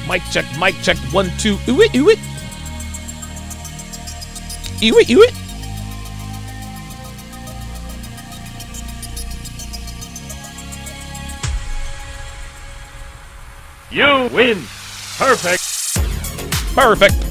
Mic check, 1, 2, ooh it, ooh it. Ooh it, ooh it. You win. Perfect. Perfect.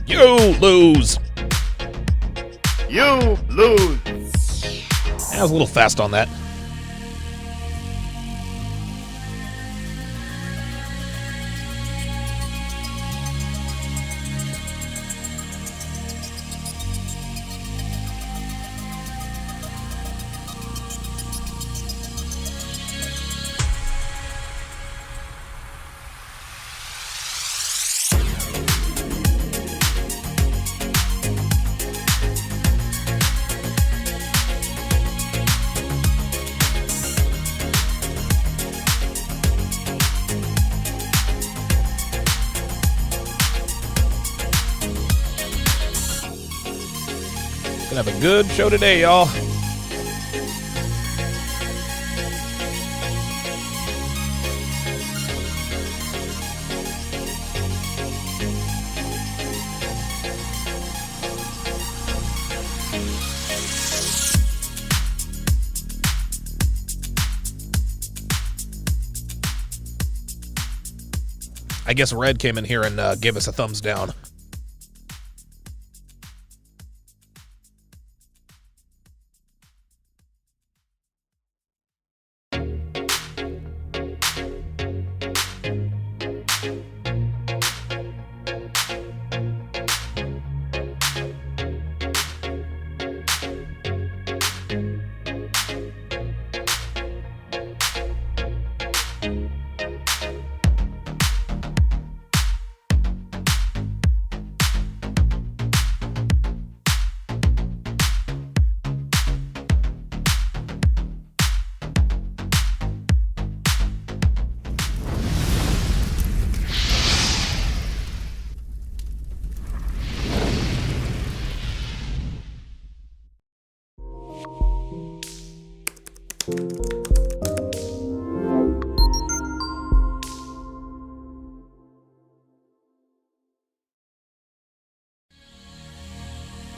You lose. You lose. I was a little fast on that. Gonna have a good show today, y'all. I guess Red came in here and gave us a thumbs down.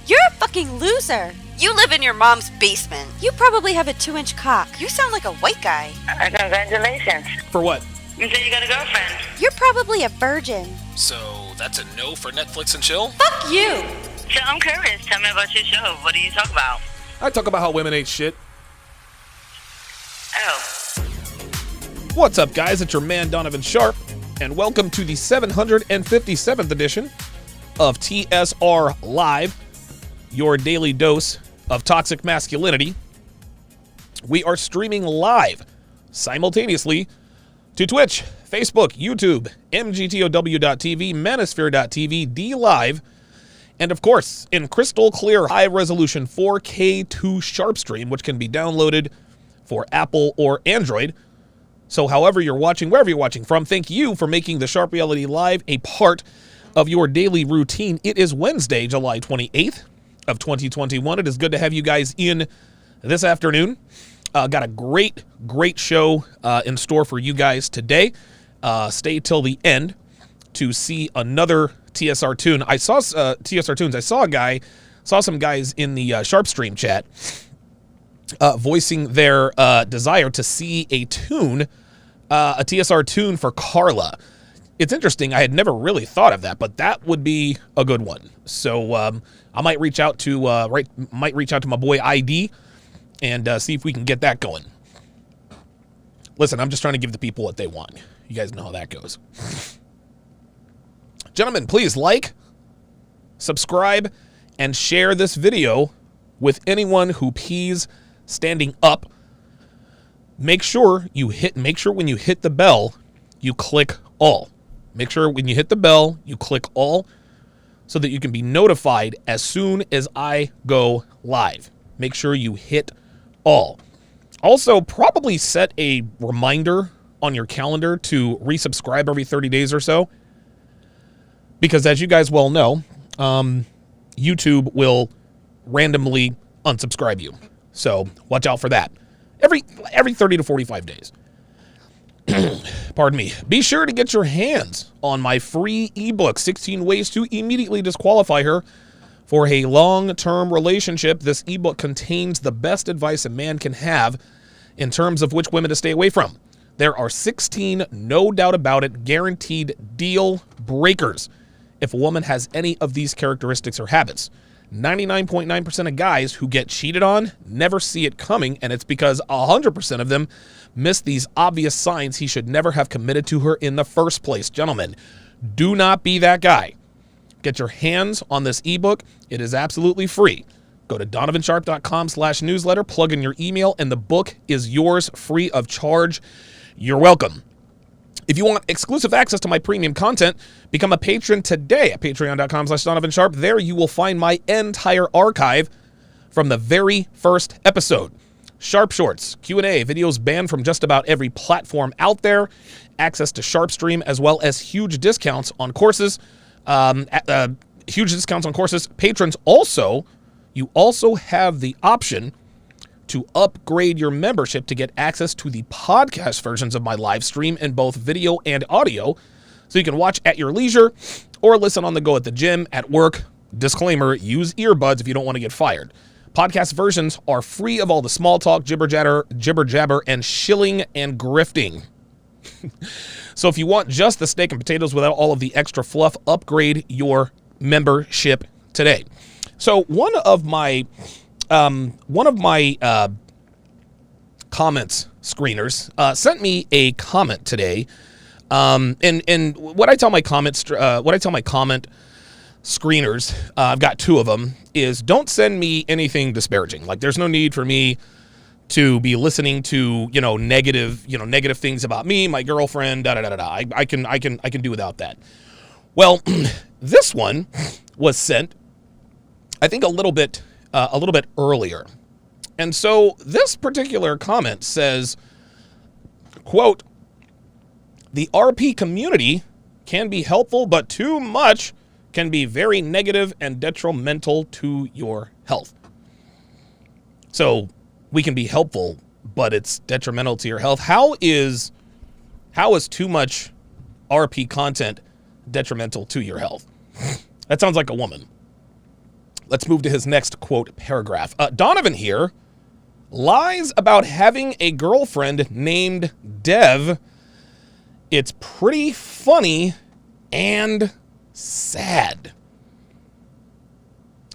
You're a fucking loser. You live in your mom's basement. You probably have a 2-inch cock. You sound like a white guy. Congratulations. For what? You said you got a girlfriend. You're probably a virgin. So that's a no for Netflix and chill? Fuck you. So I'm curious. Tell me about your show. What do you talk about? I talk about how women ain't shit. Oh. What's up, guys? It's your man, Donovan Sharp, and welcome to the 757th edition of TSR Live, your daily dose of toxic masculinity. We are streaming live simultaneously to Twitch, Facebook, YouTube, mgtow.tv, manosphere.tv, DLive, and of course, in crystal clear high-resolution 4K2 Sharp Stream, which can be downloaded for Apple or Android. So however you're watching, wherever you're watching from, thank you for making the Sharp Reality Live a part of your daily routine. It is Wednesday, July 28th of 2021. It is good to have you guys in this afternoon. Got a great show in store for you guys today. Stay till the end to see another TSR tune. I saw TSR tunes. I saw some guys in the Sharp Stream chat voicing their desire to see a TSR tune for Carla. It's interesting. I had never really thought of that, but that would be a good one. So I might reach out to my boy ID and see if we can get that going. Listen, I'm just trying to give the people what they want. You guys know how that goes. Gentlemen, please like, subscribe, and share this video with anyone who pees standing up. Make sure when you hit the bell, you click all. Make sure when you hit the bell, you click all so that you can be notified as soon as I go live. Make sure you hit all. Also, probably set a reminder on your calendar to resubscribe every 30 days or so. Because as you guys well know, YouTube will randomly unsubscribe you. So watch out for that. Every 30 to 45 days. Pardon me. Be sure to get your hands on my free ebook, 16 Ways to Immediately Disqualify Her for a Long-Term Relationship. This ebook contains the best advice a man can have in terms of which women to stay away from. There are 16, no doubt about it, guaranteed deal breakers if a woman has any of these characteristics or habits. 99.9% of guys who get cheated on never see it coming, and it's because 100% of them miss these obvious signs he should never have committed to her in the first place. Gentlemen, do not be that guy. Get your hands on this ebook. It is absolutely free. Go to donovansharp.com/newsletter, plug in your email, and the book is yours free of charge. You're welcome. If you want exclusive access to my premium content, become a patron today at patreon.com/donovansharp. There you will find my entire archive from the very first episode. Sharp Shorts, Q&A, videos banned from just about every platform out there, access to Sharp Stream, as well as huge discounts on courses. Patrons you also have the option to upgrade your membership to get access to the podcast versions of my live stream in both video and audio, so you can watch at your leisure or listen on the go at the gym, at work. Disclaimer, use earbuds if you don't want to get fired. Podcast versions are free of all the small talk, jibber jabber, and shilling and grifting. So if you want just the steak and potatoes without all of the extra fluff, upgrade your membership today. So one of my comments screeners sent me a comment today, and what I tell my comment screeners, I've got two of them, is don't send me anything disparaging. Like, there's no need for me to be listening to negative things about me, my girlfriend, I can do without that. Well, this one was sent, I think, a little bit earlier. And so this particular comment says, quote, "The RP community can be helpful, but too much can be very negative and detrimental to your health." So we can be helpful, but it's detrimental to your health. How is too much RP content detrimental to your health? That sounds like a woman. Let's move to his next quote paragraph. Donovan here lies about having a girlfriend named Dev. It's pretty funny and sad.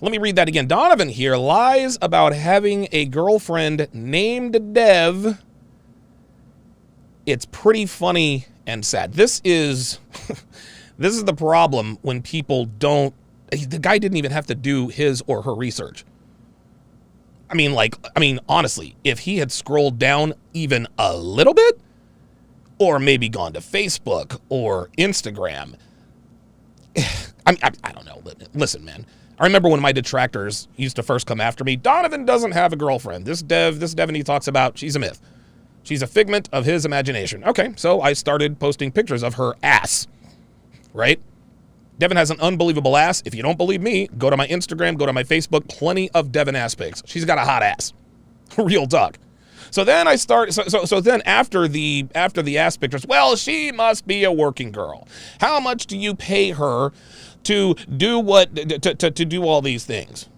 Let me read that again. Donovan here lies about having a girlfriend named Dev. it's pretty funny and sad. This is this is the problem when people don't. The guy didn't even have to do his or her research. I mean, honestly, if he had scrolled down even a little bit, or maybe gone to Facebook or Instagram, I don't know. Listen, man. I remember when my detractors used to first come after me. Donovan doesn't have a girlfriend. This Devin he talks about, she's a myth. She's a figment of his imagination. Okay, so I started posting pictures of her ass, right? Devin has an unbelievable ass. If you don't believe me, go to my Instagram, go to my Facebook. Plenty of Devin ass pics. She's got a hot ass. Real talk. So then I start. So then after the ass pictures, well, she must be a working girl. How much do you pay her to do to do all these things?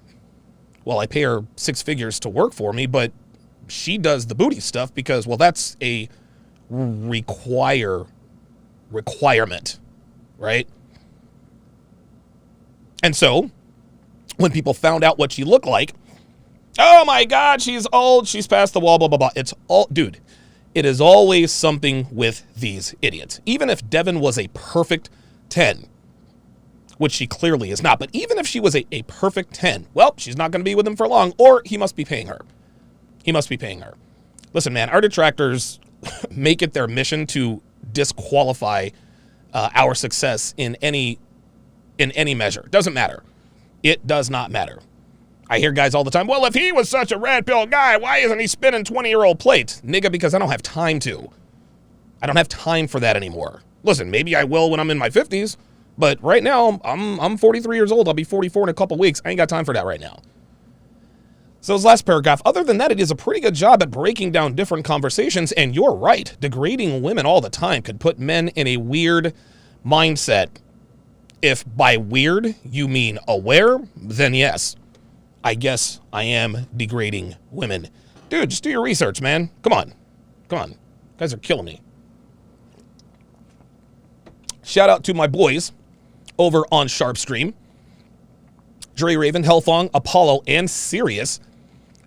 Well, I pay her 6 figures to work for me, but she does the booty stuff because, well, that's a requirement, right? And so when people found out what she looked like, oh my God, she's old, she's past the wall, blah, blah, blah. It's all, dude, it is always something with these idiots. Even if Devin was a perfect 10, which she clearly is not, but even if she was a perfect 10, well, she's not going to be with him for long, or he must be paying her. He must be paying her. Listen, man, our detractors make it their mission to disqualify our success in any measure. Doesn't matter. It does not matter. I hear guys all the time, well, if he was such a red pill guy, why isn't he spinning 20-year-old plates? Nigga, because I don't have time to. I don't have time for that anymore. Listen, maybe I will when I'm in my 50s, but right now, I'm 43 years old. I'll be 44 in a couple weeks. I ain't got time for that right now. So this last paragraph, other than that, it is a pretty good job at breaking down different conversations, and you're right. Degrading women all the time could put men in a weird mindset. If by weird you mean aware, then yes, I guess I am degrading women. Dude, just do your research, man. Come on. You guys are killing me. Shout out to my boys over on Sharpstream. Dre Raven, Hellfong, Apollo, and Sirius,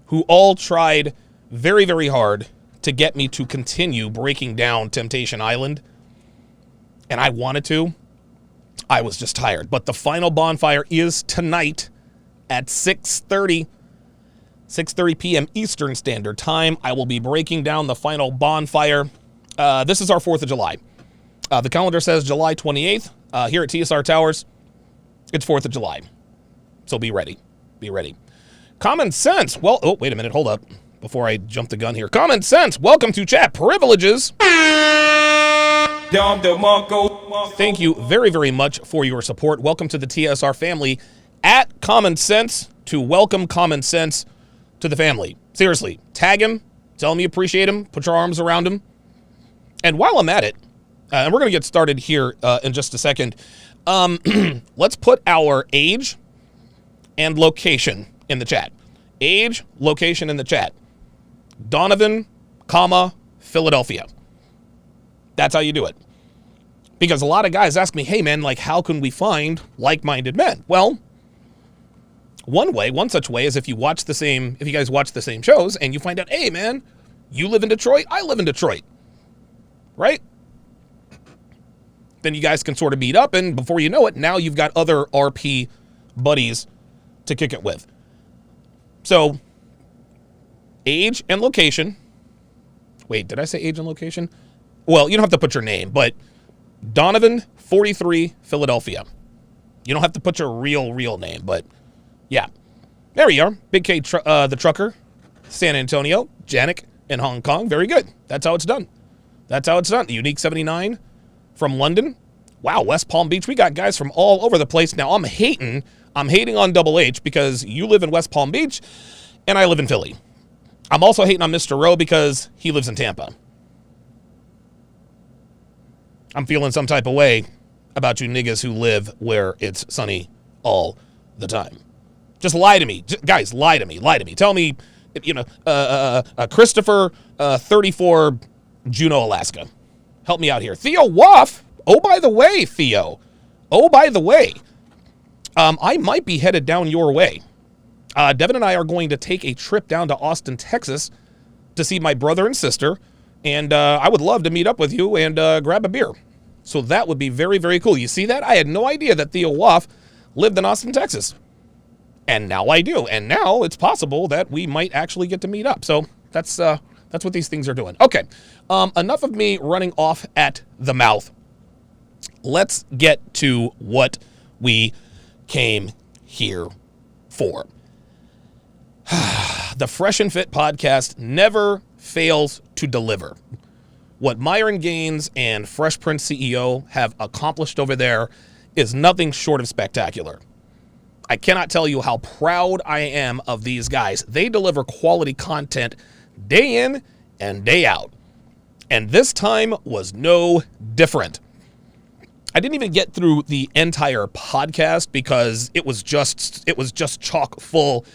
who all tried very, very hard to get me to continue breaking down Temptation Island. And I wanted to. I was just tired. But the final bonfire is tonight at 6:30 p.m. Eastern Standard Time. I will be breaking down the final bonfire. This is our 4th of July. The calendar says July 28th. Here at TSR Towers, it's 4th of July. So be ready. Be ready. Common Sense. Well, oh, wait a minute. Hold up. Before I jump the gun here. Common Sense. Welcome to chat. Privileges. Thank you very, very much for your support. Welcome to the TSR family at Common Sense to welcome Common Sense to the family. Seriously, tag him, tell him you appreciate him, put your arms around him. And while I'm at it, and we're going to get started here in just a second, let's put our age and location in the chat. Age, location in the chat. Donovan, Philadelphia. That's how you do it. Because a lot of guys ask me, hey man, like how can we find like-minded men? Well, one such way is if you guys watch the same shows and you find out, hey man, you live in Detroit, I live in Detroit. Right? Then you guys can sort of meet up, and before you know it, now you've got other RP buddies to kick it with. So, age and location. Wait, did I say age and location? Well, you don't have to put your name, but Donovan, 43, Philadelphia. You don't have to put your real name, but yeah. There you are. Big K, the trucker, San Antonio, Janik in Hong Kong. Very good. That's how it's done. The Unique 79 from London. Wow, West Palm Beach. We got guys from all over the place. Now, I'm hating on Double H because you live in West Palm Beach and I live in Philly. I'm also hating on Mr. Rowe because he lives in Tampa. I'm feeling some type of way about you niggas who live where it's sunny all the time. Just lie to me. Guys, lie to me. Tell me, Christopher, 34, Juneau, Alaska. Help me out here. Theo Waff. Oh, by the way, Theo. I might be headed down your way. Devin and I are going to take a trip down to Austin, Texas to see my brother and sister and I would love to meet up with you and grab a beer. So that would be very, very cool. You see that? I had no idea that Theo Woff lived in Austin, Texas. And now I do. And now it's possible that we might actually get to meet up. So that's what these things are doing. Okay, enough of me running off at the mouth. Let's get to what we came here for. The Fresh and Fit podcast never fails to deliver. What Myron Gaines and Fresh Prince CEO have accomplished over there is nothing short of spectacular. I cannot tell you how proud I am of these guys. They deliver quality content day in and day out. And this time was no different. I didn't even get through the entire podcast because it was just chock full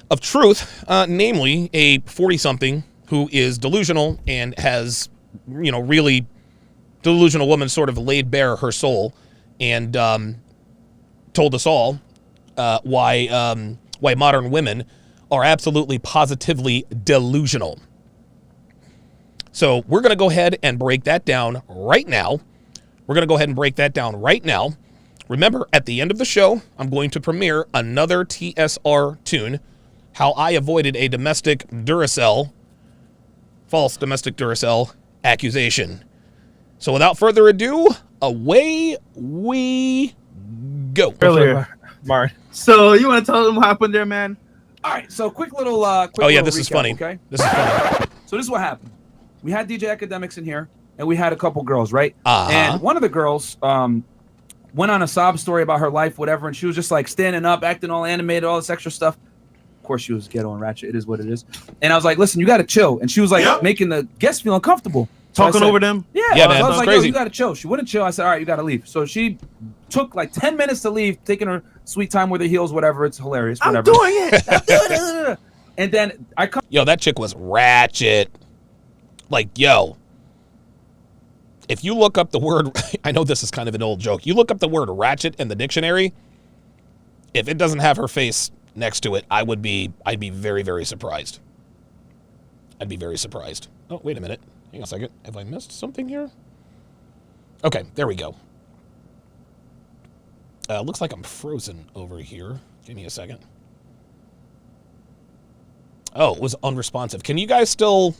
of truth, namely a 40-something who is delusional and has, really delusional woman sort of laid bare her soul and told us all why modern women are absolutely positively delusional. So we're going to go ahead and break that down right now. Remember, at the end of the show, I'm going to premiere another TSR tune, how I avoided a false domestic Duracell accusation. So without further ado, away we go. Earlier, Martin. So you want to tell them what happened there, man? All right, so quick little This is recap, funny. Okay. This is funny. So this is what happened. We had DJ Academics in here, and we had a couple girls, right? Uh-huh. And one of the girls went on a sob story about her life, whatever, and she was just like standing up, acting all animated, all this extra stuff. Of course, she was ghetto and ratchet. It is what it is. And I was like, listen, you got to chill. And she was like making the guests feel uncomfortable. So Talking over them? Yeah, Yeah, so man, I was it's like, crazy. yo, you got to chill. She wouldn't chill. I said, all right, you got to leave. So she took like 10 minutes to leave, taking her sweet time with her heels, whatever. It's hilarious, whatever. I'm doing it. And then I come. Yo, that chick was ratchet. Like, yo, if you look up the word, I know this is kind of an old joke. You look up the word ratchet in the dictionary, if it doesn't have her face next to it, I'd be very, very surprised. I'd be very surprised. Oh, wait a minute. Hang on a second. Have I missed something here? Okay, there we go. Looks like I'm frozen over here. Give me a second. Oh, it was unresponsive. Can you guys still...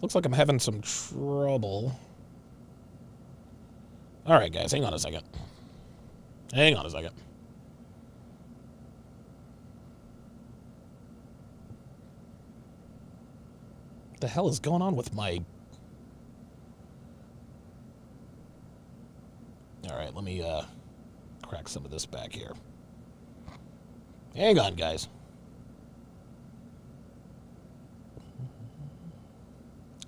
Looks like I'm having some trouble. All right, guys, hang on a second. What the hell is going on with my... All right, let me crack some of this back here. Hang on, guys.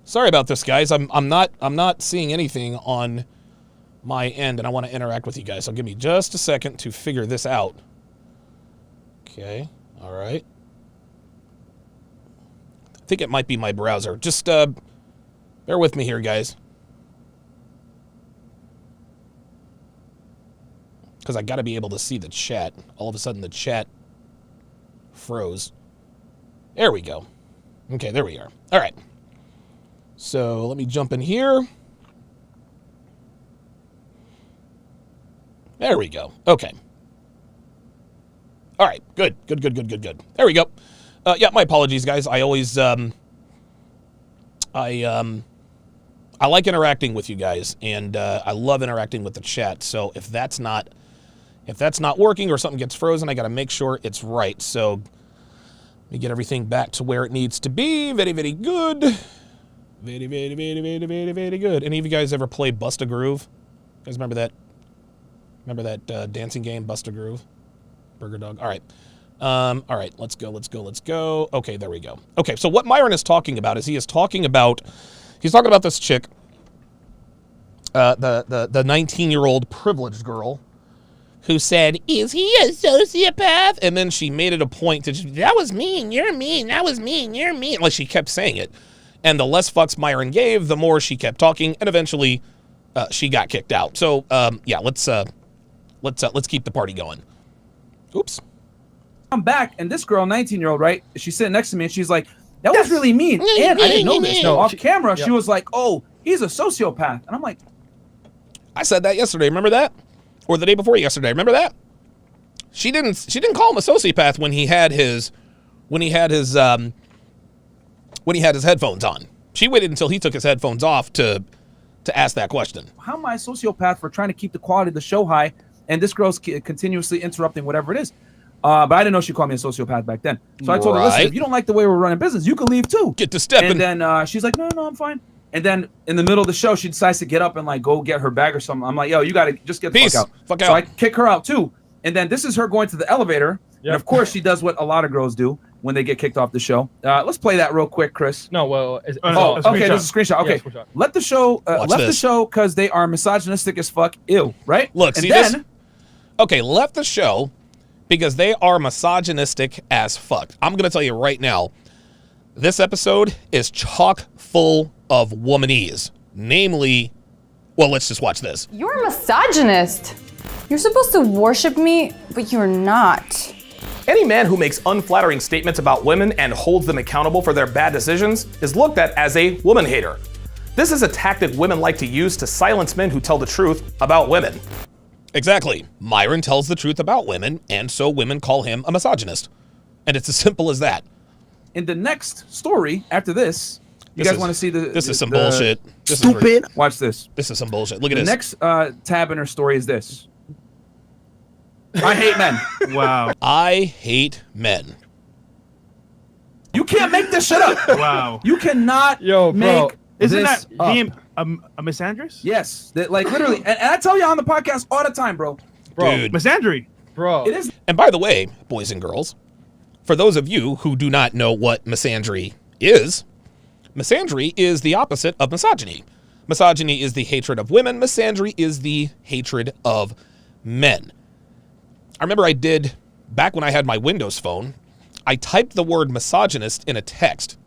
Sorry about this, guys. I'm not seeing anything on my end, and I want to interact with you guys. So give me just a second to figure this out. Okay. All right. I think it might be my browser. Just bear with me here, guys. Because I got to be able to see the chat. All of a sudden, the chat froze. There we go. Okay, there we are. All right. So let me jump in here. There we go. Okay. All right. Good. There we go. Yeah, my apologies, guys. I always I like interacting with you guys, and I love interacting with the chat. So if that's not working or something gets frozen, I got to make sure it's right. So let me get everything back to where it needs to be. Very, very good. Very, very, very, very, very, very good. Any of you guys ever play Bust a Groove? You guys remember that? Remember that dancing game, Bust a Groove? Burger Dog. All right. All right. Let's go. Okay, there we go. Okay, so what Myron is talking about is he's talking about this chick, the 19-year-old privileged girl, who said, "Is he a sociopath?" And then she made it a point to just, "That was mean. You're mean. That was mean. You're mean." Like she kept saying it. And the less fucks Myron gave, the more she kept talking, and eventually she got kicked out. So yeah, let's keep the party going. Oops. I'm back, and this girl, 19-year-old, right? She's sitting next to me, and she's like, That was really mean. And I didn't know this. No, Off she- camera, yep. she was like, "Oh, he's a sociopath," and I'm like, I said that yesterday. Remember that? Or the day before yesterday. Remember that? She didn't call him a sociopath when he had his headphones on. She waited until he took his headphones off to ask that question. "How am I a sociopath for trying to keep the quality of the show high?" And this girl's continuously interrupting whatever it is. But I didn't know she called me a sociopath back then. So I told her, "Listen, Right. if you don't like the way we're running business, you can leave too." Get to stepping. And then she's like, "No, I'm fine." And then in the middle of the show, she decides to get up and like go get her bag or something. I'm like, "Yo, you gotta just get the Peace. fuck out." Fuck So out. I kick her out too. And then this is her going to the elevator. Yep. And of course, she does what a lot of girls do when they get kicked off the show. Let's play that real quick, Chris. No, well, Oh, okay, there's a screenshot. Okay, Yeah, screenshot. let the show Watch left the this. show because they are misogynistic as fuck. Ew, right? Look, and see then, this? Okay, left the show because they are misogynistic as fuck. I'm going to tell you right now, this episode is chock full of womanese. Namely, well, let's just watch this. You're a misogynist. You're supposed to worship me, but you're not. Any man who makes unflattering statements about women and holds them accountable for their bad decisions is looked at as a woman hater. This is a tactic women like to use to silence men who tell the truth about women. Exactly. Myron tells the truth about women, and so women call him a misogynist. And it's as simple as that. in the next story after this, you guys want to see the? This is some the- bullshit. This is Stupid. Watch this. this is some bullshit. Look at The this. next tab in her story is this. I hate men. Wow. I hate men. You can't make this shit up. Wow. You cannot Yo, bro. make Isn't this that up. being a misandrous? Yes, that, like literally, and I tell you on the podcast all the time, bro. Bro, Dude. Misandry. bro. It is And by the way, boys and girls, for those of you who do not know what misandry is the opposite of misogyny. Misogyny is the hatred of women. Misandry is the hatred of men. I remember I did, back when I had my Windows phone, I typed the word misogynist in a text,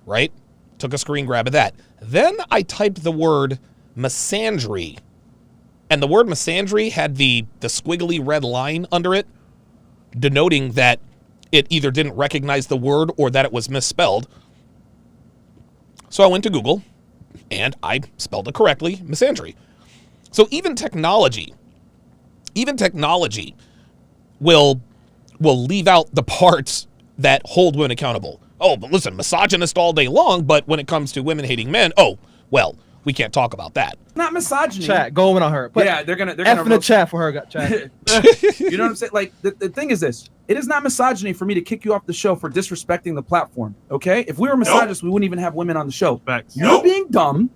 right? Took a screen grab of that. Then I typed the word misandry. And the word misandry had the squiggly red line under it, denoting that it either didn't recognize the word or that it was misspelled. So I went to Google, and I spelled it correctly, misandry. So even technology will leave out the parts that hold women accountable. Oh, but listen, misogynist all day long, but when it comes to women hating men, oh, well, we can't talk about that. not misogyny. Chat, go in on her. Put Yeah, they're gonna F in the roast- chat for her. Chat. You know what I'm saying? Like the thing is this: it is not misogyny for me to kick you off the show for disrespecting the platform. Okay, if we were misogynists, we wouldn't even have women on the show. Facts. You're being dumb.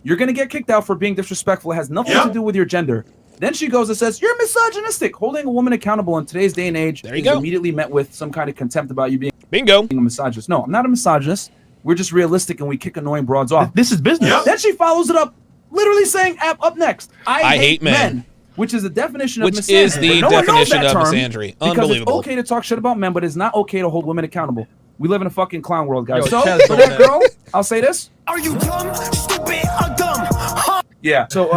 You're gonna get kicked out for being disrespectful. It has nothing to do with your gender. Then she goes and says, "You're misogynistic." Holding a woman accountable in today's day and age There you is go. immediately met with some kind of contempt about you being Bingo. a misogynist. No, I'm not a misogynist. We're just realistic and we kick annoying broads off. This is business. Then she follows it up, literally saying, up next, I hate men. Which is the definition of Which misandry. is the But no one knows definition that of term misandry. Because Unbelievable. it's okay to talk shit about men, but it's not okay to hold women accountable. We live in a fucking clown world, guys. Yo, So, Chaz for told that that. girl, I'll say this. Are you dumb, stupid, or dumb? Yeah. So,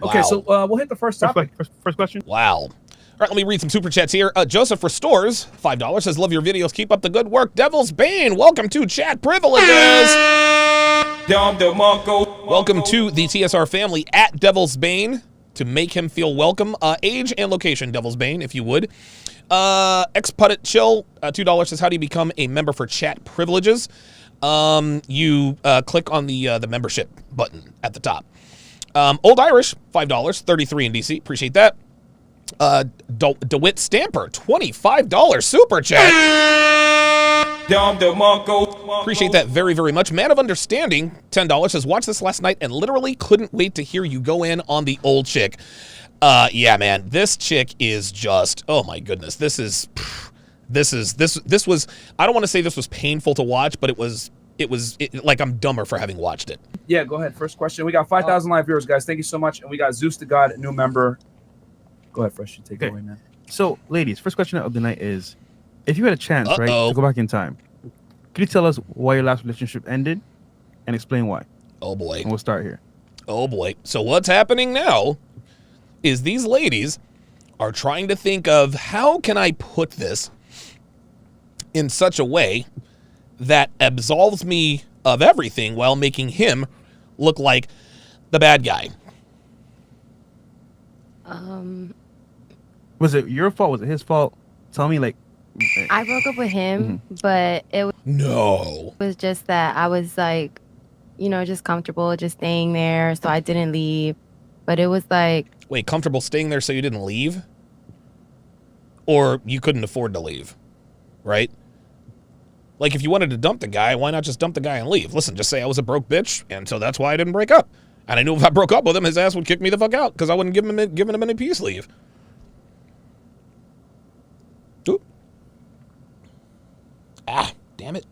okay, so we'll hit the first topic. First question. Wow. All right, let me read some super chats here. Joseph Restores, $5, says, love your videos. Keep up the good work. Devil's Bane, welcome to Chat Privileges. Welcome to the TSR family at Devil's Bane to make him feel welcome. Age and location, Devil's Bane, if you would. Expudit Chill, $2 says, how do you become a member for Chat Privileges? You click on the membership button at the top. Old Irish, $5, 33 in DC. Appreciate that. DeWitt Stamper, $25 super chat. Appreciate that very, very much. Man of Understanding, $10, says, watch this last night and literally couldn't wait to hear you go in on the old chick. Yeah, man, this chick is just, oh my goodness. This was, I don't want to say this was painful to watch, but it was like I'm dumber for having watched it. Yeah, go ahead. First question. We got 5,000 live viewers, guys. Thank you so much. And we got Zeus to God, a new member. Go ahead, Fresh. You take it Okay. away, man. So, ladies, first question of the night is, if you had a chance, right, Uh-oh. to go back in time, could you tell us why your last relationship ended and explain why? Oh boy. And we'll start here. Oh boy. So what's happening now is these ladies are trying to think of how can I put this in such a way that absolves me of everything while making him look like the bad guy? Was it your fault? Was it his fault? Tell me, like. I broke up with him, but it No. was just that I was like, you know, just comfortable, just staying there. So I didn't leave. But it was like. Wait, comfortable staying there so you didn't leave? Or you couldn't afford to leave, right? Like, if you wanted to dump the guy, why not just dump the guy and leave? Listen, just say I was a broke bitch, and so that's why I didn't break up. And I knew if I broke up with him, his ass would kick me the fuck out because I wouldn't giving him any peace leave. Oop. Ah, damn it.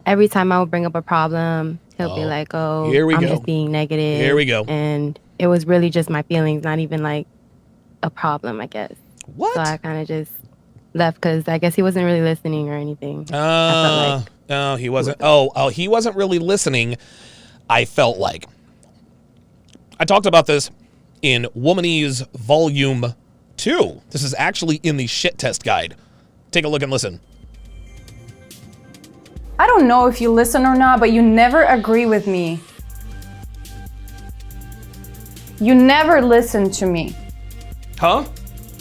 Every time I would bring up a problem, he'll be like, oh, here we I'm go. just being negative. Here we go. And it was really just my feelings, not even like a problem, I guess. What? So I kind of just left because I guess he wasn't really listening or anything. I felt like. No, he wasn't. Oh, he wasn't really listening, I felt like. I talked about this in Womanese Volume 2. This is actually in the shit test guide. Take a look and listen. I don't know if you listen or not, but you never agree with me. You never listen to me. Huh?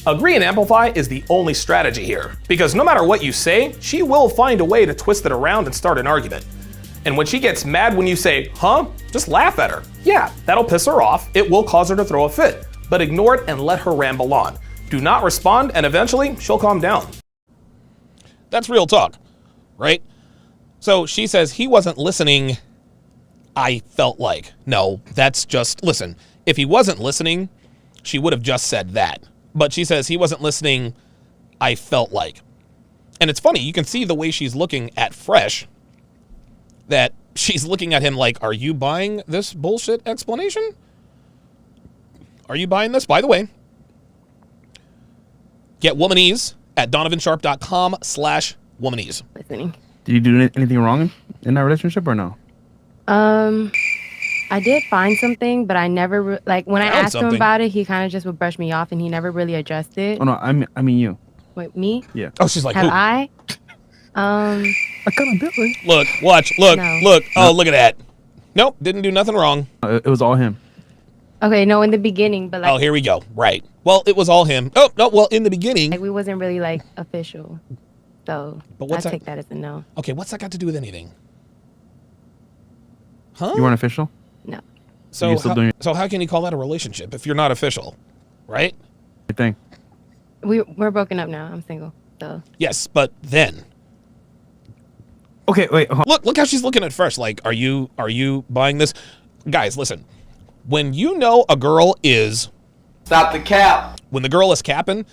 Agree and amplify is the only strategy here, because no matter what you say, she will find a way to twist it around and start an argument. And when she gets mad when you say, huh, just laugh at her. Yeah, that'll piss her off, it will cause her to throw a fit, but ignore it and let her ramble on. Do not respond, and eventually, she'll calm down. That's real talk, right? So she says he wasn't listening, I felt like. No, that's just, listen, if he wasn't listening, she would have just said that. But she says he wasn't listening, I felt like. And it's funny, you can see the way she's looking at Fresh, that she's looking at him like, are you buying this bullshit explanation? Are you buying this? By the way, get Womanese at donovansharp.com/womanese. Listening. Did you do anything wrong in that relationship or no? I did find something, but I never like when I Found asked him something? about it, he kind of just would brush me off, and he never really addressed it. Oh no, I mean you. Wait, me? Yeah. Oh, she's like, Have who? I? Accountability. Look, watch, look, No. look. Oh, look at that. Nope, didn't do nothing wrong. It was all him. Okay, no, in the beginning, but like, Oh, here we go. Right. Well, it was all him. Oh, no, well, in the beginning. we wasn't really like official, so But what's I that- take that as a no. Okay, what's that got to do with anything? Huh? You weren't official? No. So You're still how, doing- so how can you call that a relationship if you're not official? Right? Good thing. We're broken up now. I'm single, so Yes, but then. Okay, wait. Look how she's looking at Fresh. Like, are you buying this? Guys, listen. When you know a girl is Stop the cap. when the girl is capping,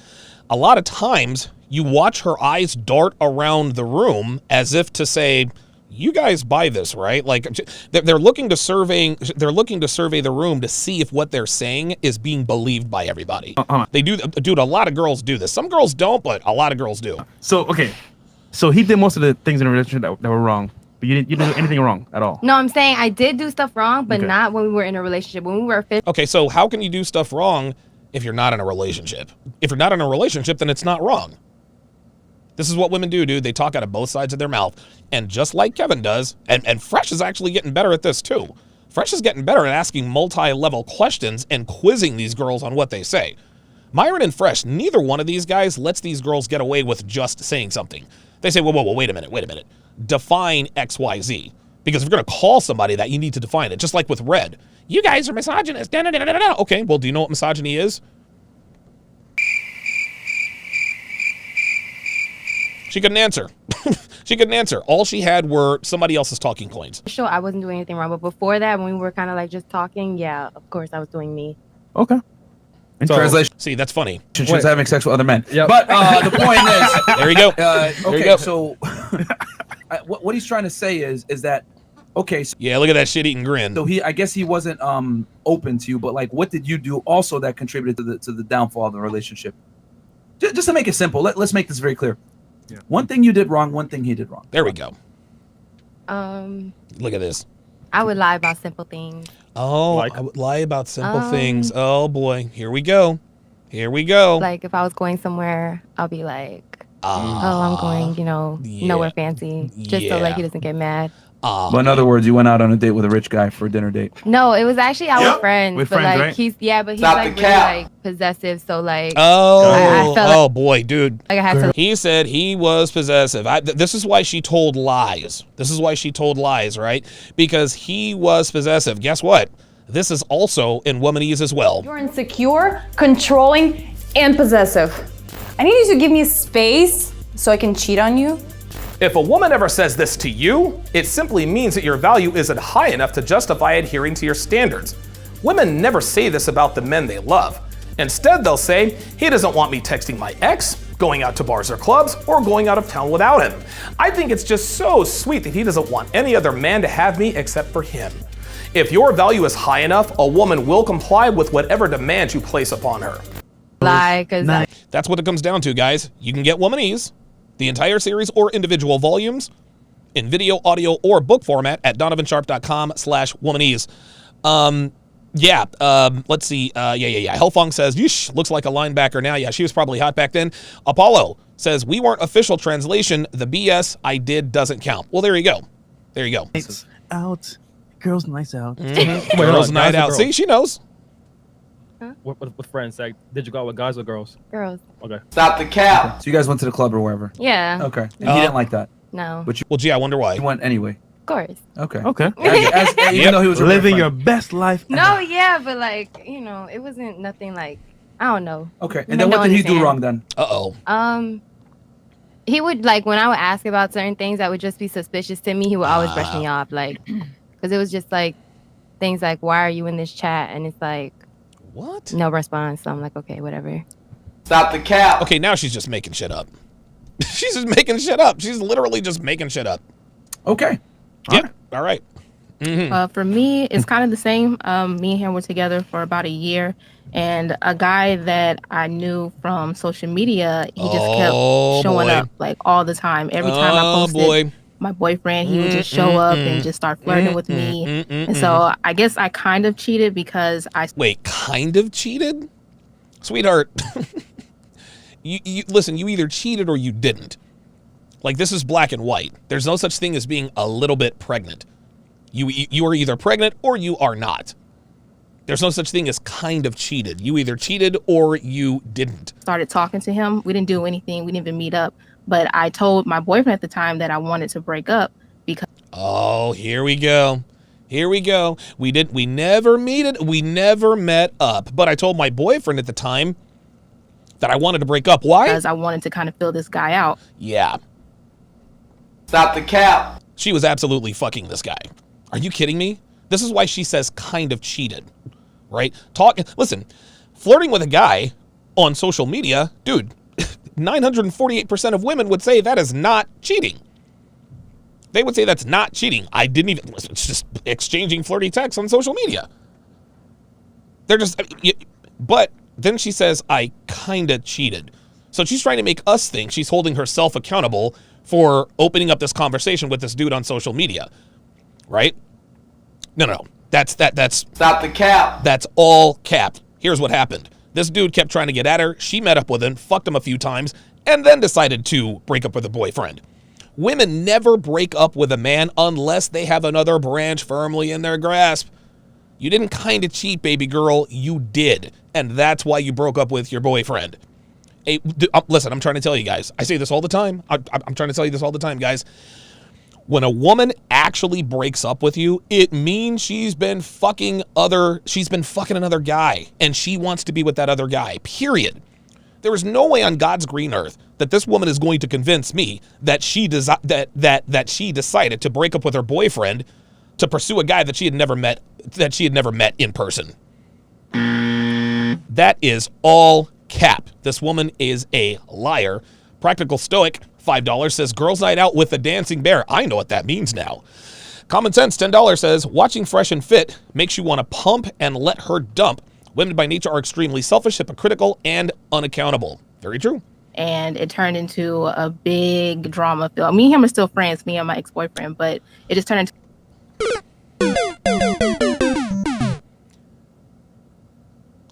a lot of times you watch her eyes dart around the room as if to say, you guys buy this, right? Like they're looking to survey the room to see if what they're saying is being believed by everybody. They do, dude, a lot of girls do this. Some girls don't, but a lot of girls do. So okay, so he did most of the things in a relationship that were wrong, but you didn't do anything wrong at all. no, I'm saying I did do stuff wrong, but Okay. not when we were in a relationship. When we were official, Okay, so how can you do stuff wrong if you're not in a relationship? If you're not in a relationship, then it's not wrong. This is what women do, dude. They talk out of both sides of their mouth. And just like Kevin does, and Fresh is actually getting better at this too. Fresh is getting better at asking multi-level questions and quizzing these girls on what they say. Myron and Fresh, neither one of these guys lets these girls get away with just saying something. They say, whoa, wait a minute. Define XYZ. Because if you're going to call somebody that, you need to define it. Just like with Red. You guys are misogynist. Da-da-da-da-da. Okay, well, do you know what misogyny is? She couldn't answer. She couldn't answer. All she had were somebody else's talking points. I wasn't doing anything wrong. But before that, when we were kind of like just talking, yeah, of course I was doing me. Okay. In So- translation, See, that's funny. she was having sex with other men. Yep. But the point is, There you go. okay, you go. so what he's trying to say is that, okay, so Yeah, look at that shit-eating grin. I guess he wasn't open to you, but like, what did you do also that contributed to the downfall of the relationship? Just to make it simple, let's make this very clear. Yeah. One thing you did wrong, one thing he did wrong. There we go. I Look at this. would lie about simple things. Oh, Like? I would lie about simple things. Oh, boy. Here we go. Here we go. Like if I was going somewhere, I'll be like, I'm going, nowhere fancy, just so like he doesn't get mad. Well, in other words, you went out on a date with a rich guy for a dinner date. No, it was actually our friends, With but friends, like right? he's but he's Stop like the really cap. like possessive, so like Oh, I felt oh boy, dude. like I had to. He said he was possessive. This is why she told lies. This is why she told lies, right? Because he was possessive. Guess what? This is also in womanese as well. You're insecure, controlling, and possessive. I need you to give me space so I can cheat on you. If a woman ever says this to you, it simply means that your value isn't high enough to justify adhering to your standards. Women never say this about the men they love. Instead, they'll say, he doesn't want me texting my ex, going out to bars or clubs, or going out of town without him. I think it's just so sweet that he doesn't want any other man to have me except for him. If your value is high enough, a woman will comply with whatever demands you place upon her. Lie, because That's what it comes down to, guys. You can get womanese, the entire series or individual volumes, in video, audio, or book format at donovansharp.com/womanese. Let's see. Hellfong says, yeesh, looks like a linebacker now. Yeah, she was probably hot back then. Apollo says, we weren't official translation. The BS I did doesn't count. Well, there you go. There you go. Nights out. Girls' nights out. Girls' night out. See, she knows. With friends, like, did you go out with guys or girls? girls. Okay. Stop the cap. So you guys went to the club or wherever. Yeah. Okay. And you didn't like that. No. But Well, gee, I wonder why. you went anyway. Of course. Okay. Okay. Even though he was your Living your boyfriend. best life. No, yeah, but like it wasn't nothing like I don't know. Okay. You And then know what did he do understand. wrong then? Uh-oh. He would like when I would ask about certain things that would just be suspicious to me. He would always brush me off, like, because it was just like things like, "Why are you in this chat?" And it's like, What? no response. So I'm like, okay, whatever. Stop the cap. Okay, now she's just making shit up. She's just making shit up. She's literally just making shit up. Okay. Yep. All right. For me, it's kind of the same. Me and him were together for about a year, and a guy that I knew from social media, he just kept showing up like all the time. Every time I posted my boyfriend, he would just show up and just start flirting with me. And so I guess I kind of cheated because I Wait, kind of cheated? Sweetheart, you listen, you either cheated or you didn't. Like, this is black and white. There's no such thing as being a little bit pregnant. You are either pregnant or you are not. There's no such thing as kind of cheated. You either cheated or you didn't. started talking to him. We didn't do anything. We didn't even meet up. But I told my boyfriend at the time that I wanted to break up because Oh, here we go. Here we go. We never met up. But I told my boyfriend at the time that I wanted to break up. Why? I wanted to kind of fill this guy out. Yeah. Stop the cap. She was absolutely fucking this guy. Are you kidding me? This is why she says kind of cheated, right? Listen, flirting with a guy on social media, dude, 948% of women would say that is not cheating. They would say that's not cheating. It's just exchanging flirty texts on social media. They're just, but then she says, I kind of cheated. So she's trying to make us think she's holding herself accountable for opening up this conversation with this dude on social media, right? No. That's Stop the cap. That's all cap. Here's what happened. This dude kept trying to get at her. She met up with him, fucked him a few times, and then decided to break up with her boyfriend. Women never break up with a man unless they have another branch firmly in their grasp. You didn't kind of cheat, baby girl. You did. And that's why you broke up with your boyfriend. Hey, listen, I'm trying to tell you guys. I say this all the time. I'm trying to tell you this all the time, guys. When a woman actually breaks up with you, it means she's been fucking another guy, and she wants to be with that other guy, period. There is no way on God's green earth that this woman is going to convince me that she decided to break up with her boyfriend to pursue a guy that she had never met in person. That is all cap. This woman is a liar. Practical Stoic, $5, says, girls' night out with the dancing bear. I know what that means now. Common Sense, $10, says, watching Fresh and Fit makes you want to pump and let her dump. Women by nature are extremely selfish, hypocritical, and unaccountable. Very true. And it turned into a big drama film. Me and him are still friends, me and my ex-boyfriend, but it just turned into...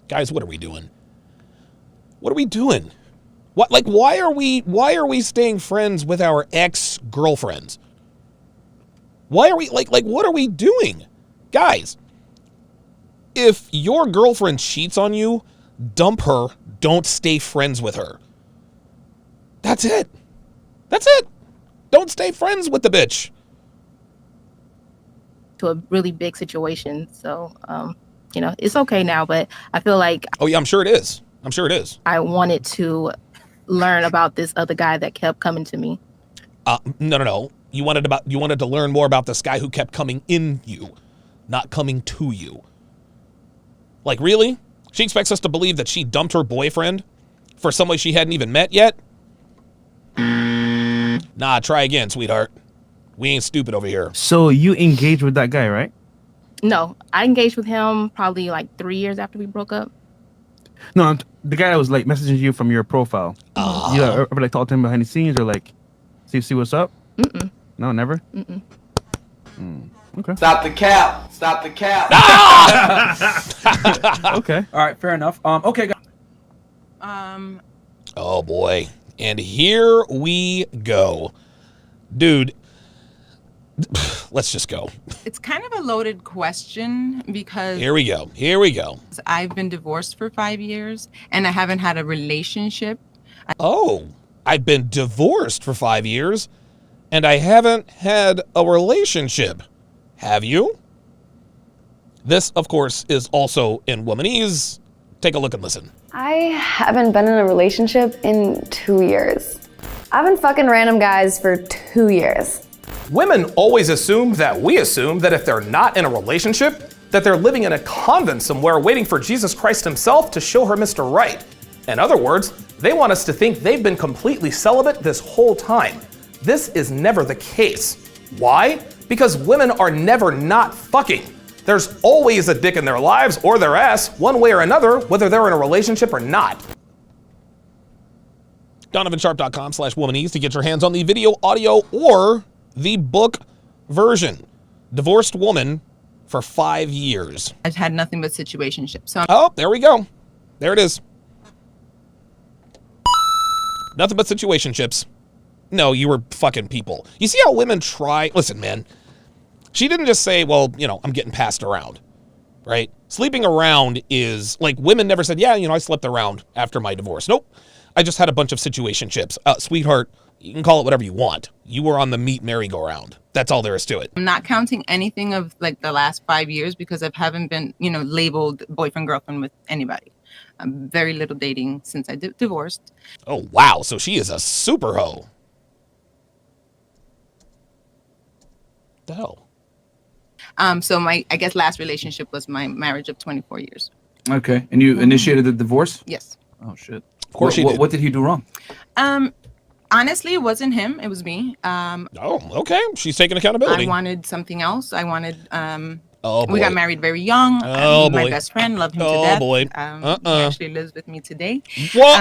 Guys, what are we doing? What are we doing? What, like, why are we staying friends with our ex-girlfriends? Why are we, like, what are we doing? Guys, if your girlfriend cheats on you, dump her. Don't stay friends with her. That's it. That's it. Don't stay friends with the bitch. To a really big situation. So, you know, it's okay now, but I feel like Oh, yeah, I'm sure it is. I'm sure it is. I wanted to learn about this other guy that kept coming to me. No. You wanted to learn more about this guy who kept coming in you, not coming to you. Like, really? She expects us to believe that she dumped her boyfriend for somebody she hadn't even met yet? Nah, try again, sweetheart. We ain't stupid over here. So you engaged with that guy, right? No, I engaged with him probably like 3 years after we broke up. No, the guy that was like messaging you from your profile. You ever like talk to him behind the scenes or like see what's up? Mm-mm. No, never. Mm-mm. Okay. Stop the cap. Stop the cap. Okay. All right, fair enough. Okay, guys. Oh boy. And here we go. Dude, let's just go. It's kind of a loaded question because Here we go. Here we go. I've been divorced for 5 years and I haven't had a relationship. Oh, I've been divorced for 5 years and I haven't had a relationship. Have you? This, of course, is also in womanese. Take a look and listen. I haven't been in a relationship in 2 years. I've been fucking random guys for 2 years. Women always assume that we assume that if they're not in a relationship, that they're living in a convent somewhere waiting for Jesus Christ himself to show her Mr. Right. In other words, they want us to think they've been completely celibate this whole time. This is never the case. Why? Because women are never not fucking. There's always a dick in their lives or their ass, one way or another, whether they're in a relationship or not. DonovanSharp.com/womanese to get your hands on the video, audio, or the book version. Divorced woman for 5 years. I've had nothing but situationships. So Oh, there we go. There it is. Nothing but situationships. No, you were fucking people. You see how women try? Listen, man. She didn't just say, well, you know, I'm getting passed around, right? Sleeping around is, like, women never said, yeah, you know, I slept around after my divorce. Nope. I just had a bunch of situationships. Sweetheart, you can call it whatever you want. You were on the meat merry-go-round. That's all there is to it. I'm not counting anything of like the last 5 years because I haven't been, you know, labeled boyfriend, girlfriend with anybody. Very little dating since I divorced. Oh, wow. So she is a super hoe. The hell? So my, I guess, last relationship was my marriage of 24 years. Okay, and you initiated the divorce? Yes. Oh shit. Of course she did. What did he do wrong? Honestly, it wasn't him. It was me. Oh, okay. She's taking accountability. I wanted something else. I wanted. Oh, boy. We got married very young. Oh, boy. My best friend, loved him to Oh, death. boy. He actually lives with me today. Whoa.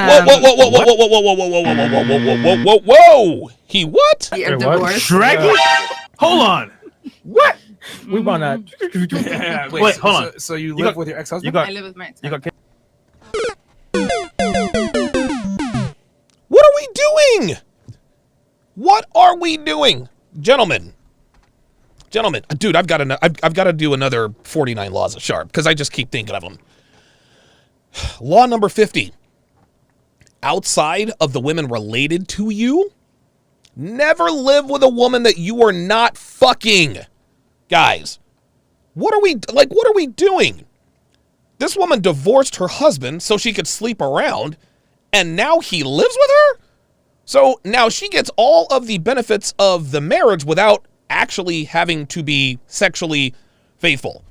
He what? We are divorced. Draggy? Hold on. What? We want to. Wait, hold on. So you You live got- with your ex-husband? You got. I live with my ex. You got. What are we doing? What are we doing? Gentlemen, dude, I've got to do another 49 laws of Sharp because I just keep thinking of them. Law number 50. Outside of the women related to you, never live with a woman that you are not fucking. Guys, what are we doing? This woman divorced her husband so she could sleep around, and now he lives with her? So now she gets all of the benefits of the marriage without actually having to be sexually faithful.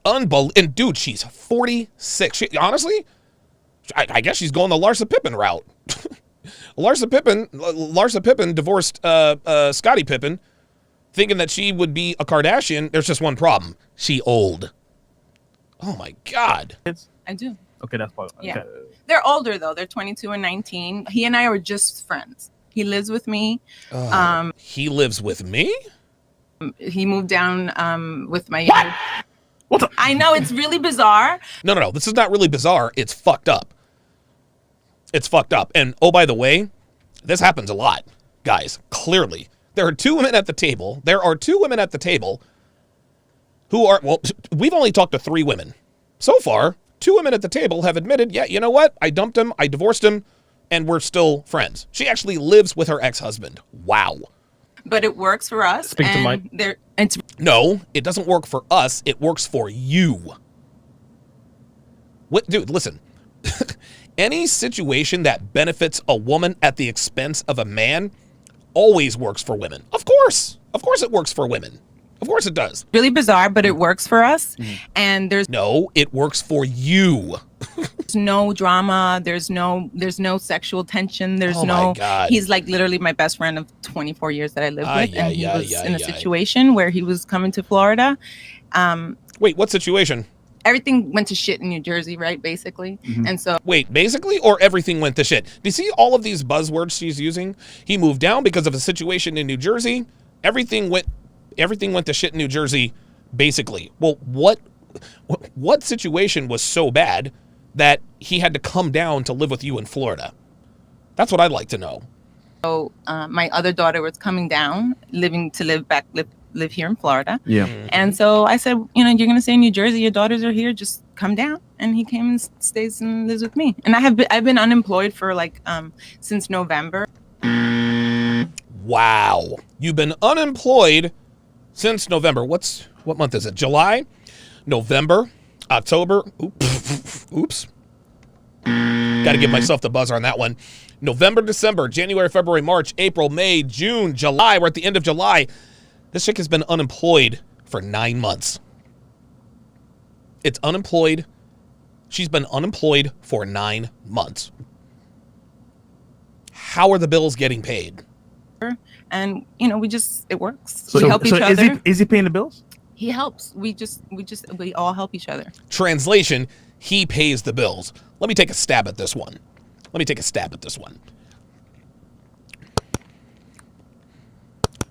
And dude, she's 46. Honestly, I guess she's going the Larsa Pippen route. Larsa Pippen divorced Scottie Pippen, thinking that she would be a Kardashian. There's just one problem. She old. Oh my God. I do. Okay, that's part. Yeah. Okay. They're older though. They're 22 and 19. He and I were just friends. He lives with me. He lives with me? He moved down with my. What? I know it's really bizarre. No. This is not really bizarre. It's fucked up. It's fucked up. And oh, by the way, this happens a lot, guys. Clearly, there are 2 women at the table. There are 2 women at the table who are, well, we've only talked to 3 women. So far, 2 women at the table have admitted, yeah, you know what? I dumped him, I divorced him, and we're still friends. She actually lives with her ex-husband. Wow. But it works for us. Speak to Mike. No, it doesn't work for us. It works for you. What, dude, listen. Any situation that benefits a woman at the expense of a man always works for women. Of course. Of course it works for women. Of course it does. Really bizarre, but it works for us. And there's no, it works for you. no drama. There's no sexual tension. There's my God. He's like literally my best friend of 24 years that I lived with. And he was in a situation where he was coming to Florida. Wait, what situation? Everything went to shit in New Jersey, right? Basically. And so wait, basically, or everything went to shit? Do you see all of these buzzwords she's using? He moved down because of a situation in New Jersey. Everything went to shit in New Jersey, basically. Well, what situation was so bad that he had to come down to live with you in Florida? That's what I'd like to know. So my other daughter was coming down, live here in Florida. Yeah. And so I said, you're going to stay in New Jersey. Your daughters are here. Just come down. And he came and stays and lives with me. And I've been unemployed for since November. Wow. You've been unemployed since November. What month is it? July, November, October. Oops. Got to give myself the buzzer on that one. November, December, January, February, March, April, May, June, July. We're at the end of July. This chick has been unemployed for 9 months. It's unemployed. She's been unemployed for 9 months. How are the bills getting paid? And it works. So, we help each other. Is he paying the bills? He helps. We all help each other. Translation, he pays the bills. Let me take a stab at this one.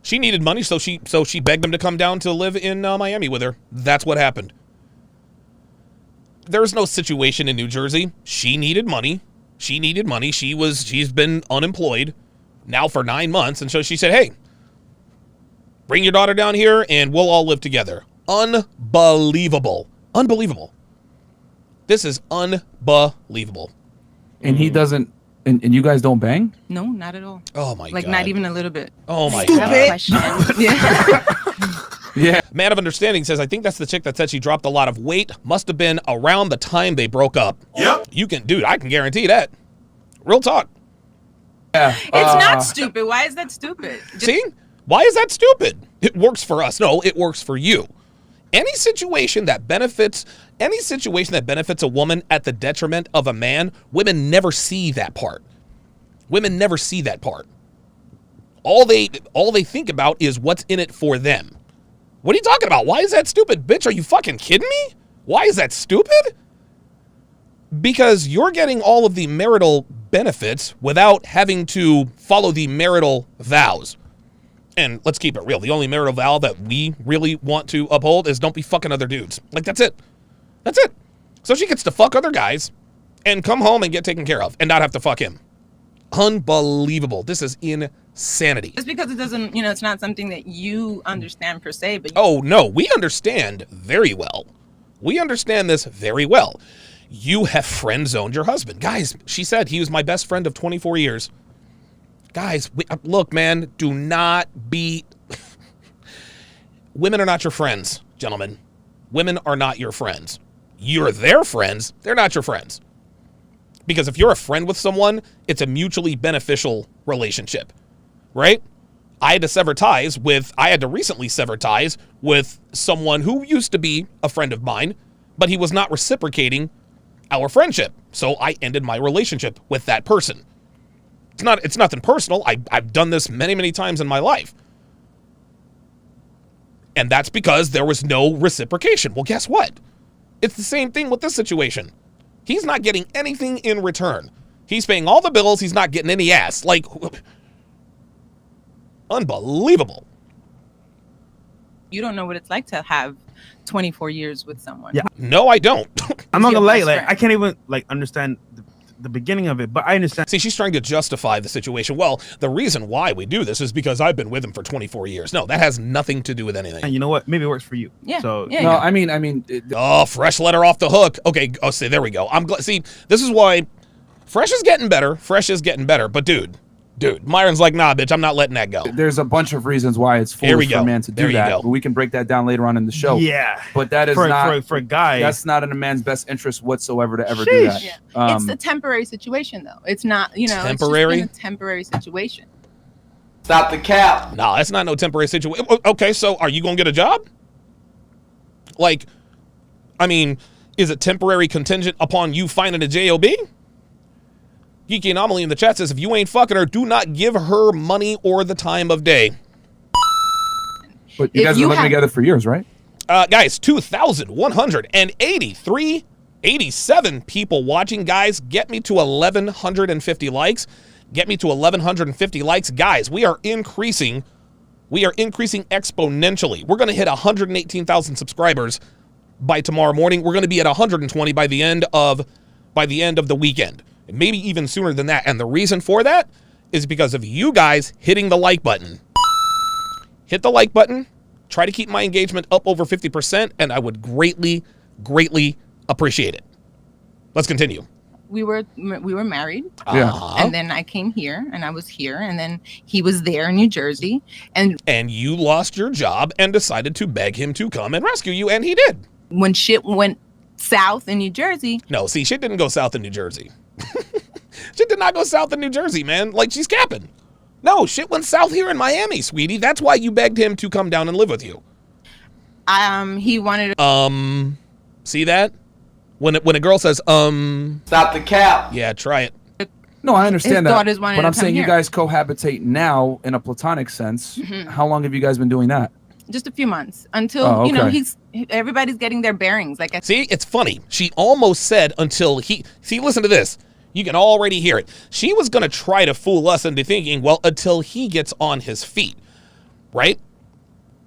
She needed money, so she begged him to come down to live in Miami with her. That's what happened. There's no situation in New Jersey. She needed money. She's been unemployed now for 9 months, and so she said, "Hey, bring your daughter down here, and we'll all live together." Unbelievable. This is unbelievable. And he doesn't. And you guys don't bang? No, not at all. Oh my God. Not even a little bit. Oh my God. God. I have a question. Yeah. Man of Understanding says, I think that's the chick that said she dropped a lot of weight. Must have been around the time they broke up. Yep. I can guarantee that. Real talk. Yeah. It's not stupid. Why is that stupid? See? Why is that stupid? It works for us. No, it works for you. Any situation that benefits a woman at the detriment of a man, women never see that part. All they think about is what's in it for them. What are you talking about? Why is that stupid? Bitch, are you fucking kidding me? Why is that stupid? Because you're getting all of the marital benefits without having to follow the marital vows. And let's keep it real. The only marital vow that we really want to uphold is don't be fucking other dudes. Like, that's it. That's it. So she gets to fuck other guys and come home and get taken care of and not have to fuck him. Unbelievable. This is insanity. Just because it doesn't, it's not something that you understand per se, but oh, no, we understand very well. We understand this very well. You have friend zoned your husband. Guys, she said he was my best friend of 24 years. Guys, look, man, do not be... Women are not your friends, gentlemen. Women are not your friends. You're their friends. They're not your friends. Because if you're a friend with someone, it's a mutually beneficial relationship, right? I had to recently sever ties with someone who used to be a friend of mine, but he was not reciprocating our friendship. So I ended my relationship with that person. It's nothing personal. I've done this many, many times in my life. And that's because there was no reciprocation. Well, guess what? It's the same thing with this situation. He's not getting anything in return. He's paying all the bills. He's not getting any ass. Like, unbelievable. you don't know what it's like to have 24 years with someone. Yeah. No, I don't. I'm not Your gonna lie, best like friend. I can't even like understand the beginning of it, but I understand. See, she's trying to justify the situation. Well, the reason why we do this is because I've been with him for 24 years. No, that has nothing to do with anything. And you know what? Maybe it works for you. Yeah. So Yeah. No, I mean. Fresh let her off the hook. Okay. Oh, see, there we go. I'm glad. See, this is why Fresh is getting better. Fresh is getting better. But dude, Myron's like, nah, bitch, I'm not letting that go. There's a bunch of reasons why it's Here we foolish go. for a man to There do you that. go. But we can break that down later on in the show. Yeah. But that is for not a guy. That's not in a man's best interest whatsoever to ever do that. Yeah. It's a temporary situation, though. It's not, you know, Temporary? It's just been a temporary situation. Stop the cap. No, that's not no temporary situation. Okay, so are you going to get a job? Like, I mean, is it temporary contingent upon you finding a job? Geeky Anomaly in the chat says, if you ain't fucking her, do not give her money or the time of day. But you guys have been living together for years, right? Guys, 87 people watching. Guys, get me to 1,150 likes. Get me to 1,150 likes. Guys, we are increasing. We are increasing exponentially. We're going to hit 118,000 subscribers by tomorrow morning. We're going to be at 120 by the end of the weekend. And maybe even sooner than that. And the reason for that is because of you guys hitting the like button. Hit the like button. Try to keep my engagement up over 50%, and I would greatly, greatly appreciate it. Let's continue. We were married. Yeah. And then I came here, and I was here, and then he was there in New Jersey, and you lost your job and decided to beg him to come and rescue you, and he did. When shit went south in New Jersey. No, see, shit didn't go south in New Jersey. Shit did not go south in New Jersey, man. Like, she's capping. No, shit went south here in Miami, sweetie. That's why you begged him to come down and live with you. He wanted to... See that? When a girl says, Stop the cap. Yeah, try it. No, I understand His that. daughters wanted But to I'm come saying you here. guys cohabitate now in a platonic sense. Mhm. How long have you guys been doing that? Just a few months until, Oh, you know, okay. everybody's getting their bearings. Like I See, it's funny. She almost said until he... See, listen to this. You can already hear it. She was going to try to fool us into thinking, well, until he gets on his feet, right?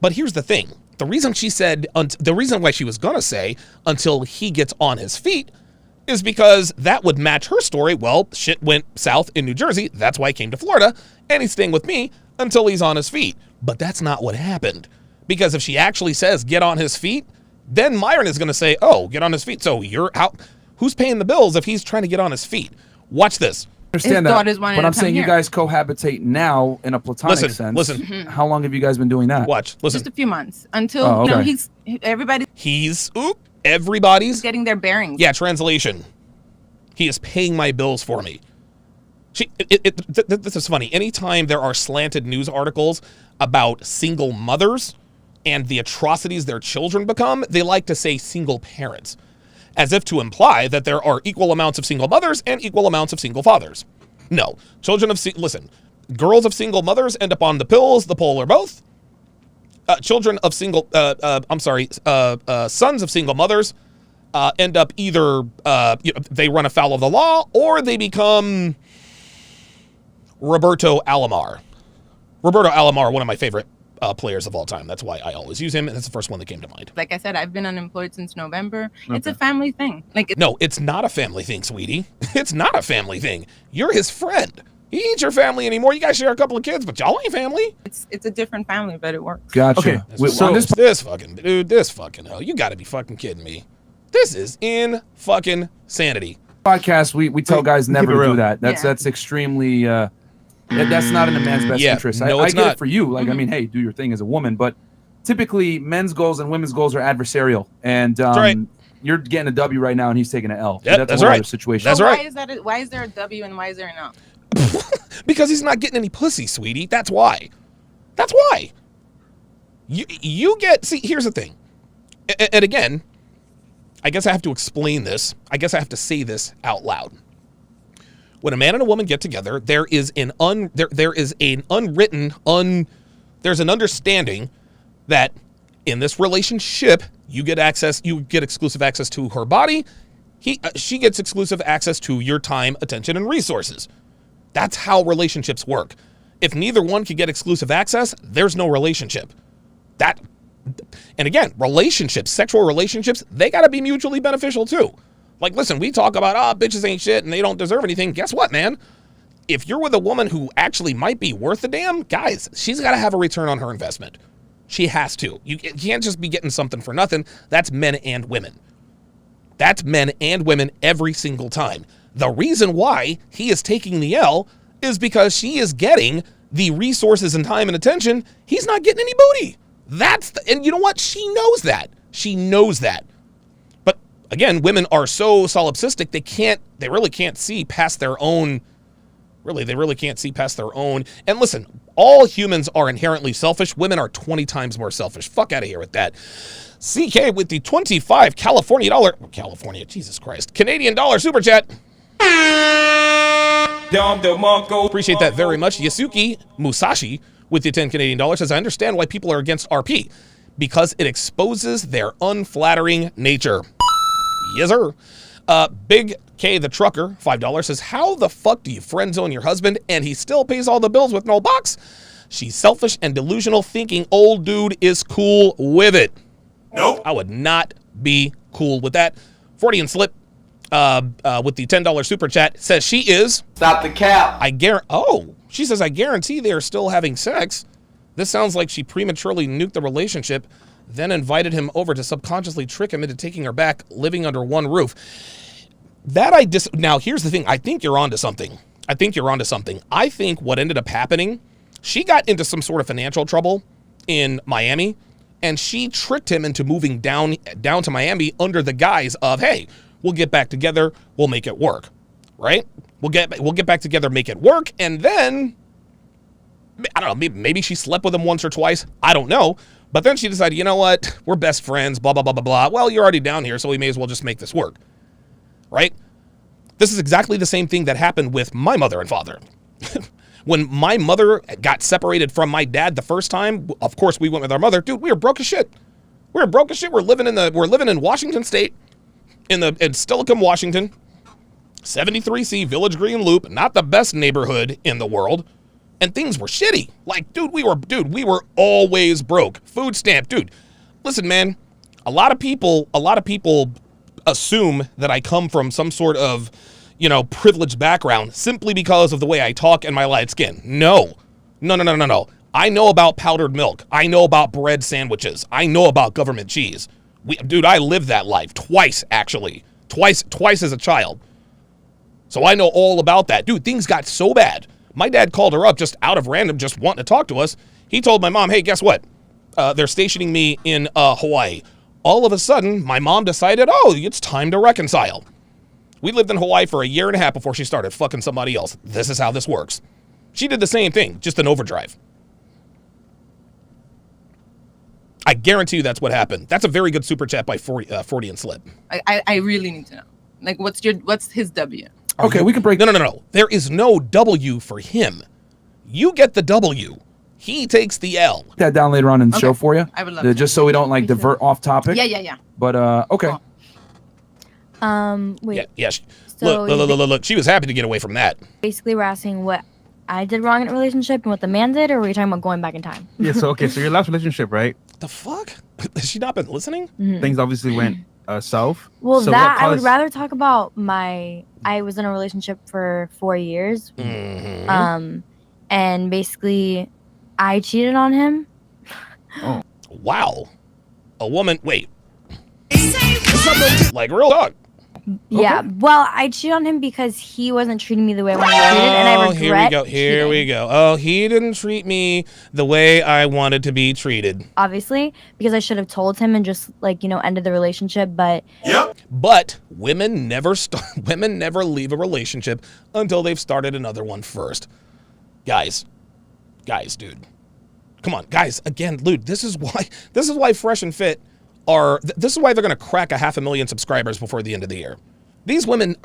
But here's the thing. The reason she said... the reason why she was going to say until he gets on his feet is because that would match her story. Well, shit went south in New Jersey. That's why he came to Florida, and he's staying with me until he's on his feet. But that's not what happened. Because if she actually says, get on his feet, then Myron is going to say, oh, get on his feet. So you're out. Who's paying the bills if he's trying to get on his feet? Watch this. I understand His that. daughters wanted But to I'm come saying you here. guys cohabitate now in a platonic sense. Listen. How long have you guys been doing that? Watch. Listen. just a few months until, Oh, you know, okay. Everybody's getting their bearings. Yeah, translation. He is paying my bills for me. This is funny. Anytime there are slanted news articles about single mothers and the atrocities their children become, they like to say single parents, as if to imply that there are equal amounts of single mothers and equal amounts of single fathers. No. Listen, girls of single mothers end up on the pills, the pole, or both. Sons of single mothers end up either they run afoul of the law or they become Roberto Alomar. Roberto Alomar, one of my favorite players of all time. That's why I always use him, and that's the first one that came to mind. Like I said, I've been unemployed since November. It's Okay. a family thing. No, it's not a family thing, sweetie. It's not a family thing. You're his friend. He ain't your family anymore. You guys share a couple of kids, but y'all ain't family. It's a different family, but it works. Gotcha. Okay, This fucking hell. You got to be fucking kidding me. This is in fucking sanity. Podcast, we tell guys never it to real. do that. That's extremely that's not in a man's best Yeah, interest. no, I it's get not. it for you. Like, I mean, hey, do your thing as a woman, but typically men's goals and women's goals are adversarial. And right. you're getting a W right now and he's taking an L. Yep, that's that's a whole right. other situation. That's So right. Why is there a W and why is there an L? Because he's not getting any pussy, sweetie. That's why. That's why. You get... See, here's the thing. And again, I guess I have to explain this. I guess I have to say this out loud. When a man and a woman get together, there's an understanding that in this relationship, you get exclusive access to her body. She gets exclusive access to your time, attention, and resources. That's how relationships work. If neither one can get exclusive access, there's no relationship. And again, relationships, sexual relationships, they got to be mutually beneficial too. Like, listen, we talk about, bitches ain't shit and they don't deserve anything. Guess what, man? If you're with a woman who actually might be worth a damn, guys, she's got to have a return on her investment. She has to. You can't just be getting something for nothing. That's men and women. That's men and women every single time. The reason why he is taking the L is because she is getting the resources and time and attention. He's not getting any booty. And you know what? She knows that. She knows that. But again, women are so solipsistic, they really can't see past their own. Really, they really can't see past their own. And listen, all humans are inherently selfish. Women are 20 times more selfish. Fuck out of here with that. CK with the 25 Canadian dollar super chat. Appreciate that very much. Yasuki Musashi with the 10 Canadian dollars says, I understand why people are against RP because it exposes their unflattering nature. Yes, sir. Big K the trucker, $5 says, how the fuck do you friend zone your husband and he still pays all the bills with no box? She's selfish and delusional, thinking old dude is cool with it. Nope. I would not be cool with that. 40 and Slip with the $10 super chat says she is. Stop the cap. She says, I guarantee they are still having sex. This sounds like she prematurely nuked the relationship, then invited him over to subconsciously trick him into taking her back, living under one roof. Now, here's the thing. I think you're onto something. I think what ended up happening, she got into some sort of financial trouble in Miami, and she tricked him into moving down to Miami under the guise of, hey, we'll get back together, we'll make it work, right? We'll get back together, make it work, and then, I don't know, maybe she slept with him once or twice, I don't know, but then she decided, you know what, we're best friends, blah, blah, blah, blah, blah. Well, you're already down here, so we may as well just make this work, right? This is exactly the same thing that happened with my mother and father. When my mother got separated from my dad the first time, of course we went with our mother. Dude, we were broke as shit. We're living in Washington State, in Stillicum, Washington, 73C Village Green Loop, not the best neighborhood in the world, and things were shitty. Like, dude, we were always broke. Food stamp, dude. Listen, man, a lot of people assume that I come from some sort of, privileged background simply because of the way I talk and my light skin. No. I know about powdered milk. I know about bread sandwiches. I know about government cheese. Dude, I lived that life twice, actually. Twice as a child. So I know all about that. Dude, things got so bad. My dad called her up just out of random, just wanting to talk to us. He told my mom, hey, guess what? They're stationing me in Hawaii. All of a sudden, my mom decided, it's time to reconcile. We lived in Hawaii for a year and a half before she started fucking somebody else. This is how this works. She did the same thing, just in overdrive. I guarantee you that's what happened. That's a very good super chat by 40 and Slip. I really need to know. Like, what's his W? Okay, we can break. No. There is no W for him. You get the W. He takes the L. That down later on in the show for you. I would love to. Just so we don't divert off topic. Yeah. But okay. Wait. Yeah. Look. She was happy to get away from that. Basically, we're asking what I did wrong in a relationship and what the man did, or were you talking about going back in time? Yeah. So your last relationship, right? The fuck? Has she not been listening? Mm-hmm. Things obviously went south. Well, so I would rather talk about I was in a relationship for 4 years. Mm-hmm. And basically, I cheated on him. Oh. Wow. A woman. Wait. Like real talk. Yeah. Okay. Well, I cheated on him because he wasn't treating me the way I wanted to be treated, and I regret. Here we go. Oh, he didn't treat me the way I wanted to be treated. Obviously, because I should have told him and just ended the relationship. But But women never leave a relationship until they've started another one first. Guys, dude. Come on, guys. Again, dude, this is why Fresh and Fit this is why they're going to crack 500,000 subscribers before the end of the year. These women,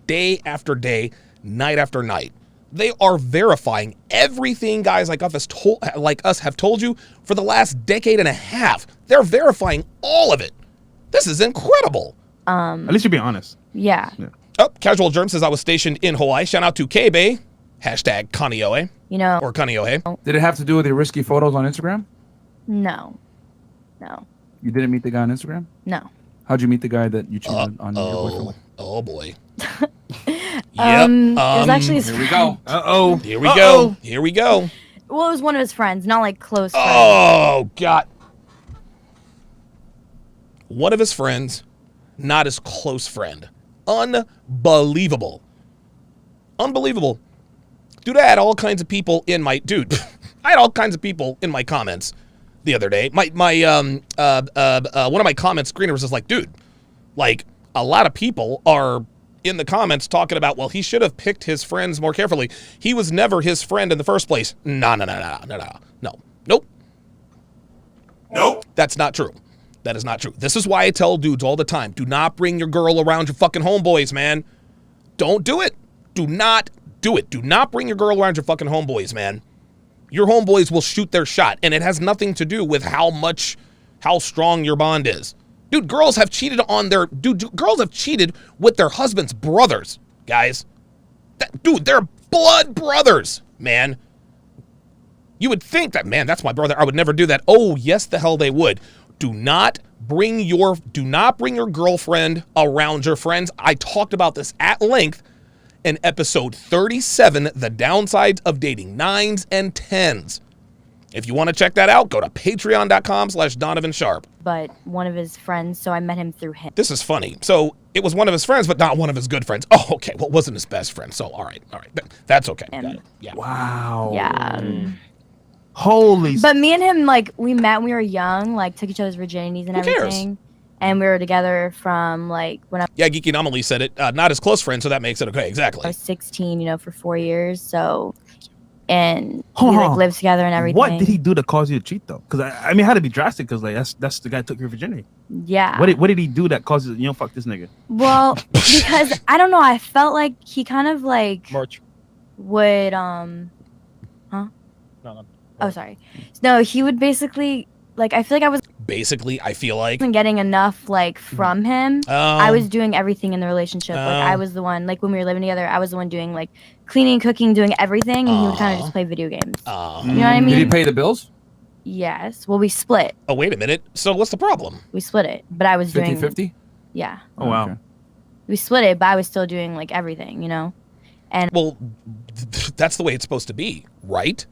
day after day, night after night, they are verifying everything guys like us have told you for the last decade and a half. They're verifying all of it. This is incredible. At least you're being honest. Yeah. Oh, Casual Germ says I was stationed in Hawaii. Shout out to K-Bay. Hashtag Kanioe. Or Kaniohe. Did it have to do with your risky photos on Instagram? No. You didn't meet the guy on Instagram? No. How'd you meet the guy that you cheated on your boyfriend with? Oh boy. It was actually his Here we go. Here we go. Here we go. Well, it was one of his friends, not like close friends. Oh God. One of his friends, not his close friend. Unbelievable. Unbelievable. Dude, I had all kinds of people in my I had all kinds of people in my comments the other day. My one of my comment screeners was like, dude, like a lot of people are in the comments talking about, well, he should have picked his friends more carefully. He was never his friend in the first place. No. Nope. That's not true. That is not true. This is why I tell dudes all the time, do not bring your girl around your fucking homeboys, man. Don't do it. Do not do it. Do not bring your girl around your fucking homeboys, man. Your homeboys will shoot their shot, and it has nothing to do with how strong your bond is. Dude, girls have cheated on girls have cheated with their husband's brothers, guys. Dude, they're blood brothers, man. You would think that, man, that's my brother. I would never do that. Oh, yes, the hell they would. Do not bring your girlfriend around your friends. I talked about this at length in episode 37, The Downsides of Dating 9s and 10s. If you want to check that out, go to patreon.com/Donovan Sharp. But one of his friends, so I met him through him. This is funny. So it was one of his friends, but not one of his good friends. Oh, okay. Well, it wasn't his best friend. So, all right. That's okay. Got it. Yeah. Wow. Yeah. Holy. But me and him, like, we met when we were young, like, took each other's virginities and everything. And we were together from, like, when Yeah, Geeky Anomaly said it. Not his close friend, so that makes it okay. Exactly. I was 16, for 4 years. So, and we, like, lived together and everything. What did he do to cause you to cheat, though? Because, I mean, it had to be drastic, because, like, that's the guy who took your virginity. Yeah. What did he do that causes, fuck this nigga? Well, because, I don't know, I felt like he kind of, like, would, No. Oh, sorry. No, he would basically, like, I feel like I was getting enough, like, from him. I was doing everything in the relationship. Like, I was the one, like, when we were living together, I was the one doing, like, cleaning, cooking, doing everything, and he would kind of just play video games. You know what I mean? Did he pay the bills? Yes. Well, we split. Oh, wait a minute. So what's the problem? We split it, but I was doing 50-50? Yeah. Oh, wow. Okay. We split it, but I was still doing, like, everything, And well, that's the way it's supposed to be, right?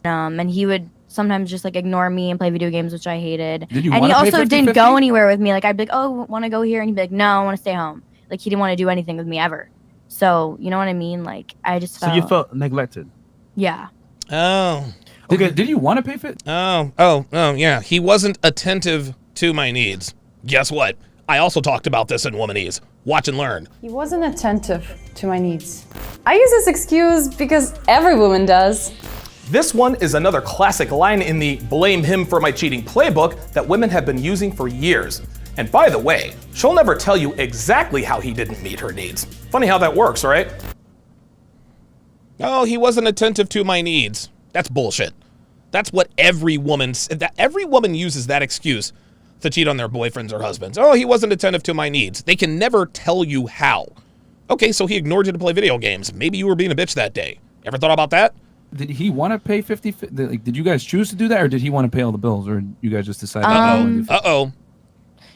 And he would sometimes just like ignore me and play video games, which I hated. Did you and he wanna pay also 50-50? didn't go anywhere with me. Like I'd be like, "Oh, want to go here?" And he'd be like, "No, I want to stay home." Like he didn't want to do anything with me ever. So you know what I mean? Like I just felt. So you felt neglected. Yeah. Oh. Okay. Did you want to pay for it? Oh, yeah. He wasn't attentive to my needs. Guess what? I also talked about this in Womanese. Watch and learn. He wasn't attentive to my needs. I use this excuse because every woman does. This one is another classic line in the blame him for my cheating playbook that women have been using for years. And by the way, she'll never tell you exactly how he didn't meet her needs. Funny how that works, right? Oh, he wasn't attentive to my needs. That's bullshit. That's what every woman uses that excuse to cheat on their boyfriends or husbands. Oh, he wasn't attentive to my needs. They can never tell you how. Okay, so he ignored you to play video games. Maybe you were being a bitch that day. Ever thought about that? Did he want to pay 50? Like, did you guys choose to do that, or did he want to pay all the bills, or you guys just decided? Uh-oh.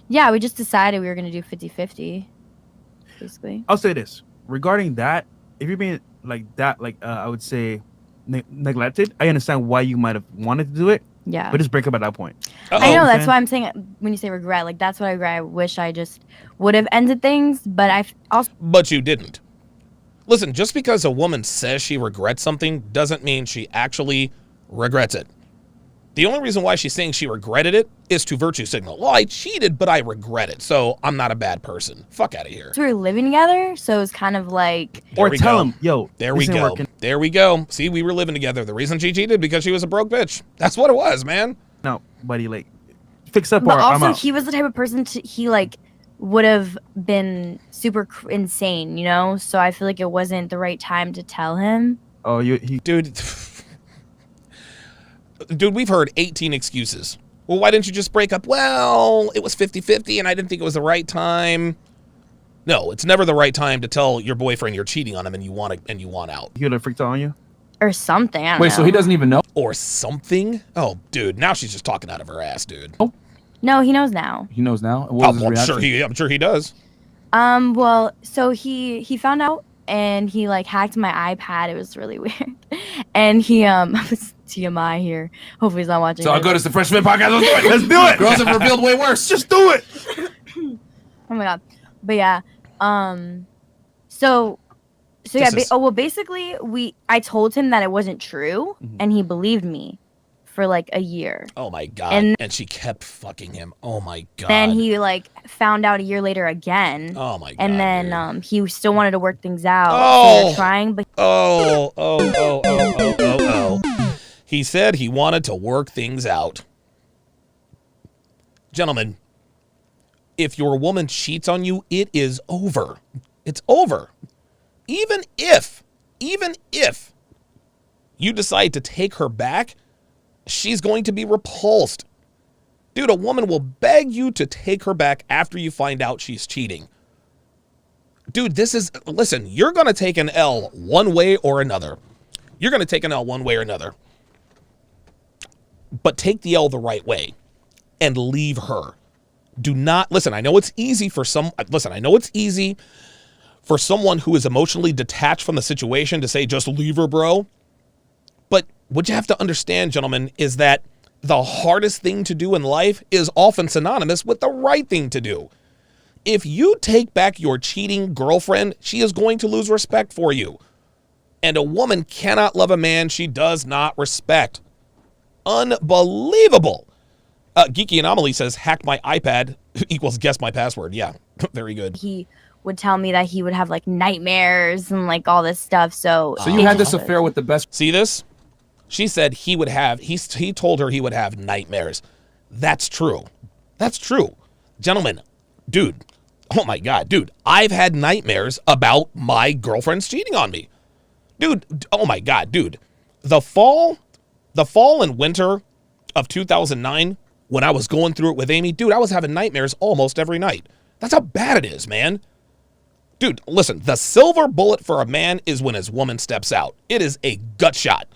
Yeah, we just decided we were gonna do 50-50, basically. I'll say this regarding that: if you're being like that, like I would say neglected, I understand why you might have wanted to do it. Yeah. But just break up at that point. I know, that's why I'm saying when you say regret, like that's what I regret. I wish I just would have ended things, but But you didn't. Listen, just because a woman says she regrets something doesn't mean she actually regrets it. The only reason why she's saying she regretted it is to virtue signal. Well, I cheated, but I regret it, so I'm not a bad person. Fuck out of here. we were living together, so it was kind of like. There Or we tell go. him, yo, There we this ain't go. working. There we go. See, we were living together. The reason she cheated because she was a broke bitch. That's what it was, man. No, buddy, like fix up But or I'm also, out. he was the type of person he like would have been super insane, So I feel like it wasn't the right time to tell him. Oh, Dude, we've heard 18 excuses. Well, why didn't you just break up? Well, it was 50-50 and I didn't think it was the right time. No, it's never the right time to tell your boyfriend you're cheating on him and you want out. He would have freaked out on you? Or something. I don't Wait, know. so he doesn't even know? Or something? Oh, dude, now she's just talking out of her ass, dude. No, he knows now. He knows now. What was his I'm reaction? sure he does. Well, so he found out and he like hacked my iPad. It was really weird. And he was TMI here. Hopefully he's not watching. So I'll go to the Freshman Podcast. Let's do it. Let's do it. Girls have revealed way worse. Just do it. Oh my god. But yeah. So yeah. Basically, I told him that it wasn't true, and he believed me for like a year. Oh my god. And she kept fucking him. Oh my god. Then he like found out a year later again. Oh my god. And then he still wanted to work things out. Oh. So we were trying, but He said he wanted to work things out. Gentlemen, if your woman cheats on you, it is over. It's over. Even if you decide to take her back, she's going to be repulsed. Dude, a woman will beg you to take her back after you find out she's cheating. Dude, listen, you're going to take an L one way or another. You're going to take an L one way or another. But take the L the right way and leave her. Do not, listen, I know it's easy for someone who is emotionally detached from the situation to say, just leave her, bro. But what you have to understand, gentlemen, is that the hardest thing to do in life is often synonymous with the right thing to do. If you take back your cheating girlfriend, she is going to lose respect for you. And a woman cannot love a man she does not respect. Unbelievable. Geeky Anomaly says, hack my iPad equals guess my password. Yeah, very good. he would tell me that he would have like nightmares and like all this stuff. So you had this affair with the best. See this? She said he told her he would have nightmares. That's true. That's true. Gentlemen, dude, oh my God, dude, I've had nightmares about my girlfriend's cheating on me. Dude, oh my God, dude. The fall and winter of 2009, when I was going through it with Amy, dude, I was having nightmares almost every night. That's how bad it is, man. Dude, listen, the silver bullet for a man is when his woman steps out. It is a gut shot.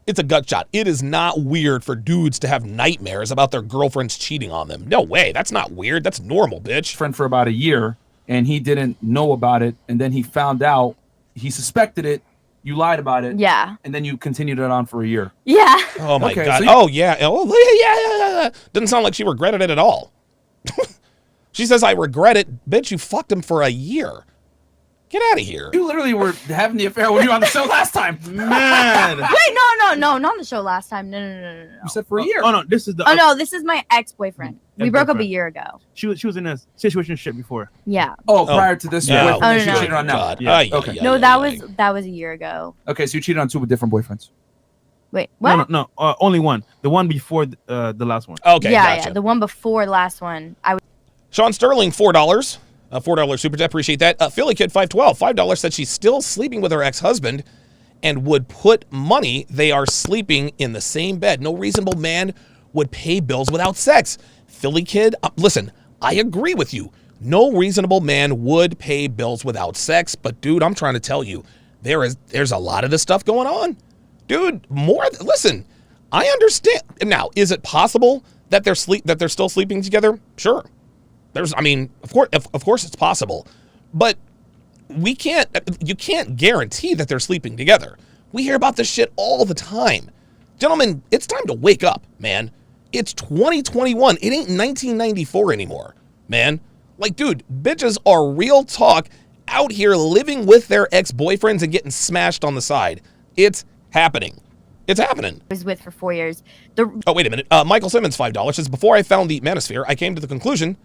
It's a gut shot. It is not weird for dudes to have nightmares about their girlfriends cheating on them. No way. That's not weird. That's normal, bitch. Friend for about a year, and he didn't know about it, and then he found out. He suspected it. You lied about it. Yeah. And then you continued it on for a year. Yeah. Oh my Okay, God. so Yeah. Doesn't sound like she regretted it at all. She says, I regret it. Bitch, you fucked him for a year. Get out of here. You literally were having the affair when you were on the show last time. Man. Wait, no, not on the show last time. No. You said for a year. Oh no, this is the. Oh no, this is my ex-boyfriend. We broke up a Ex-boyfriend. year ago. She was in a situationship before. Yeah. Oh, prior to this, No. boyfriend that Oh, you no. cheated on now. God. Yeah. Okay. No, that was a year ago. Okay, so you cheated on 2 with different boyfriends. Wait, what? No. Only one. The one before the last one. Okay, yeah, gotcha. yeah, the one before the last one. Sean Sterling, $4. $4 super chat. Appreciate that. Philly Kid, $5.12. $5 said she's still sleeping with her ex-husband and would put money they are sleeping in the same bed. No reasonable man would pay bills without sex. Philly Kid, listen, I agree with you. No reasonable man would pay bills without sex. But dude, I'm trying to tell you, there's a lot of this stuff going on. Dude, listen, I understand. Now, is it possible that they're still sleeping together? Sure. Of course it's possible, but you can't guarantee that they're sleeping together. We hear about this shit all the time. Gentlemen, it's time to wake up, man. It's 2021. It ain't 1994 anymore, man. Like, dude, bitches are real talk out here living with their ex-boyfriends and getting smashed on the side. It's happening. It's happening. I was with for 4 years. Oh, wait a minute. Michael Simmons, $5 says, before I found the manosphere, I came to the conclusion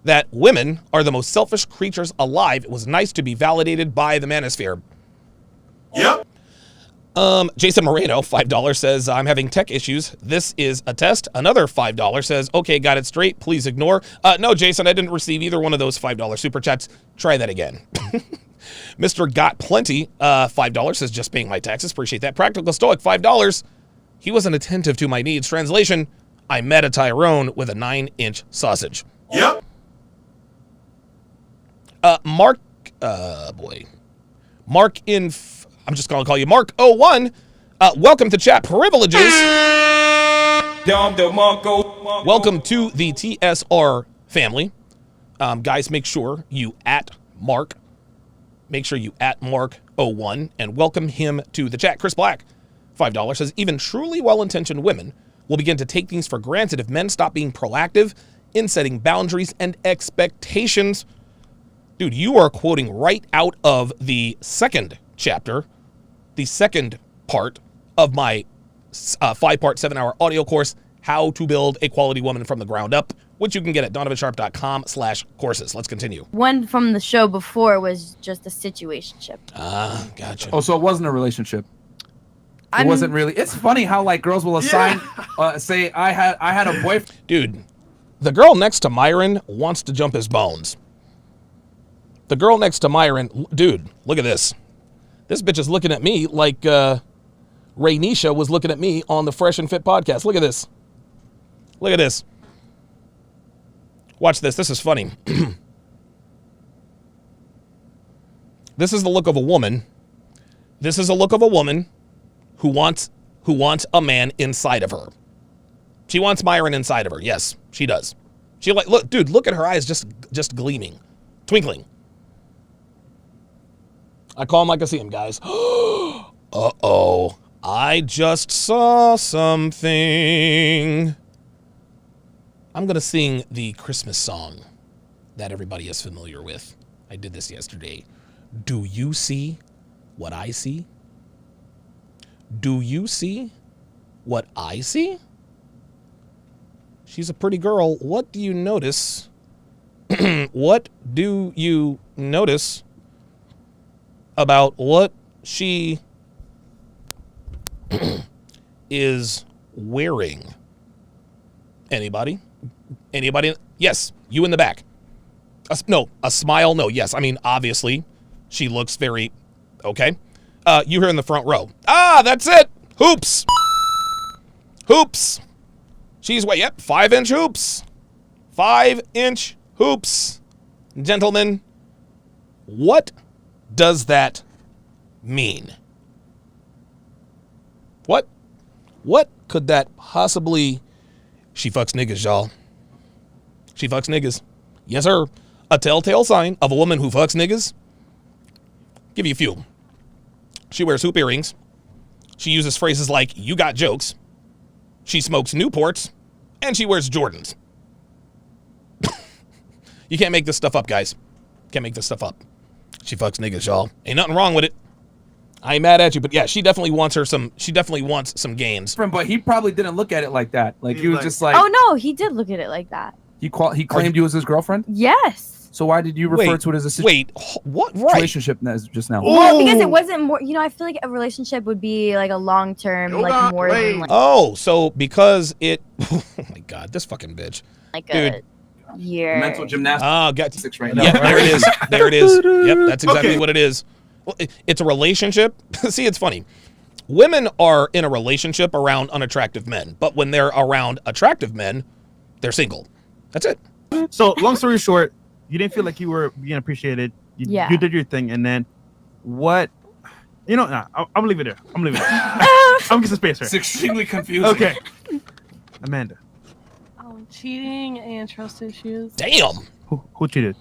that women are the most selfish creatures alive. It was nice to be validated by the manosphere. Yep. Jason Moreno, $5 says, I'm having tech issues. This is a test. Another $5 says, okay, got it straight. Please ignore. No, Jason, I didn't receive either one of those $5 super chats. Try that again. Mr. Got Plenty, $5 says, just paying my taxes. Appreciate that. Practical Stoic, $5. He wasn't attentive to my needs. Translation, I met a Tyrone with a 9-inch sausage. Yep. Mark I'm just going to call you Mark01. Welcome to chat privileges. Welcome to the TSR family. Guys, make sure you at Mark. Make sure you at Mark01 and welcome him to the chat. Chris Black, $5, says, even truly well-intentioned women will begin to take things for granted if men stop being proactive in setting boundaries and expectations. Dude, you are quoting right out of the second chapter, the second part of my 5-part 7-hour audio course, How to Build a Quality Woman from the Ground Up, which you can get at donovansharp.com/courses. Let's continue. One from the show before was just a situationship. Ah, gotcha. Oh, so it wasn't a relationship. It wasn't really. It's funny how like girls will assign, say I had a boyfriend. Dude, the girl next to Myron wants to jump his bones. The girl next to Myron, dude, look at this. This bitch is looking at me like Raynisha was looking at me on the Fresh and Fit podcast. Look at this. Look at this. Watch this. This is funny. This is the look of a woman. This is a look of a woman who wants a man inside of her. She wants Myron inside of her. Yes, she does. She like look, dude, look at her eyes just gleaming, twinkling. I call him like I see him, guys. Uh-oh. I just saw something. I'm going to sing the Christmas song that everybody is familiar with. I did this yesterday. Do you see what I see? Do you see what I see? She's a pretty girl. What do you notice? What do you notice about what she is wearing? Anybody? Anybody? Yes, you in the back. No, a smile. No, yes. I mean, obviously, she looks very okay. You here in the front row. Ah, that's it. Hoops. Hoops. She's what? Yep, 5-inch hoops. 5-inch hoops. Gentlemen, what does that mean? What could that possibly... She fucks niggas, y'all. She fucks niggas. Yes, sir. A telltale sign of a woman who fucks niggas. Give you a few. She wears hoop earrings. She uses phrases like, you got jokes. She smokes Newports. And she wears Jordans. You can't make this stuff up, guys. Can't make this stuff up. She fucks niggas, y'all. Ain't nothing wrong with it. I ain't mad at you, but yeah, she definitely wants some gains. But he probably didn't look at it like that. Like he was just like, oh no, he did look at it like that. He claimed you as his girlfriend? Yes. So why did you refer to it as a what relationship just now? Well, because it wasn't more, I feel like a relationship would be like a long-term, like more than like. Oh, so because it, oh my God, this fucking bitch. Like dude. A year. Mental gymnastics. Oh, got right now. Yeah, there it is. There it is. Yep, that's exactly what it is. Well, it's a relationship. See, it's funny. Women are in a relationship around unattractive men, but when they're around attractive men, they're single. That's it. So, long story short, you didn't feel like you were being appreciated. You did your thing, and then what? I'm gonna leave it there. I'm gonna get some space here. It's extremely confusing. Okay, Amanda. Cheating and trust issues. Damn. Who cheated?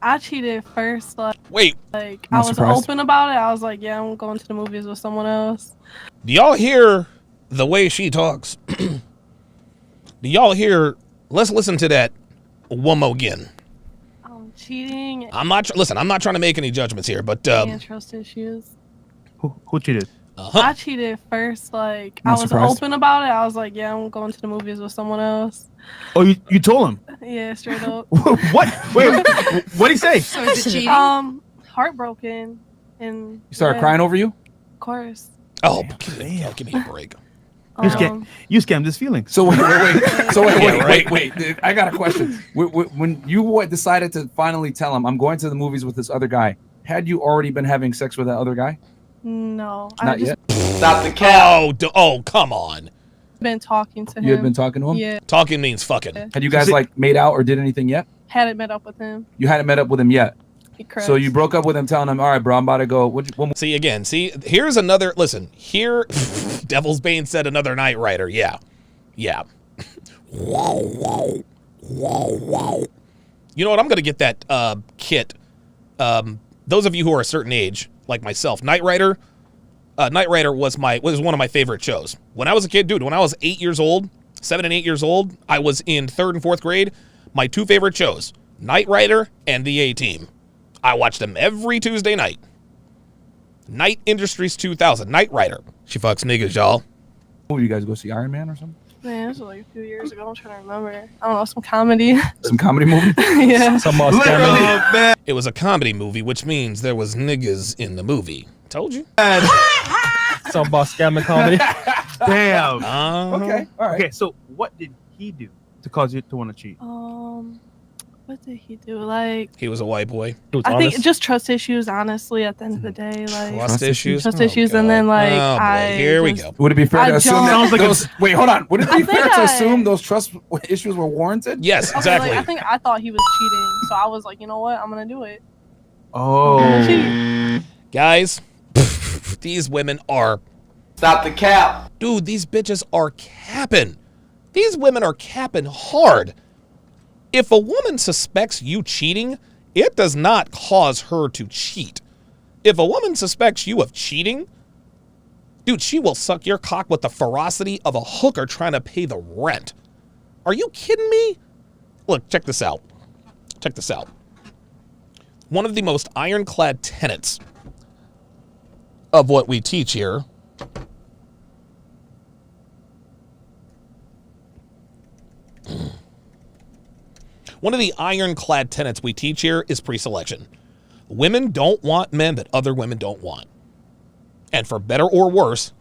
I cheated first. Wait. I was open about it. I was like, yeah, I'm going to the movies with someone else. Do y'all hear the way she talks? Do y'all hear? Let's listen to that one more again. Cheating. I'm not trying to make any judgments here, but and trust issues. Who cheated? I cheated first. I was open about it. I was like, yeah, I'm going to the movies with someone else. Oh, you told him? Yeah, straight up. What? Wait, what'd he say? So is it cheating? Heartbroken. And you started crying over you? Of course. Oh, give me a break. You scammed his feelings. So wait. Wait. I got a question. When you decided to finally tell him, I'm going to the movies with this other guy, had you already been having sex with that other guy? No. Not yet? Stop the cap. Oh, come on. Been talking to him. You had been talking to him? Yeah. Talking means fucking. Had you guys made out or did anything yet? Hadn't met up with him. You hadn't met up with him yet? Correct. So you broke up with him telling him, all right, bro, I'm about to go. See, here's another, listen, here, Devil's Bane said another night writer. Yeah. You know what? I'm gonna get that kit. Those of you who are a certain age, like myself, Knight Rider. Knight Rider was one of my favorite shows. When I was a kid, dude, when I was 8 years old, 7 and 8 years old, I was in 3rd and 4th grade. My 2 favorite shows, Knight Rider and The A-Team. I watched them every Tuesday night. Night Industries 2000, Knight Rider. She fucks niggas, y'all. Oh, you guys go see Iron Man or something? Man, this was like a few years ago. I'm trying to remember. I don't know, some comedy. Some comedy movie? Yeah. It was a comedy movie, which means there was niggas in the movie. Told you. Some boss scamming comedy. Damn. Okay. All right. Okay, so what did he do to cause you to want to cheat? What did he do? Like, He was a white boy. I think just trust issues. Honestly, at the end of the day, like Trust issues. trust issues, and then like Oh, boy. Here we go. Would it be fair I to assume don't- that those? Wait, hold on. Would it I be fair think to I- assume those trust issues were warranted? Yes, Okay, exactly. like, I thought he was cheating, so I was like, you know what, I'm gonna do it. Oh. Guys, these women are... Stop the cap. Dude, these bitches are capping. These women are capping hard. If a woman suspects you cheating, it does not cause her to cheat. If a woman suspects you of cheating, dude, she will suck your cock with the ferocity of a hooker trying to pay the rent. Are you kidding me? Look, check this out. Check this out. One of the most ironclad tenets of what we teach here One of the ironclad tenets we teach here is pre-selection. Women don't want men that other women don't want. And for better or worse,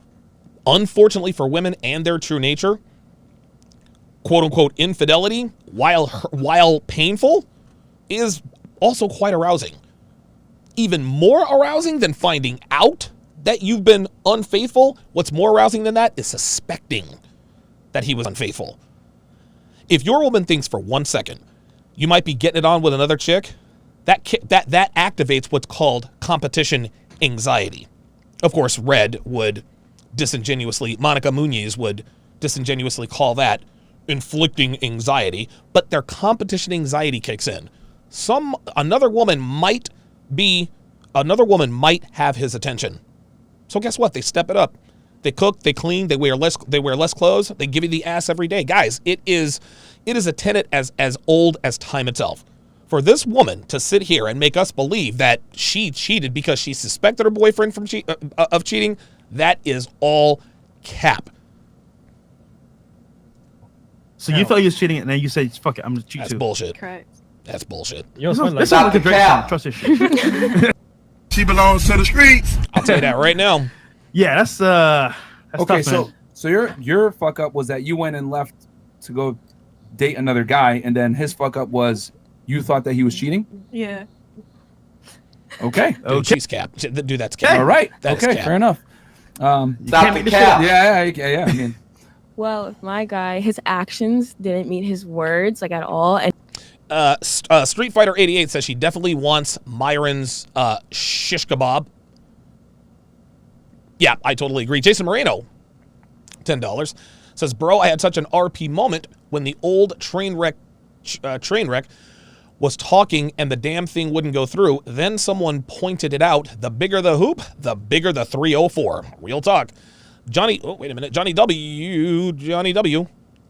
unfortunately for women and their true nature, quote-unquote infidelity, while painful, is also quite arousing. Even more arousing than finding out that you've been unfaithful, what's more arousing than that is suspecting that he was unfaithful. If your woman thinks for 1 second you might be getting it on with another chick, that activates what's called competition anxiety. Of course, Monica Muniz would disingenuously call that inflicting anxiety, but their competition anxiety kicks in. Another woman might have his attention. So guess what? They step it up. They cook, they clean, they wear less clothes, they give you the ass every day. Guys, it is a tenet as old as time itself. For this woman to sit here and make us believe that she cheated because she suspected her boyfriend of cheating, that is all cap. So you thought he was cheating, and then you said, "Fuck it, I'm gonna cheat That's too." bullshit. Correct. That's bullshit. You know, it's funny, This like, sounds like a Drake song. Trust issue. She belongs to the streets. I'll tell you that right now. Yeah, that's Okay, tough, man. so your fuck up was that you went and left to go date another guy, and then his fuck up was you thought that he was cheating. Yeah. Okay. Dude, she's cap. Dude, that's cap. All right. That's okay. cap. Fair enough. Stop the cap. Yeah. I mean, Well, if my guy, his actions didn't meet his words like at all, and Street Fighter 88 says she definitely wants Myron's shish kebab. Yeah, I totally agree. Jason Moreno, $10, says, bro, I had such an RP moment when the old train wreck was talking and the damn thing wouldn't go through. Then someone pointed it out. The bigger the hoop, the bigger the 304. Real talk. Johnny W,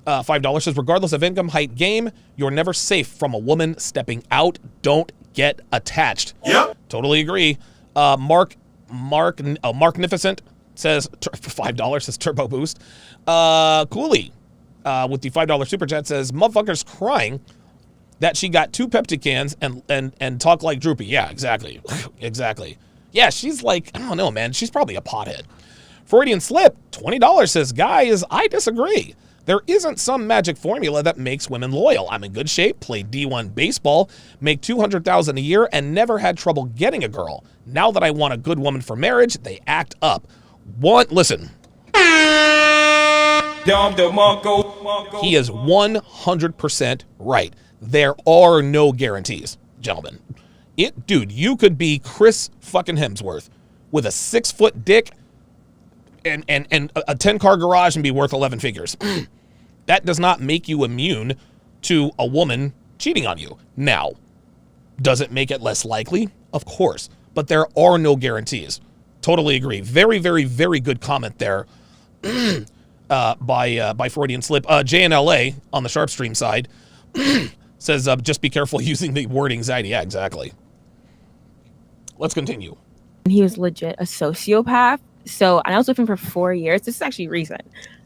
$5 says, regardless of income, height, game, you're never safe from a woman stepping out. Don't get attached. Yep. Totally agree. Marknificent says, $5 says Turbo Boost. Cooley with the $5 super chat says, motherfucker's crying that she got 2 Pepsi cans and talk like Droopy. Yeah, exactly. Exactly. Yeah, she's like, I don't know, man. She's probably a pothead. Freudian Slip, $20 says, guys, I disagree. There isn't some magic formula that makes women loyal. I'm in good shape, played D1 baseball, make $200,000 a year, and never had trouble getting a girl. Now that I want a good woman for marriage, they act up. Listen. He is 100% right. There are no guarantees, gentlemen. Dude, you could be Chris fucking Hemsworth with a 6-foot dick and a 10-car garage and be worth 11 figures. That does not make you immune to a woman cheating on you. Now, does it make it less likely? Of course, but there are no guarantees. Totally agree. Very, very, very good comment there by Freudian Slip. JNLA on the Sharp Stream side says, just be careful using the word anxiety. Yeah, exactly. Let's continue. He was legit a sociopath. So, and I was with him for 4 years. This is actually recent.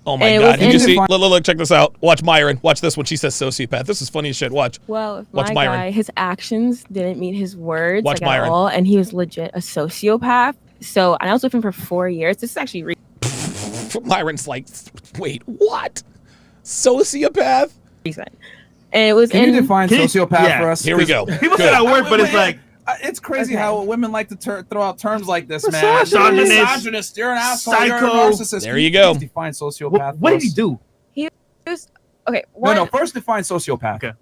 Oh my God. Did you see? Look, check this out. Watch Myron. Watch this when she says sociopath. This is funny as shit. Watch. Well, if Watch my Myron. guy, his actions didn't meet his words Watch like Myron. at all, and he was legit a sociopath. So, and I was with him for 4 years. This is actually Myron's like, wait, what? Sociopath? recent. And it was Can you define sociopath for us? Here we go. People say that word, but it's like it's crazy how women like to throw out terms like this, man. Misogynist. Misogynist. You're an asshole. You're a Psycho. narcissist. There you go. Please define sociopath. What did he do? He was okay. No. First define sociopath. Okay.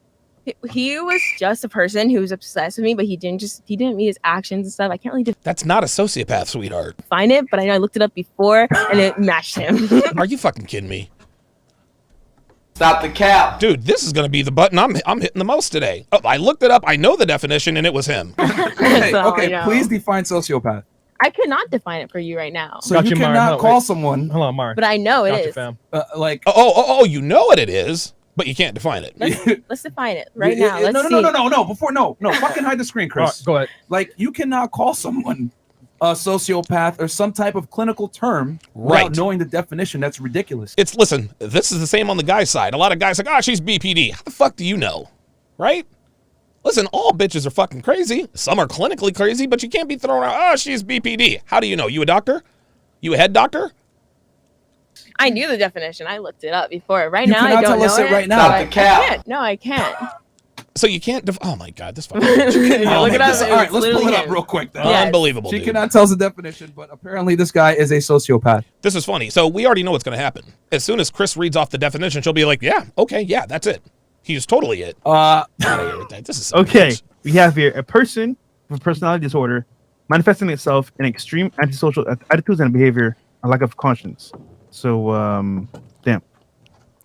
He was just a person who was obsessed with me, but he didn't meet his actions and stuff. I can't really That's not a sociopath, sweetheart. define it, but I know I looked it up before and it matched him. Are you fucking kidding me? Stop the cap. Dude, this is going to be the button I'm hitting the most today. Oh, I looked it up. I know the definition, and it was him. Okay, please define sociopath. I cannot define it for you right now. So you cannot call someone. Hold on, Mark. But I know it is. Fam. Like you know what it is, but you can't define it. Let's define it right now. Let's see. No. Before no. Fucking hide the screen, Chris. Right, go ahead. Like you cannot call someone a sociopath or some type of clinical term without knowing the definition. That's ridiculous. Listen, this is the same on the guy's side. A lot of guys like, she's BPD. How the fuck do you know? Right? Listen, all bitches are fucking crazy. Some are clinically crazy, but you can't be throwing out, she's BPD. How do you know? You a doctor? You a head doctor? I knew the definition. I looked it up before. Right You now, I cannot don't tell know us it right now. No, Stop the cap. I can't. No, I can't. So you can't oh my God, this fucking Look it up. All right, let's It's pull it literally up him. real quick. Then. Yes. Unbelievable, She dude. cannot tell us the definition, but apparently this guy is a sociopath. This is funny. So we already know what's going to happen. As soon as Chris reads off the definition, she'll be like, yeah, okay, yeah, that's it. He's totally it. Out of here with that. This is so Okay, bitch. we have here a person with personality disorder manifesting itself in extreme antisocial attitudes and behavior and lack of conscience. So, damn.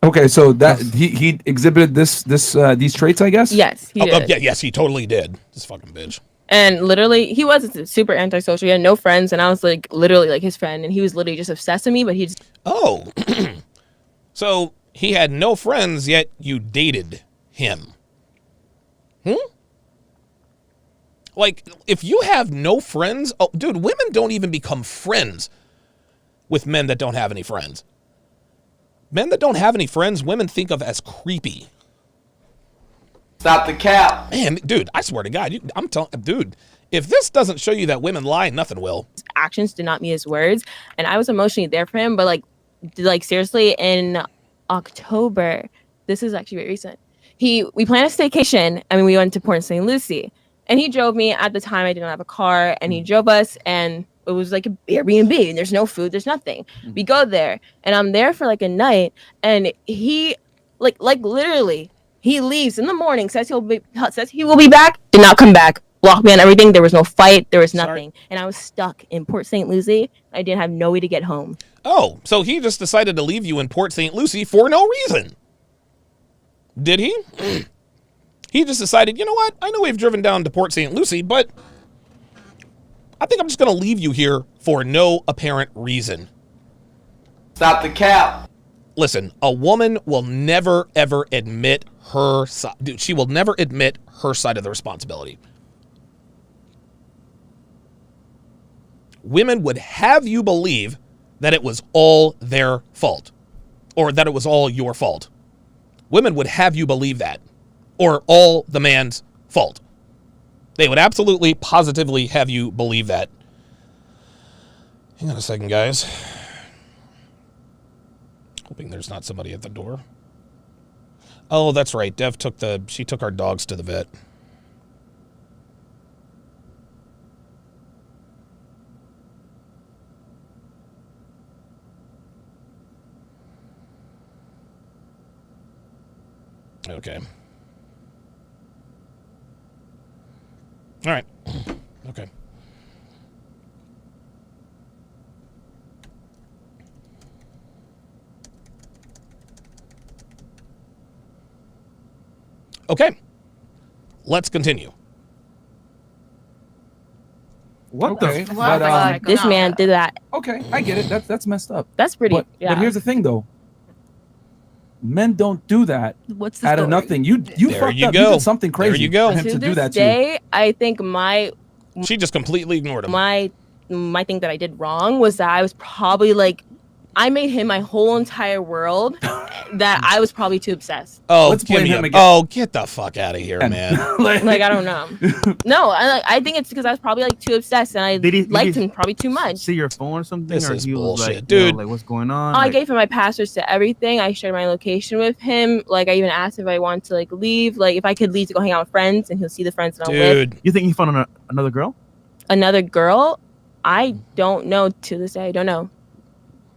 Okay, so that he exhibited these traits, I guess. Yes, he did. Yes, he totally did. This fucking bitch. And literally, he was super antisocial. He had no friends, and I was like literally like his friend, and he was literally just obsessed with me. But he just So he had no friends, yet you dated him. Like, if you have no friends, dude, women don't even become friends with men that don't have any friends. Men that don't have any friends, women think of as creepy. Stop the cap. Man, dude, I swear to God, I'm telling, dude, if this doesn't show you that women lie, nothing will. his actions did not meet his words, and I was emotionally there for him. But like seriously, in October, this is actually very recent. We planned a staycation. I mean, we went to Port St. Lucie, and he drove me. At the time, I didn't have a car, and he drove us, and it was like an Airbnb, and there's no food, there's nothing. We go there, and I'm there for like a night, and he, like literally, he leaves in the morning, says he will be back, did not come back, blocked me on everything. There was no fight, there was nothing, and I was stuck in Port St. Lucie. I didn't have no way to get home. Oh, so he just decided to leave you in Port St. Lucie for no reason. Did he? He just decided, you know what? I know we've driven down to Port St. Lucie, but I think I'm just going to leave you here for no apparent reason. Stop the cap. Listen, a woman will never, ever admit her side. Dude, she will never admit her side of the responsibility. Women would have you believe that it was all their fault, or that it was all your fault. Women would have you believe that, or all the man's fault. They would absolutely, positively have you believe that. Hang on a second, guys. Hoping there's not somebody at the door. Oh, that's right. Dev she took our dogs to the vet. Okay. All right. Okay. Okay. Let's continue. What Okay, the? but This man did that. okay, I get it. That's messed up. That's pretty. But yeah. here's the thing, though. Men don't do that What's the out of story? nothing. You There fucked you up. go. You did something crazy. There you go. For him To to do this that day, I think She just completely ignored him. my thing that I did wrong was that I was probably like, I made him my whole entire world. That I was probably too obsessed. Oh, Let's blame him again. Oh, get the fuck out of here, man. Like I don't know. No, I think it's because I was probably like too obsessed and I liked him probably too much. See your phone or something? This or is he was bullshit, like, dude. Like, what's going on? I Like, gave him my passwords to everything. I shared my location with him. Like I even asked if I wanted to like leave, like if I could leave to go hang out with friends, and he'll see the friends that I'm with. Dude. you think he found another girl? Another girl? I don't know. To this day, I don't know.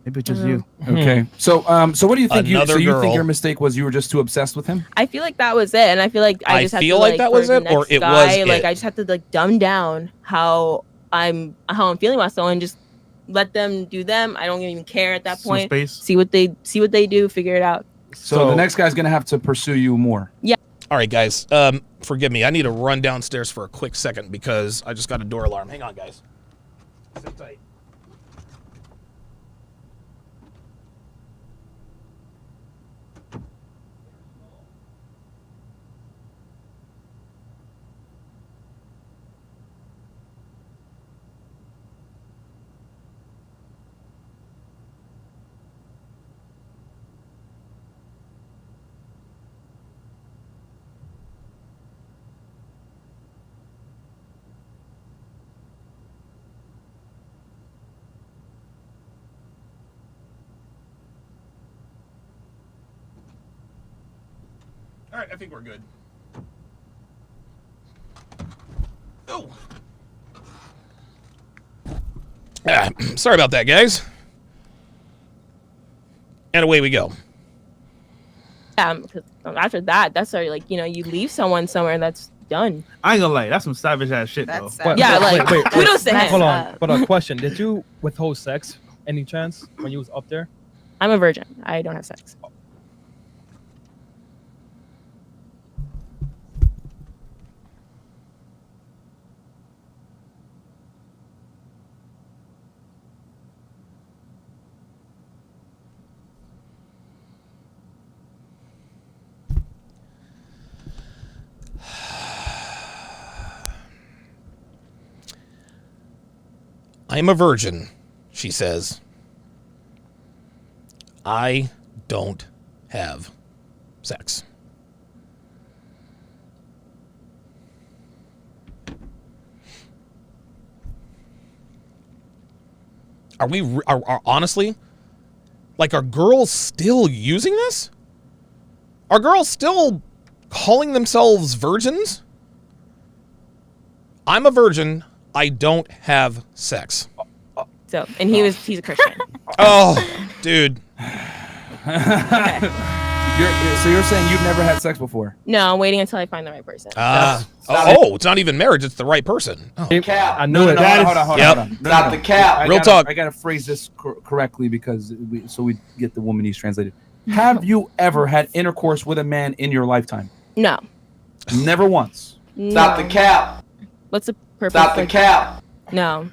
Maybe it's just you. Okay. So what do you think? You Another think girl. your mistake was you were just too obsessed with him? I feel like that was it, and I feel like I just had feel to, like that for was the it, or next it guy, was like it. I just have to like dumb down how I'm feeling about someone, just let them do them. I don't even care at that Some point. space. See what they do, figure it out. So the next guy's gonna have to pursue you more. Yeah. All right, guys. Forgive me. I need to run downstairs for a quick second because I just got a door alarm. Hang on, guys. Sit tight. All right, I think we're good. Oh. Sorry about that, guys. And away we go. Because after that, that's already like, you leave someone somewhere that's done. I ain't gonna lie, that's some savage ass shit though. Yeah, like kudos to him. Hold on. But a question: did you withhold sex any chance when you was up there? I'm a virgin. I don't have sex. I am a virgin, she says. I don't have sex. Are honestly, like, are girls still using this? Are girls still calling themselves virgins? I'm a virgin. I don't have sex. So, and he's a Christian. Oh, dude. So you're saying you've never had sex before? No, I'm waiting until I find the right person. It's not even marriage. It's the right person. Oh. Cap. I knew it. Hold on. Yep. Stop the cap. Real talk. I gotta phrase this correctly because so we get the womanese translated. Have you ever had intercourse with a man in your lifetime? No. Never once. Stop the cap. What's the purpose? Stop the cap. No.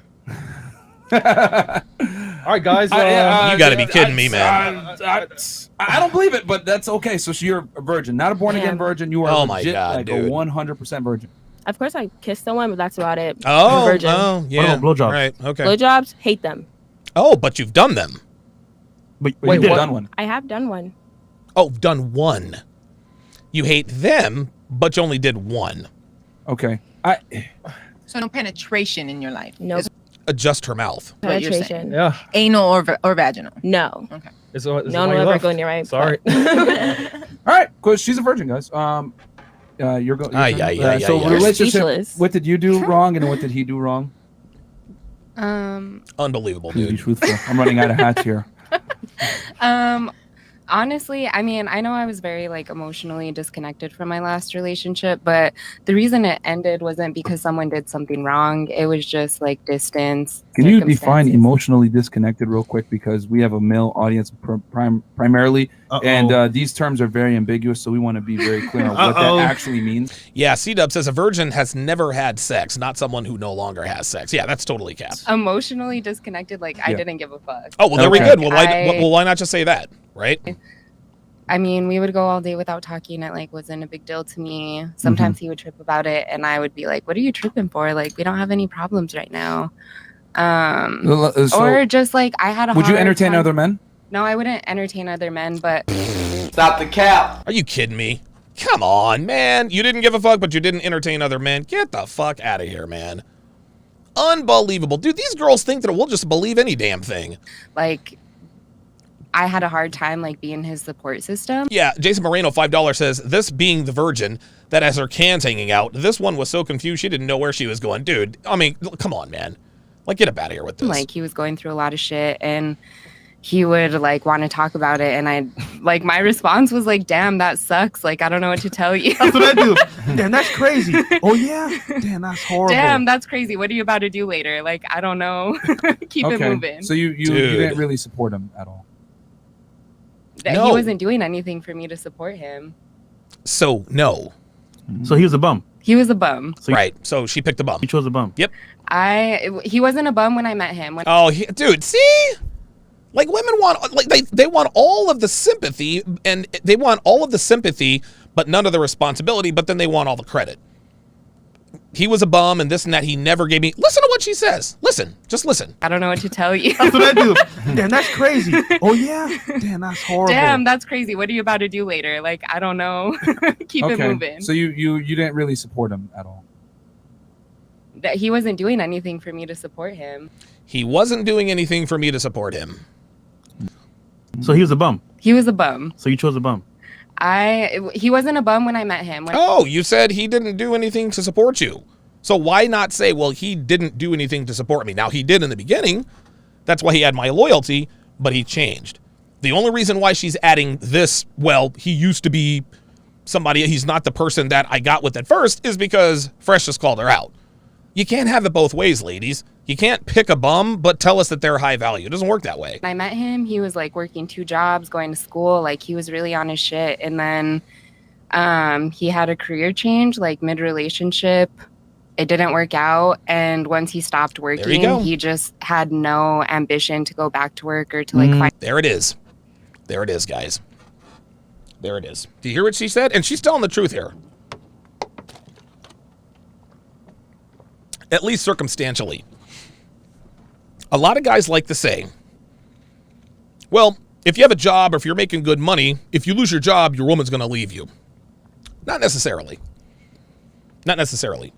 All right, guys. You got to be kidding me, man. I don't believe it, but that's okay. So you're a virgin, not a born again virgin. You are Oh my legit, God, like dude. a 100% virgin. Of course, I kissed someone, but that's about it. Oh, I'm a virgin. yeah. Blowjobs. Right. Okay. Blowjobs, hate them. Oh, but you've done them. But Wait, you did what? Done one. I have done one. Oh, done one. You hate them, but you only did one. Okay. So no penetration in your life. No. Adjust her mouth. What you're saying. Penetration. Yeah. Anal or vaginal. No. Okay. No one will ever go near my Sorry. All right, because she's a virgin, guys. You're going. So relationship. Speechless. What did you do wrong, and what did he do wrong? Unbelievable, Please be dude. truthful. I'm running out of hats here. Honestly, I mean, I know I was very like emotionally disconnected from my last relationship, but the reason it ended wasn't because someone did something wrong. It was just like distance. Can you define emotionally disconnected real quick? Because we have a male audience primarily, and these terms are very ambiguous, so we want to be very clear on what that actually means. Yeah, C-Dub says a virgin has never had sex, not someone who no longer has sex. Yeah, that's totally cap. Emotionally disconnected, like I didn't give a fuck. Oh, well, there we go. Well, why not just say that, right? I mean, we would go all day without talking. It like wasn't a big deal to me. Sometimes he would trip about it, and I would be like, "What are you tripping for? Like, we don't have any problems right now." Or just like I had a. Would you entertain other men? No, I wouldn't entertain other men, but. Stop the cap. Are you kidding me? Come on, man. You didn't give a fuck, but you didn't entertain other men. Get the fuck out of here, man. Unbelievable. Dude, these girls think that we'll just believe any damn thing. Like, I had a hard time like being his support system. Yeah, Jason Moreno, $5 says, this being the virgin that has her cans hanging out, this one was so confused she didn't know where she was going. Dude, I mean, come on, man. Like, get up out of here with this. Like, he was going through a lot of shit, and he would like want to talk about it, and I like my response was like, damn, that sucks. Like, I don't know what to tell you. That's what I do. Damn, that's crazy. Oh yeah. Damn, that's horrible. Damn, that's crazy. What are you about to do later? Like, I don't know. Keep it moving. So you didn't really support him at all. No. He wasn't doing anything for me to support him. So no. So he was a bum. He was a bum. Right. So she picked a bum. He chose a bum. Yep. He wasn't a bum when I met him. Dude, see? Like, women want, like, they want all of the sympathy, and they want all of the sympathy, but none of the responsibility, but then they want all the credit. He was a bum and this and that. He never gave me. Listen to what she says. Listen. Just listen. I don't know what to tell you. That's what I do. Damn, that's crazy. Oh yeah. Damn, that's horrible. Damn, that's crazy. What are you about to do later? Like, I don't know. Keep it moving. So you didn't really support him at all. That he wasn't doing anything for me to support him. He wasn't doing anything for me to support him. So he was a bum. He was a bum. So you chose a bum. He wasn't a bum when I met him. You said he didn't do anything to support you. So why not say, well, he didn't do anything to support me? Now, he did in the beginning. That's why he had my loyalty, but he changed. The only reason why she's adding this, well, he used to be somebody, he's not the person that I got with at first, is because Fresh just called her out. You can't have it both ways, ladies. You can't pick a bum, but tell us that they're high value. It doesn't work that way. When I met him, he was like working 2 jobs, going to school. Like, he was really on his shit. And then he had a career change, like mid-relationship. It didn't work out. And once he stopped working, he just had no ambition to go back to work or to like find. There it is. There it is, guys. There it is. Do you hear what she said? And she's telling the truth here. At least circumstantially. A lot of guys like to say, well, if you have a job or if you're making good money, if you lose your job, your woman's going to leave you. Not necessarily. Not necessarily.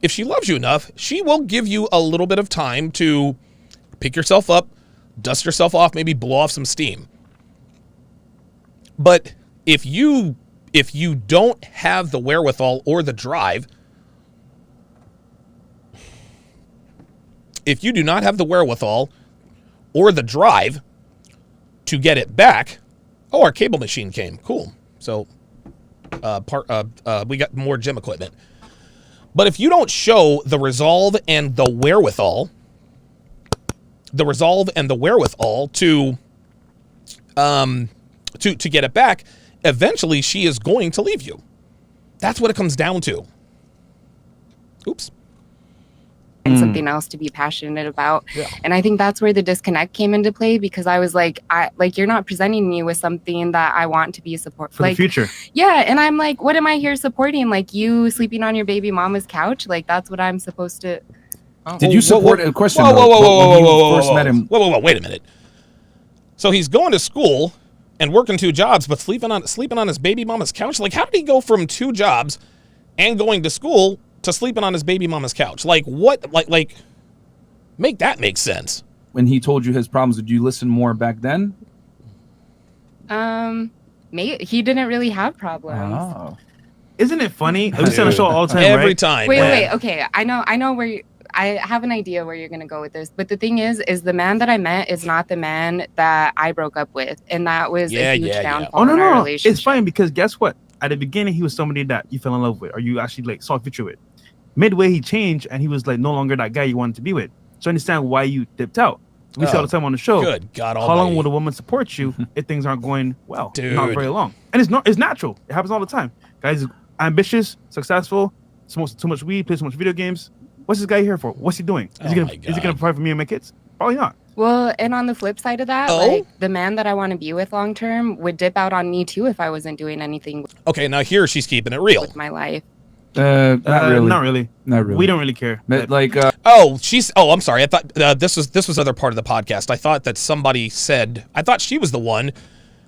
If she loves you enough, she will give you a little bit of time to pick yourself up, dust yourself off, maybe blow off some steam. But if you don't have the wherewithal or the drive, if you do not have the wherewithal or the drive to get it back, oh, our cable machine came. Cool. So we got more gym equipment. But if you don't show the resolve and the wherewithal to get it back, eventually she is going to leave you. That's what it comes down to. Oops. And something else to be passionate about. Yeah. And I think that's where the disconnect came into play, because I was like, you're not presenting me with something that I want to be support for the future. Yeah. And I'm like, what am I here supporting? Like, you sleeping on your baby mama's couch? Like, that's what I'm supposed to. Did you support a question? Whoa, wait a minute. So he's going to school and working 2 jobs, but sleeping on his baby mama's couch? Like, how did he go from 2 jobs and going to school to sleeping on his baby mama's couch? Like, what? Like, make that make sense. When he told you his problems, did you listen more back then? He didn't really have problems. Oh. Isn't it funny? We see on the show all the time, Every right? time. Wait. Okay, I know where you. I have an idea where you're gonna go with this, but the thing is the man that I met is not the man that I broke up with, and that was a huge downfall in our relationship. It's fine because guess what? At the beginning, he was somebody that you fell in love with, or you actually like saw a future with. Midway, he changed, and he was like no longer that guy you wanted to be with. So I understand why you dipped out. We see all the time on the show. Good God How almighty. long would a woman support you if things aren't going well? Dude. Not very long. And it's natural. It happens all the time. Guys, ambitious, successful, smokes too much weed, plays too much video games. What's this guy here for? What's he doing? Is he gonna provide for me and my kids? Probably not. Well, and on the flip side of that, like the man that I want to be with long term would dip out on me too if I wasn't doing anything Okay, now here she's keeping it real. with my life. Not really. Not really. We don't really care. Like, I'm sorry. I thought this was other part of the podcast. I thought that somebody said, I thought she was the one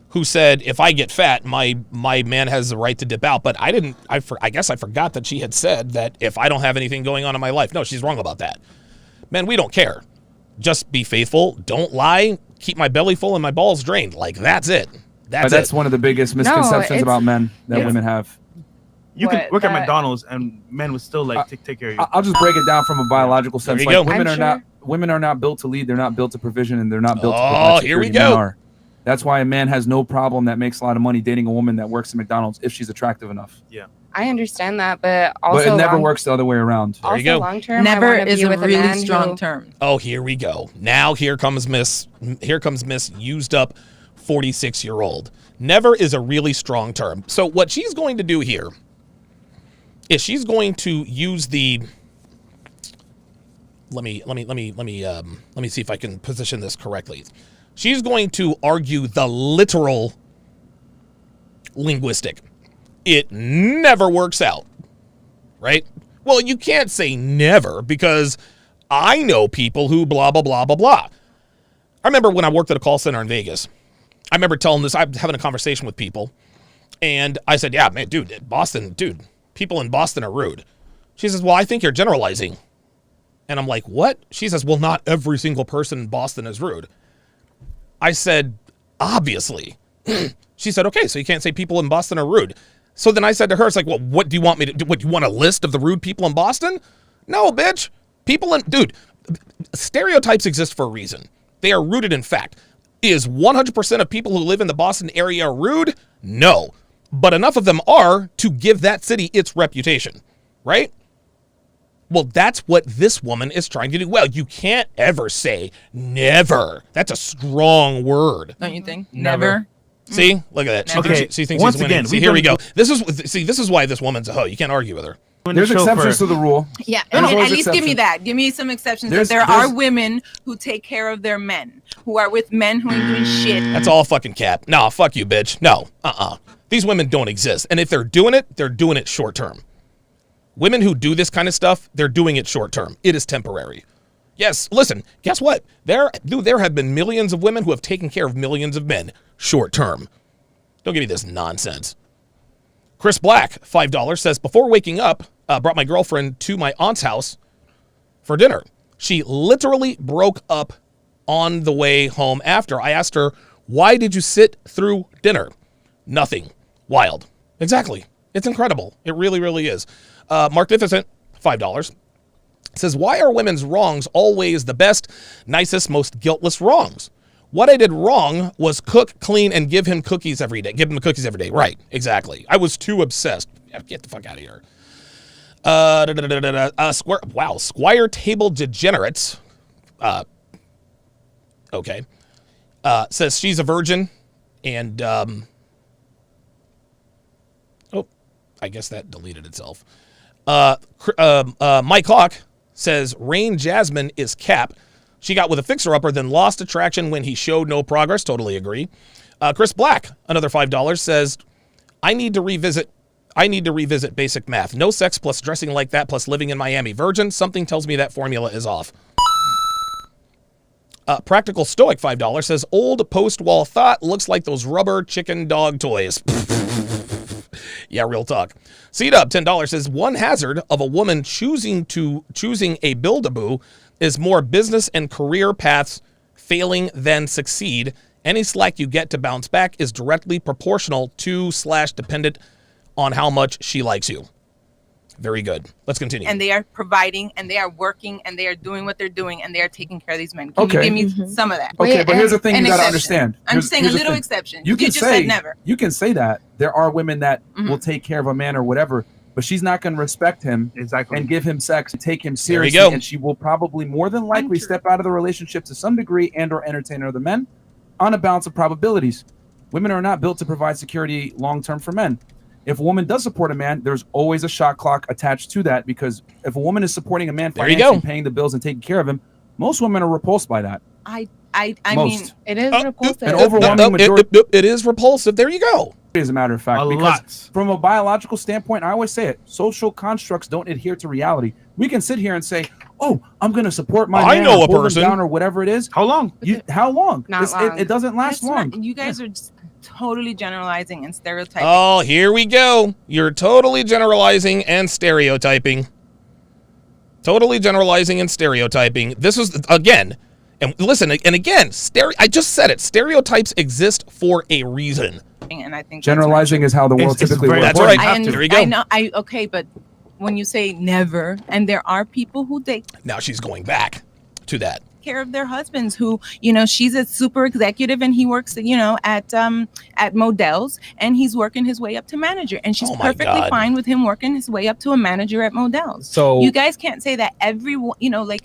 who said, if I get fat, my man has the right to dip out. But I didn't. I guess I forgot that she had said that if I don't have anything going on in my life. No, she's wrong about that. Man, we don't care. Just be faithful. Don't lie. Keep my belly full and my balls drained. Like, that's it. That's one of the biggest misconceptions about men that women have. You can work at McDonald's and men would still like take care of you. I'll just break it down from a biological sense. you Like go. women are not built to lead. They're not built to provision, and they're not built to Oh, provide here we security. Men go. are. That's why a man has no problem that makes a lot of money dating a woman that works at McDonald's if she's attractive enough. Yeah. I understand that, but also But it never works the other way around. There you go. long term, Never I wanna is be a with really man strong who, term. Oh, here we go. Now here comes Miss used up 46-year-old. Never is a really strong term. So what she's going to do here is she's going to use the let me see if I can position this correctly. She's going to argue the literal linguistic. It never works out. Right? Well, you can't say never because I know people who blah, blah, blah, blah, blah. I remember when I worked at a call center in Vegas, I remember telling this, I'm having a conversation with people, and I said, yeah, man, dude, people in Boston are rude. She says, well, I think you're generalizing. And I'm like, what? She says, well, not every single person in Boston is rude. I said, obviously. She said, okay, so you can't say people in Boston are rude. So then I said to her, it's like, well, what do you want me to do? What, you want a list of the rude people in Boston? No, bitch. Dude, stereotypes exist for a reason. They are rooted in fact. Is 100% of people who live in the Boston area rude? No. But enough of them are to give that city its reputation, right? Well, that's what this woman is trying to do. Well, you can't ever say never. That's a strong word. Don't you think? Never. See, look at that. She thinks once she's winning. again, See, here we go. This is why this woman's a hoe. You can't argue with her. There's exceptions to the rule. Yeah, There's and always at least give me exceptions. that. Give me some exceptions. There's- That there there's- are women who take care of their men, who are with men who ain't doing shit. That's all fucking cap. Nah, fuck you, bitch. No, These women don't exist. And if they're doing it short term. Women who do this kind of stuff, they're doing it short term. It is temporary. Yes, listen, guess what? There have been millions of women who have taken care of millions of men short term. Don't give me this nonsense. Chris Black, $5, says, before waking up, brought my girlfriend to my aunt's house for dinner. She literally broke up on the way home after. I asked her, why did you sit through dinner? Nothing. Wild. Exactly. It's incredible. It really, really is. Marknificent, $5, says, why are women's wrongs always the best, nicest, most guiltless wrongs? What I did wrong was cook, clean, and give him cookies every day. Give him the cookies every day. Right, exactly. I was too obsessed. Get the fuck out of here. Squire Table Degenerates. Okay. Says she's a virgin, and I guess that deleted itself. Mike Hawk says Rain Jasmine is cap. She got with a fixer-upper, then lost attraction when he showed no progress. Totally agree. Chris Black, another $5, says, I need to revisit basic math. No sex plus dressing like that plus living in Miami. Virgin, something tells me that formula is off. Practical Stoic, $5, says, old post-wall thought looks like those rubber chicken dog toys. Yeah, real talk. C-Dub, $10, says, one hazard of a woman choosing a build-a-boo is more business and career paths failing than succeed. Any slack you get to bounce back is directly proportional to / dependent on how much she likes you. Very good. Let's continue. And they are providing, and they are working, and they are doing what they're doing, and they are taking care of these men. Can you give me some of that? Okay, but here's the thing An you got to exception. understand. I'm saying a here's the little thing. exception. You can just say said never. You can say that there are women that will take care of a man or whatever, but she's not going to respect him and give him sex and take him There you seriously, go. and she will probably more than likely step out of the relationship to some degree and/or entertain other men on a balance of probabilities. Women are not built to provide security long-term for men. If a woman does support a man, there's always a shot clock attached to that, because if a woman is supporting a man There you financially, go. paying the bills and taking care of him, most women are repulsed by that. I mean, Most. It is repulsive. An overwhelming majority. It is repulsive. There you go. As a matter of fact, because from a biological standpoint, I always say it, social constructs don't adhere to reality. We can sit here and say, oh, I'm going to support my I man know or a hold him person. down or whatever it is. How long? How long? Not long. It doesn't last That's not- long. you guys are just totally generalizing and stereotyping. Oh, here we go. You're totally generalizing and stereotyping. Totally generalizing and stereotyping. This is, again, and listen, and again, I just said it. Stereotypes exist for a reason. And I think Generalizing is how the world typically works. That's right. There you go. I know. Okay, but when you say never, and there are people who take Now she's going back to that. care of their husbands who, she's a super executive and he works, at Modell's, and he's working his way up to manager, and she's Oh my perfectly God. fine with him working his way up to a manager at Modell's. So- you guys can't say that everyone,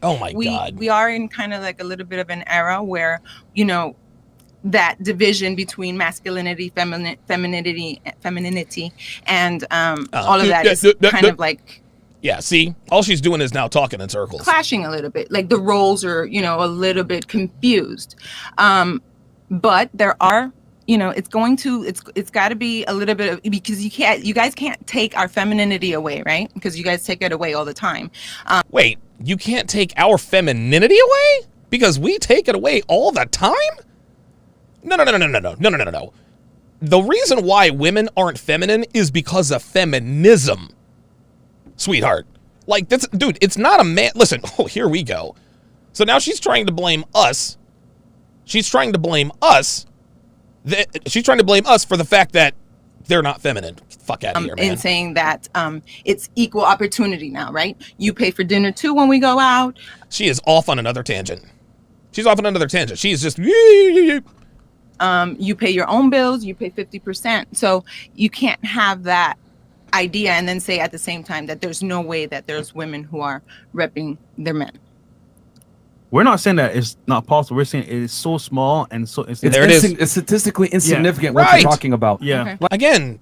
Oh my God. we are in kind of like a little bit of an era where, that division between masculinity, femininity, and all of that is kind of like Yeah, see, all she's doing is now talking in circles. clashing a little bit. Like the roles are, a little bit confused. But there are, it's got to be a little bit of, because you guys can't take our femininity away, right? Because you guys take it away all the time. Wait, you can't take our femininity away? Because we take it away all the time? No. The reason why women aren't feminine is because of feminism. Sweetheart. Like, that's, dude, it's not a man. Listen, here we go. So now she's trying to blame us. She's trying to blame us. She's trying to blame us for the fact that they're not feminine. Fuck out of here, man. And saying that it's equal opportunity now, right? You pay for dinner too when we go out. She is off on another tangent. She's off on another tangent. She is just... You pay your own bills, you pay 50%. So you can't have that idea and then say at the same time that there's no way that there's women who are repping their men. We're not saying that it's not possible. We're saying it is so small and so it's It's statistically insignificant what Right. you're talking about. Yeah. Again,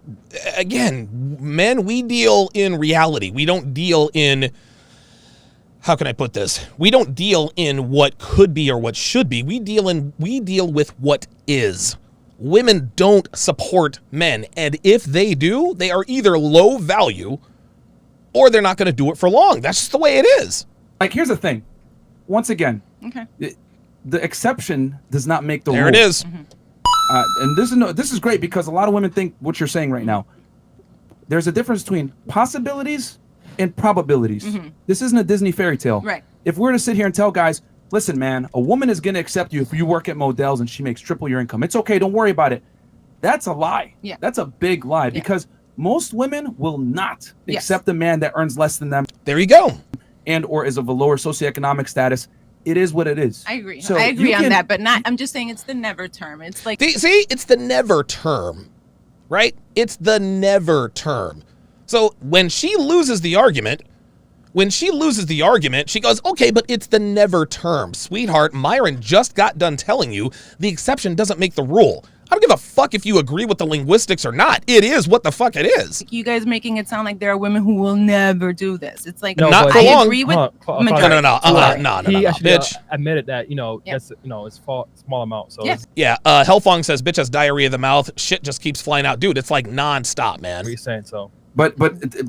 men, we deal in reality. We don't deal in, how can I put this? We don't deal in what could be or what should be. We deal with what is. Women don't support men, and if they do, they are either low value or they're not going to do it for long. That's just the way it is. Like, here's the thing. Once again, Okay. the exception does not make the rule. There it is. And this is great because a lot of women think what you're saying right now. There's a difference between possibilities and probabilities. This isn't a Disney fairy tale. Right. If we're to sit here and tell guys, listen, man, a woman is going to accept you if you work at Modell's and she makes triple your income. It's okay. Don't worry about it. That's a lie. Yeah. That's a big lie because most women will not accept a man that earns less than them. There you go. And or is of a lower socioeconomic status. It is what it is. I agree. So I agree you on can- that, but not. I'm just saying it's the never term. It's like See, it's the never term, right? It's the never term. So when she loses the argument, she goes, okay, but it's the never term. Sweetheart, Myron just got done telling you the exception doesn't make the rule. I don't give a fuck if you agree with the linguistics or not. It is what the fuck it is. you guys making it sound like there are women who will never do this. It's like Not for I long. agree with No, majority. He actually bitch. admitted that, that's, it's small amount. So it's- Yeah, Hellfong says, bitch has diarrhea of the mouth. Shit just keeps flying out. Dude, it's like nonstop, man. what are you saying? So But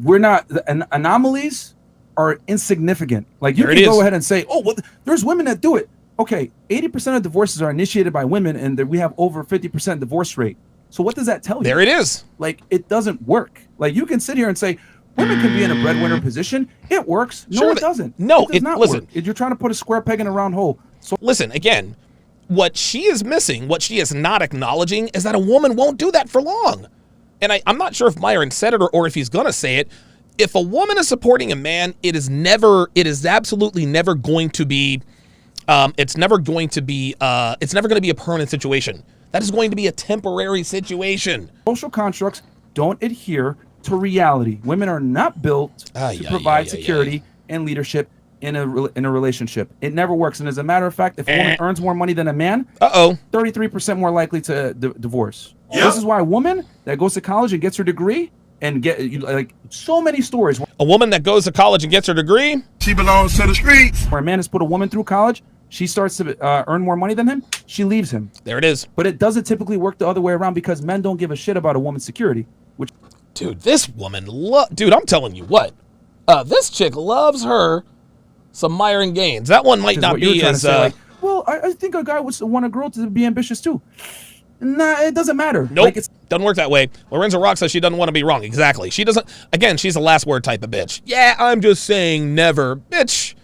we're not, anomalies are insignificant. Like you There it can go is. ahead and say, oh, well, there's women that do it. Okay, 80% of divorces are initiated by women and we have over 50% divorce rate. So what does that tell you? There it is. Like, it doesn't work. Like, you can sit here and say, women can be in a breadwinner position. It works. No, Sure, it doesn't. no, it does not listen. work. You're trying to put a square peg in a round hole. So Listen, again, what she is missing, what she is not acknowledging, is that a woman won't do that for long. And I'm not sure if Myron said it or if he's going to say it. if a woman is supporting a man, it is absolutely never going to be, it's never going to be a permanent situation. That is going to be a temporary situation. Social constructs don't adhere to reality. Women are not built to provide security and leadership in a relationship. It never works. And as a matter of fact, if a woman earns more money than a man, 33% more likely to divorce. Yep. This is why a woman that goes to college and gets her degree and like so many stories. A woman that goes to college and gets her degree, she belongs to the streets. Where a man has put a woman through college, she starts to earn more money than him, she leaves him. There it is. But it doesn't typically work the other way around because men don't give a shit about a woman's security. Which, dude, this woman, dude, I'm telling you what, this chick loves her some Myron Gaines. That one might not be as. Well, I think a guy would want a girl to be ambitious too. Nah, it doesn't matter. Nope, doesn't work that way. Lorenzo Rock says she doesn't want to be wrong. Exactly. She doesn't. Again, she's a last word type of bitch. Yeah, I'm just saying never. Bitch,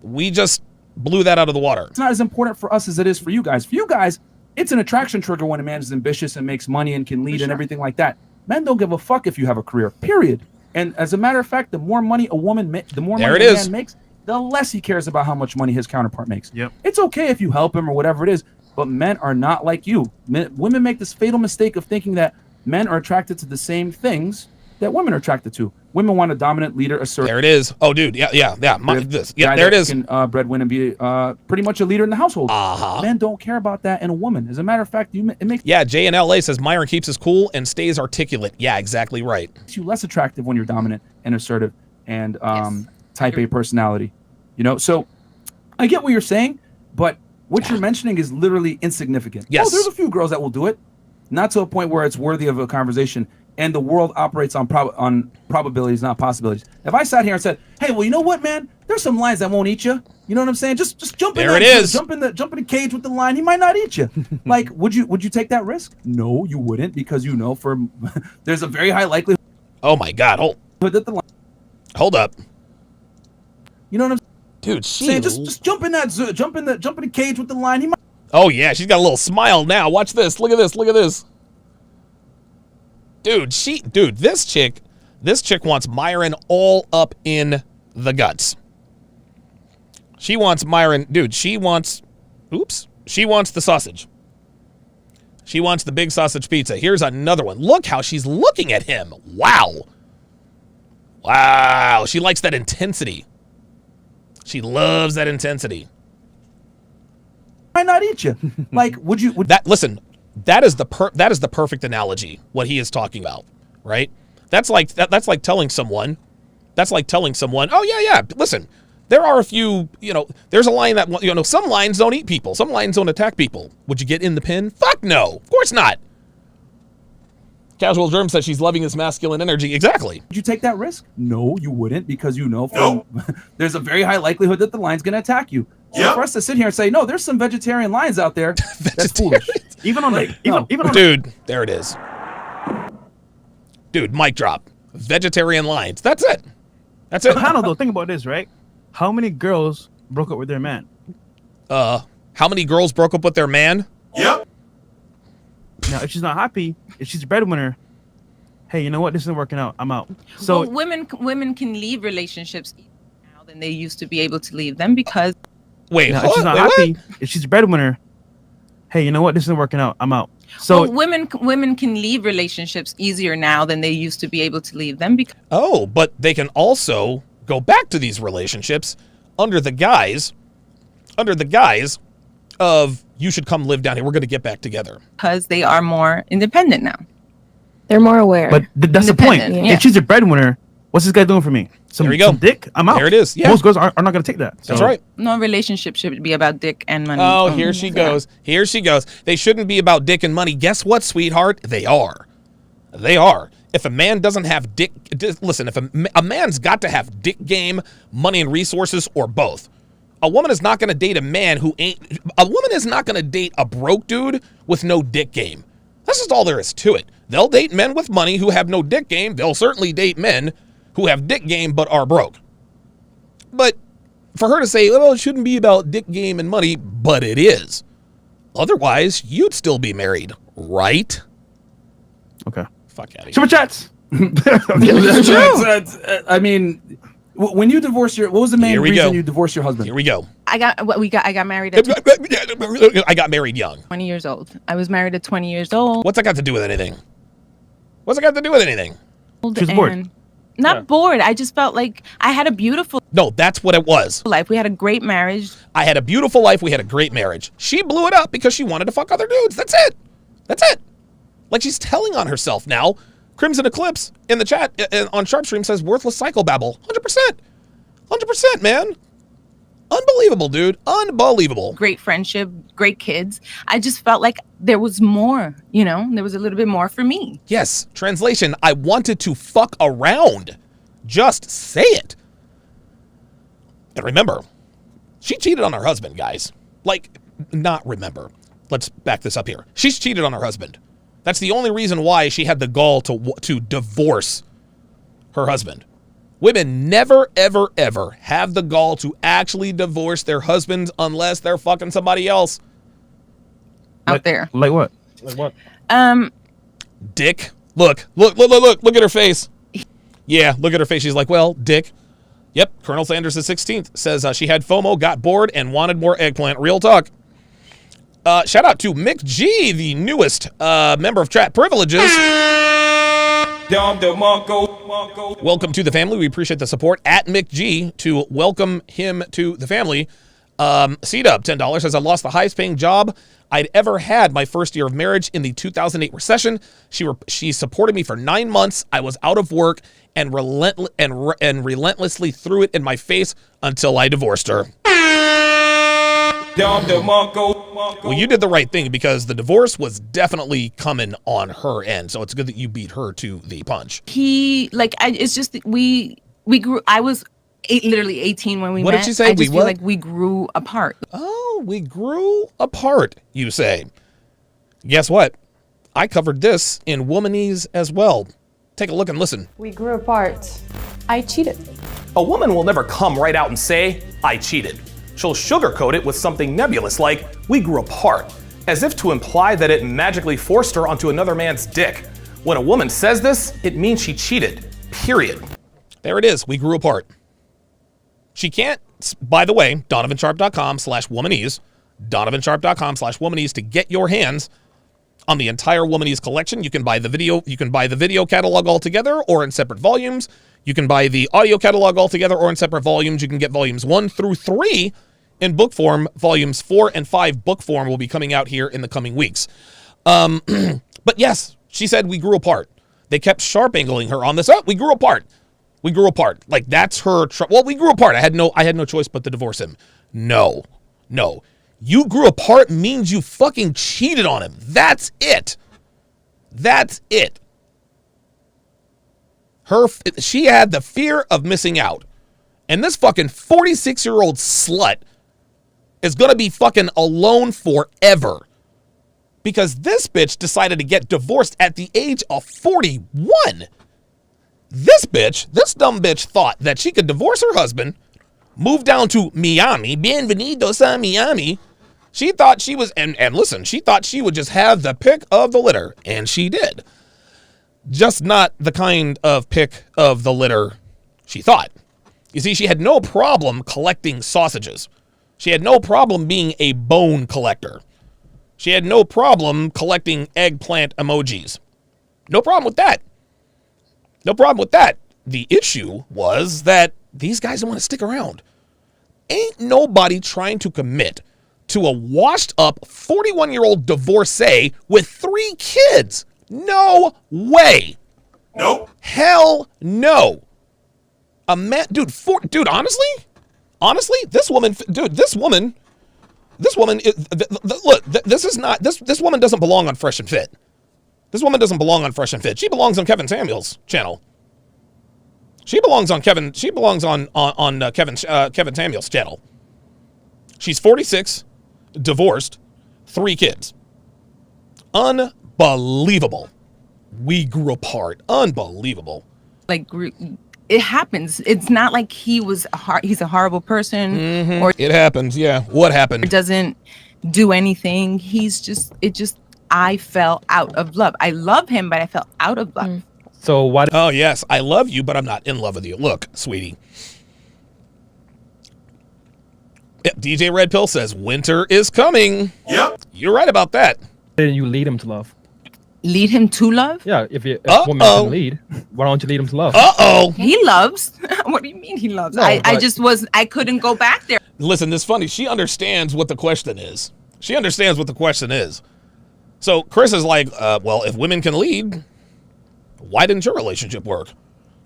we just blew that out of the water. It's not as important for us as it is for you guys. For you guys, it's an attraction trigger when a man is ambitious and makes money and can lead and everything like that. Men don't give a fuck if you have a career, period. And as a matter of fact, the more money a woman the more money a man makes, the less he cares about how much money his counterpart makes. Yep. It's okay if you help him or whatever it is, but men are not like you. Women make this fatal mistake of thinking that men are attracted to the same things that women are attracted to. Women want a dominant leader, assertive. There it is. Oh, dude, yeah. There it is. Can breadwin and be pretty much a leader in the household. Men don't care about that in a woman. As a matter of fact, it makes Jay in LA says Myron keeps his cool and stays articulate. Yeah, exactly right. You less attractive when you're dominant and assertive and type A personality. You know, so I get what you're saying, but what you're mentioning is literally insignificant. Yes. Oh, there's a few girls that will do it, not to a point where it's worthy of a conversation. And the world operates on probabilities, not possibilities. If I sat here and said, "Hey, well, you know what, man? There's some lines that won't eat you." You know what I'm saying? Just jump in there. It is. Jump in the cage with the lion. He might not eat you. Like, would you take that risk? No, you wouldn't, because you know there's a very high likelihood. Oh my God! Hold up. You know what I'm saying? Dude, just jump in the cage with the lion. He might. Oh yeah, she's got a little smile now. Watch this. Look at this. Look at this. Dude, this chick wants Myron all up in the guts. She wants Myron, dude, she wants the sausage. She wants the big sausage pizza. Here's another one. Look how she's looking at him. Wow. Wow, she likes that intensity. She loves that intensity. Might not eat you. Like, listen, that is the perfect analogy, what he is talking about, right? That's like telling someone, oh yeah, listen, there are a few, there's a line that, some lions don't eat people, some lions don't attack people. Would you get in the pen? Fuck no, of course not. Casual Germ says she's loving his masculine energy. Exactly. Would you take that risk? No, you wouldn't, because there's a very high likelihood that the lion's going to attack you. So for us to sit here and say, no, there's some vegetarian lions out there, that's foolish. Even on dude, there it is. Dude, mic drop. Vegetarian lions. That's it. That's it. Hannah, though, think about this, right? How many girls broke up with their man? How many girls broke up with their man? Yep. Now, if she's not happy, if she's a breadwinner, hey, you know what? This isn't working out. I'm out. So women can leave relationships now than they used to be able to leave them because. If she's not happy, if she's a breadwinner, hey, you know what? This isn't working out. I'm out. So women can leave relationships easier now than they used to be able to leave them because. Oh, but they can also go back to these relationships under the guise of you should come live down here. We're going to get back together. Because they are more independent now. They're more aware. But that's the point. Yeah. If she's a breadwinner, what's this guy doing for me? Some dick? I'm out. There it is. Yeah. Most girls are not going to take that. That's right. No relationship should be about dick and money. Oh, here she goes. Here she goes. They shouldn't be about dick and money. Guess what, sweetheart? They are. They are. If a man doesn't have dick, listen, if a man's got to have dick game, money and resources, or both. A woman is not going to date a man who ain't. A woman is not going to date a broke dude with no dick game. That's just all there is to it. They'll date men with money who have no dick game. They'll certainly date men who have dick game but are broke. But for her to say, well, it shouldn't be about dick game and money, but it is. Otherwise, you'd still be married, right? Okay. Fuck out of here. Super chats. That's true. I mean, when you divorce what was the main reason you divorced your husband? Here we go. I got married at I got married young. 20 years old. I was married at 20 years old. What's that got to do with anything? What's it got to do with anything? She was bored. Not bored. I just felt like I had a beautiful No, that's what it was. life. We had a great marriage. I had a beautiful life. We had a great marriage. She blew it up because she wanted to fuck other dudes. That's it. That's it. Like she's telling on herself now. Crimson Eclipse in the chat on Sharpstream says worthless psychobabble. 100%. 100%, man. Unbelievable, dude. Unbelievable. Great friendship, great kids. I just felt like there was more, you know, there was a little bit more for me. Yes. Translation, I wanted to fuck around. Just say it. And remember, she cheated on her husband, guys. Like, not remember. Let's back this up here. She's cheated on her husband. That's the only reason why she had the gall to divorce her husband. Women never, ever, ever have the gall to actually divorce their husbands unless they're fucking somebody else. Out there. Like what? Like what? Dick. Look at her face. Yeah, look at her face. She's like, well, dick. Yep, Colonel Sanders the 16th says she had FOMO, got bored, and wanted more eggplant. Real talk. Shout out to Mick G, the newest member of Chat Privileges. Welcome to the family. We appreciate the support at Mick G to welcome him to the family. C-Dub, $10, says I lost the highest paying job I'd ever had my first year of marriage in the 2008 recession. She supported me for 9 months. I was out of work and relentlessly threw it in my face until I divorced her. Well, you did the right thing because the divorce was definitely coming on her end. So it's good that you beat her to the punch. It's just we grew. I was literally 18 when we met. What did she say? I just feel like we grew apart. Oh, we grew apart, you say. Guess what? I covered this in Womanese as well. Take a look and listen. We grew apart. I cheated. A woman will never come right out and say, I cheated. She'll sugarcoat it with something nebulous like, we grew apart, as if to imply that it magically forced her onto another man's dick. When a woman says this, it means she cheated, period. There it is, we grew apart. She can't, by the way, DonovanSharp.com/womanese, DonovanSharp.com/womanese to get your hands on the entire Womanese collection. You can buy the video catalog altogether or in separate volumes. You can buy the audio catalog altogether or in separate volumes. You can get volumes 1 through 3 in book form. Volumes 4 and 5 book form will be coming out here in the coming weeks. But yes, she said we grew apart. They kept sharp angling her on this. Oh, we grew apart. We grew apart. Like that's her. Well, we grew apart. I had no choice but to divorce him. No. You grew apart means you fucking cheated on him. That's it. That's it. She had the fear of missing out. And this fucking 46-year-old slut is going to be fucking alone forever. Because this bitch decided to get divorced at the age of 41. This dumb bitch thought that she could divorce her husband, move down to Miami, bienvenidos a Miami. She thought she was, and listen, she thought she would just have the pick of the litter. And she did. Just not the kind of pick of the litter she thought. You see, she had no problem collecting sausages. She had no problem being a bone collector. She had no problem collecting eggplant emojis. No problem with that. No problem with that. The issue was that these guys don't want to stick around. Ain't nobody trying to commit to a washed up 41-year-old divorcee with 3 kids. No way. Nope. Hell no. A man, dude, honestly, this woman, look, this woman doesn't belong on Fresh and Fit. This woman doesn't belong on Fresh and Fit. She belongs on Kevin Samuels' channel. She belongs on Kevin Samuels' channel. She's 46, divorced, 3 kids. Unbelievable. We grew apart. Unbelievable. Like it happens. It's not like he's a horrible person or it happens. Yeah. What happened? Doesn't do anything. I fell out of love. I love him, but I fell out of love. So why? Oh yes, I love you, but I'm not in love with you. Look, sweetie. Yep, DJ Red Pill says winter is coming. Yep, you're right about that. Didn't you lead him to love? Lead him to love? Yeah, if a woman can lead, why don't you lead him to love? He loves. What do you mean he loves? No, I couldn't go back there. Listen, this is funny. She understands what the question is. She understands what the question is. So Chris is like, well, if women can lead, why didn't your relationship work?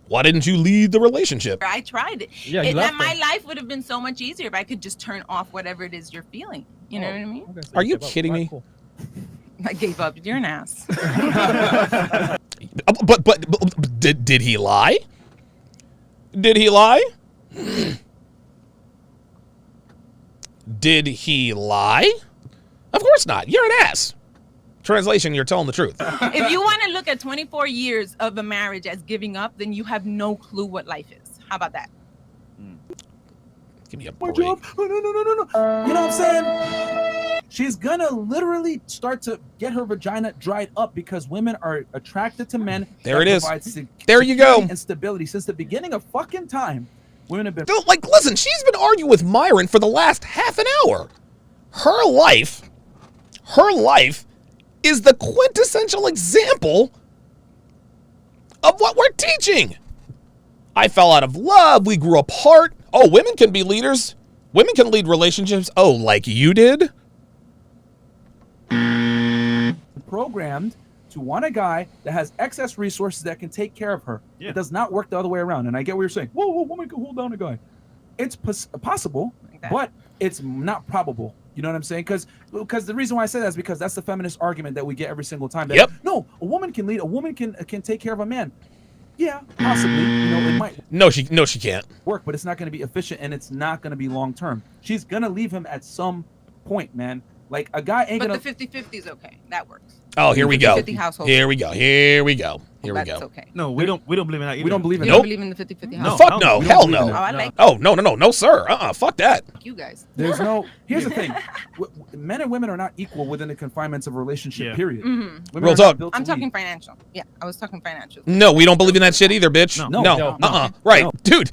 Why didn't you lead the relationship? I tried it. Yeah, you left my life would have been so much easier if I could just turn off whatever it is you're feeling. You know what I mean? Okay, so Are you gave up. kidding me? Cool. I gave up. You're an ass. But did he lie? Did he lie? Did he lie? Of course not. You're an ass. Translation, you're telling the truth. If you want to look at 24 years of a marriage as giving up, then you have no clue what life is. How about that? Give me a break. No. You know what I'm saying? She's gonna literally start to get her vagina dried up because women are attracted to men. There it is. Provide There you go. And stability since the beginning of fucking time. Women have been like, listen, she's been arguing with Myron for the last half an hour. Her life is the quintessential example of what we're teaching. I fell out of love. We grew apart. Oh, women can be leaders. Women can lead relationships. Oh, like you did? programmed to want a guy that has excess resources that can take care of her. It does not work the other way around. And I get what you're saying. Whoa, woman can hold down a guy. It's possible, but it's not probable. You know what I'm saying? Because the reason why I say that is because that's the feminist argument that we get every single time. That, no, a woman can lead. A woman can take care of a man. Yeah, possibly. You know, it might. No, she can't work, but it's not going to be efficient, and it's not going to be long term. She's gonna leave him at some point, man. Like a guy ain't gonna. But the 50-50 is okay. That works. Oh, here we go. 50-50 household. Here we go. Here we go. Here we That's go. okay. No, we don't believe in that either. We don't believe in You that. don't believe in the 50-50 No, household? fuck no. Hell no. Oh, I like Oh, no, sir. Fuck that. you guys. There's no. Here's the thing: men and women are not equal within the confinements of a relationship. Period. Mhm. Women Real are not talk. built to I'm lead. talking financial. Yeah, I was talking financial. No, we don't believe in that shit either, bitch. No. Right. No. Dude,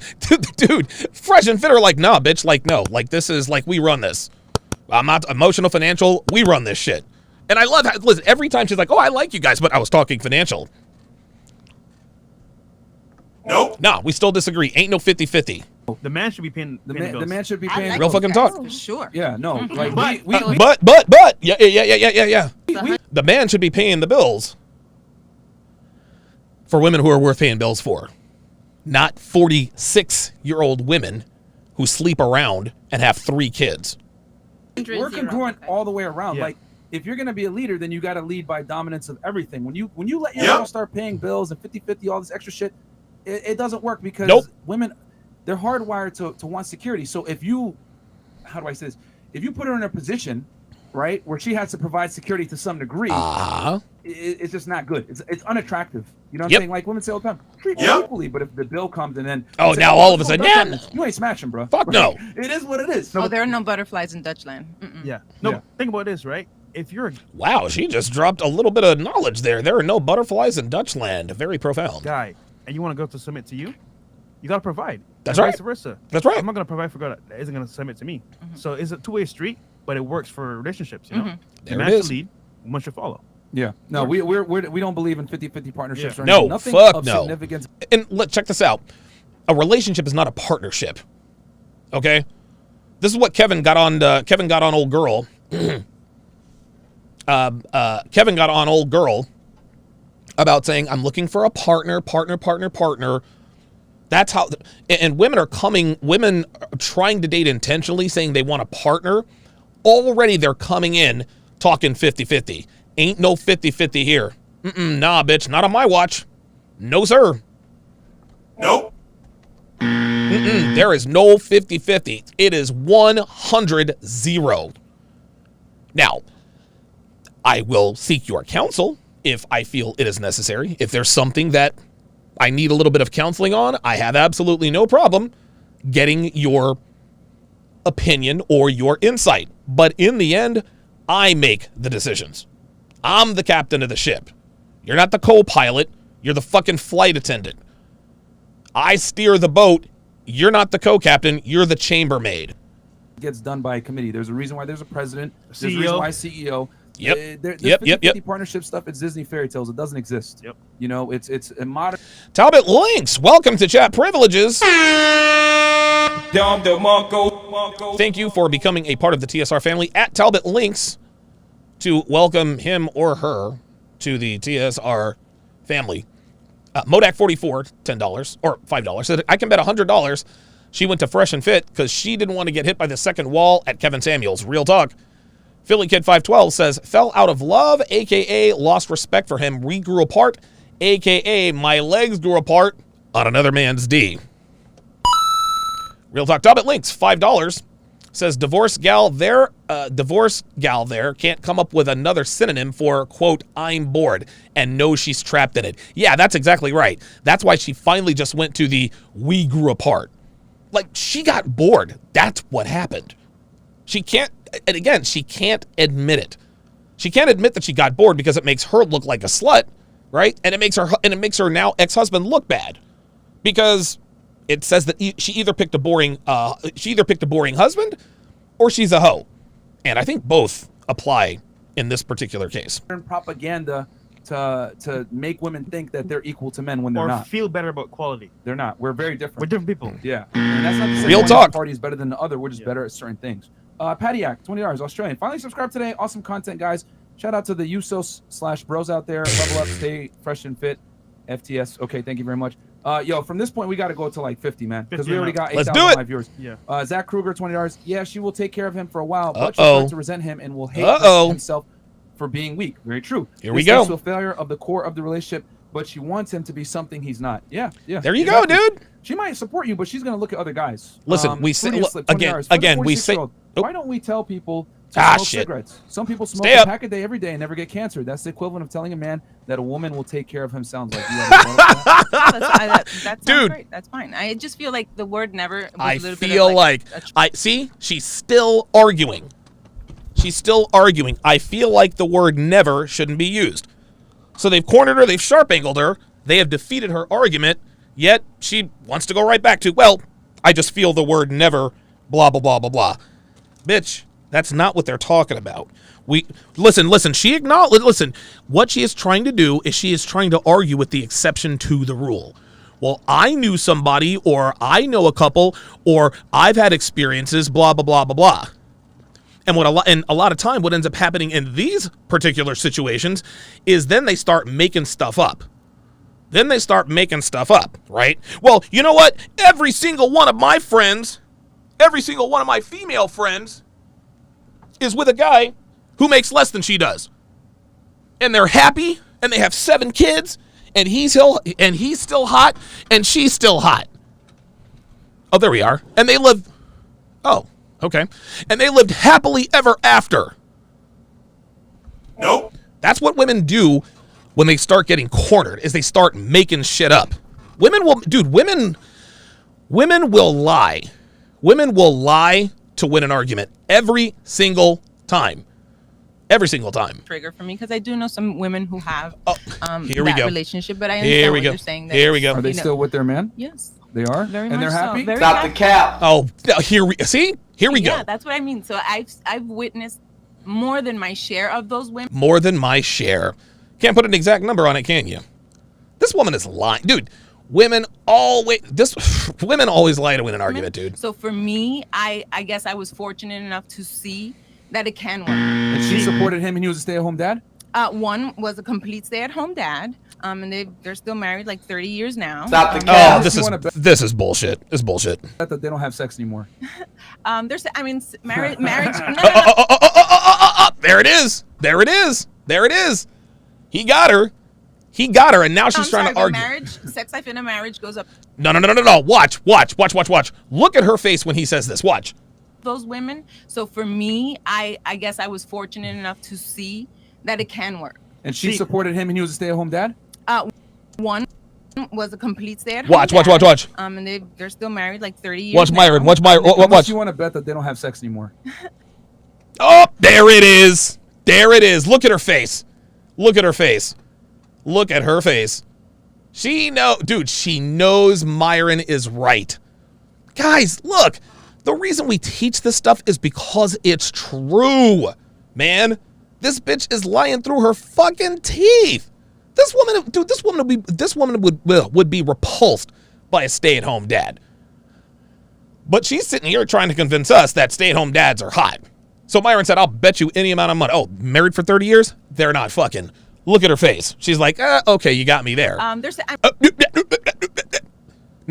fresh and fit are like, nah, bitch. Like, no. Like, this is like, we run this. I'm not emotional, financial. We run this shit. And I love how, listen, every time she's like, oh, I like you guys, but I was talking financial. Nope. No, we still disagree. Ain't no 50-50. The man should be paying the bills. The man should be paying. Real fucking talk. For sure. Yeah, no. Like But. Yeah. The man should be paying the bills for women who are worth paying bills for. Not 46-year-old women who sleep around and have 3 kids. We're congruent all the way around. Like, if you're gonna be a leader, then you got to lead by dominance of everything. When you let your girl start paying bills and 50-50, all this extra shit, it doesn't work because women, they're hardwired to want security. So if you, how do I say this? If you put her in a position, right, where she has to provide security to some degree, it's just not good. It's unattractive. You know what I'm saying? Like women say all the time, treat me equally. But if the bill comes and then now all of a sudden, you ain't smashing, bro. Fuck no. It is what it is. Oh, there are no butterflies in Dutchland. Yeah. No, think about this, right? If you're a Wow, she just dropped a little bit of knowledge there. There are no butterflies in Dutchland. Very profound. guy and you want a girl to submit to you, you got to provide. That's and right. Vice versa. That's right. I'm not going to provide for a girl that isn't going to submit to me. So it's a two-way street, but it works for relationships, you know? The There man it should is. lead, woman should follow. Yeah. No, we don't believe in 50-50 partnerships or anything. No, Nothing fuck of no. significance. And check this out. A relationship is not a partnership. Okay? This is what Kevin got on old girl. Kevin got on old girl about saying, I'm looking for a partner. That's how, and women are trying to date intentionally, saying they want a partner. Already they're coming in talking 50-50. Ain't no 50-50 here. Nah, bitch, not on my watch. No, sir. Nope. There is no 50-50. It is 100-0. Now, I will seek your counsel if I feel it is necessary. If there's something that I need a little bit of counseling on, I have absolutely no problem getting your opinion or your insight. But in the end, I make the decisions. I'm the captain of the ship. You're not the co-pilot. You're the fucking flight attendant. I steer the boat. You're not the co-captain. You're the chambermaid. It gets done by a committee. There's a reason why there's a president. There's a CEO. reason why CEO. Yep. There's Yep. 50-50 partnership stuff. It's Disney fairy tales. It doesn't exist. Yep. You know, it's a modern. Talbot Links, welcome to Chat Privileges. Thank you for becoming a part of the TSR family at Talbot Links to welcome him or her to the TSR family. Modak44, $10 or $5. Said, I can bet $100 she went to Fresh and Fit because she didn't want to get hit by the second wall at Kevin Samuels. Real talk. Philly Kid 512 says, fell out of love, a.k.a. lost respect for him. We grew apart, a.k.a. my legs grew apart on another man's D. Real talk. Talbot Links, $5. Says, divorce gal there can't come up with another synonym for, quote, I'm bored, and knows she's trapped in it. Yeah, that's exactly right. That's why she finally just went to the we grew apart. Like, she got bored. That's what happened. She can't, and again, she can't admit it. She can't admit that she got bored because it makes her look like a slut, right? And it makes her now ex-husband look bad because it says that she either picked a boring husband or she's a hoe. And I think both apply in this particular case. Propaganda to make women think that they're equal to men when they're Or not. feel better about quality. They're not. We're very different. We're different people. Yeah. And that's not to say Real one talk. party is better than the other. We're just better at certain things. Pattiak, $20, Australian. Finally subscribed today. Awesome content, guys. Shout out to the Usos/bros out there. Level up, stay fresh and fit. FTS. Okay, thank you very much. Yo, from this point, we got to go to like 50, man. Because we already got 8,000 viewers. Yeah. Zach Kruger, $20. Yeah, she will take care of him for a while, but Uh-oh. she'll start to resent him and will hate himself for being weak. Very true. Here we This go. leads to a failure of the core of the relationship, but she wants him to be something he's not. Yeah. There you go, dude. She might support you, but she's going to look at other guys. Listen, we say Fruity Slip, $20. again, we 46-year-old. say Why don't we tell people to smoke shit. cigarettes? Some people smoke Stay a up. pack a day every day and never get cancer. That's the equivalent of telling a man that a woman will take care of him. Sounds like you that sounds Dude. great. That's fine. I just feel like the word never was I a little bit feel of like she's still arguing. She's still arguing. I feel like the word never shouldn't be used. So they've cornered her, they've sharp angled her, they have defeated her argument, yet she wants to go right back to, well, I just feel the word never, blah, blah, blah, blah, blah. Bitch, that's not what they're talking about. Listen, what she is trying to do is she is trying to argue with the exception to the rule. Well, I knew somebody, or I know a couple, or I've had experiences, blah, blah, blah, blah, blah. And a lot of time, what ends up happening in these particular situations is then they start making stuff up. Right? Well, you know what? Every single one of my female friends is with a guy who makes less than she does. And they're happy, and they have 7 kids, and he's still hot, and she's still hot. Oh, there we are. And they live... Oh, okay. And they lived happily ever after. Nope. That's what women do when they start getting cornered, is they start making shit up. Women will lie. Women will lie to win an argument every single time. Every single time. trigger for me because I do know some women who have Here we that go. relationship, but I understand what you're saying. That it's, Are they you know- still with their man? Yes. They are? Very and much they're so. happy? Very Stop the happy. cap. Oh, here we Yeah, go. that's what I mean. So I've witnessed more than my share of those women. More than my share. Can't put an exact number on it, can you? This woman is lying. Dude, women always lie to win an argument, dude. So for me, I guess I was fortunate enough to see that it can work. And she supported him and he was a stay-at-home dad? One was a complete stay-at-home dad. And they're still married like 30 years now. Stop the Oh, cap. this is bullshit. It's bullshit. That they don't have sex anymore. Marriage. No. There it is. There it is. He got her, and now she's trying to argue. Marriage, sex life in a marriage goes up. No. Watch. Look at her face when he says this. Watch. Those women. So for me, I guess I was fortunate enough to see that it can work. And she supported him and he was a stay-at-home dad? One was a complete stay-at-home Watch. dad. And they're still married like 30 years. Watch Myron. now. Watch Myron. How much Watch. do you want to bet that they don't have sex anymore? Oh, there it is. Look at her face. Look at her face. She knows Myron is right. Guys, look, the reason we teach this stuff is because it's true, man. This bitch is lying through her fucking teeth. This woman would be repulsed by a stay-at-home dad. But she's sitting here trying to convince us that stay-at-home dads are hot. So Myron said, I'll bet you any amount of money. Oh, married for 30 years? They're not fucking. Look at her face. She's like, okay, you got me there. Now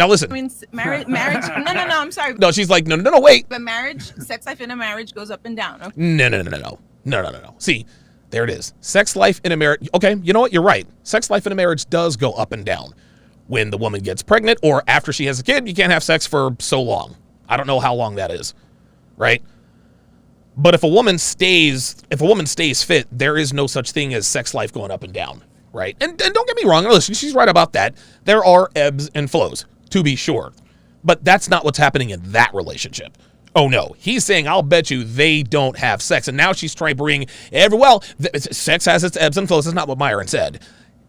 listen. I mean, marriage. No. I'm sorry. No, she's like, no, wait. But sex life in a marriage goes up and down. Okay? No. See, there it is. Sex life in a marriage. Okay, you know what? You're right. Sex life in a marriage does go up and down. When the woman gets pregnant or after she has a kid, you can't have sex for so long. I don't know how long that is, right? But if a woman stays fit, there is no such thing as sex life going up and down, right? And don't get me wrong. Listen, she's right about that. There are ebbs and flows, to be sure. But that's not what's happening in that relationship. Oh, no. He's saying, I'll bet you they don't have sex. And now she's trying to bring sex has its ebbs and flows. That's not what Myron said.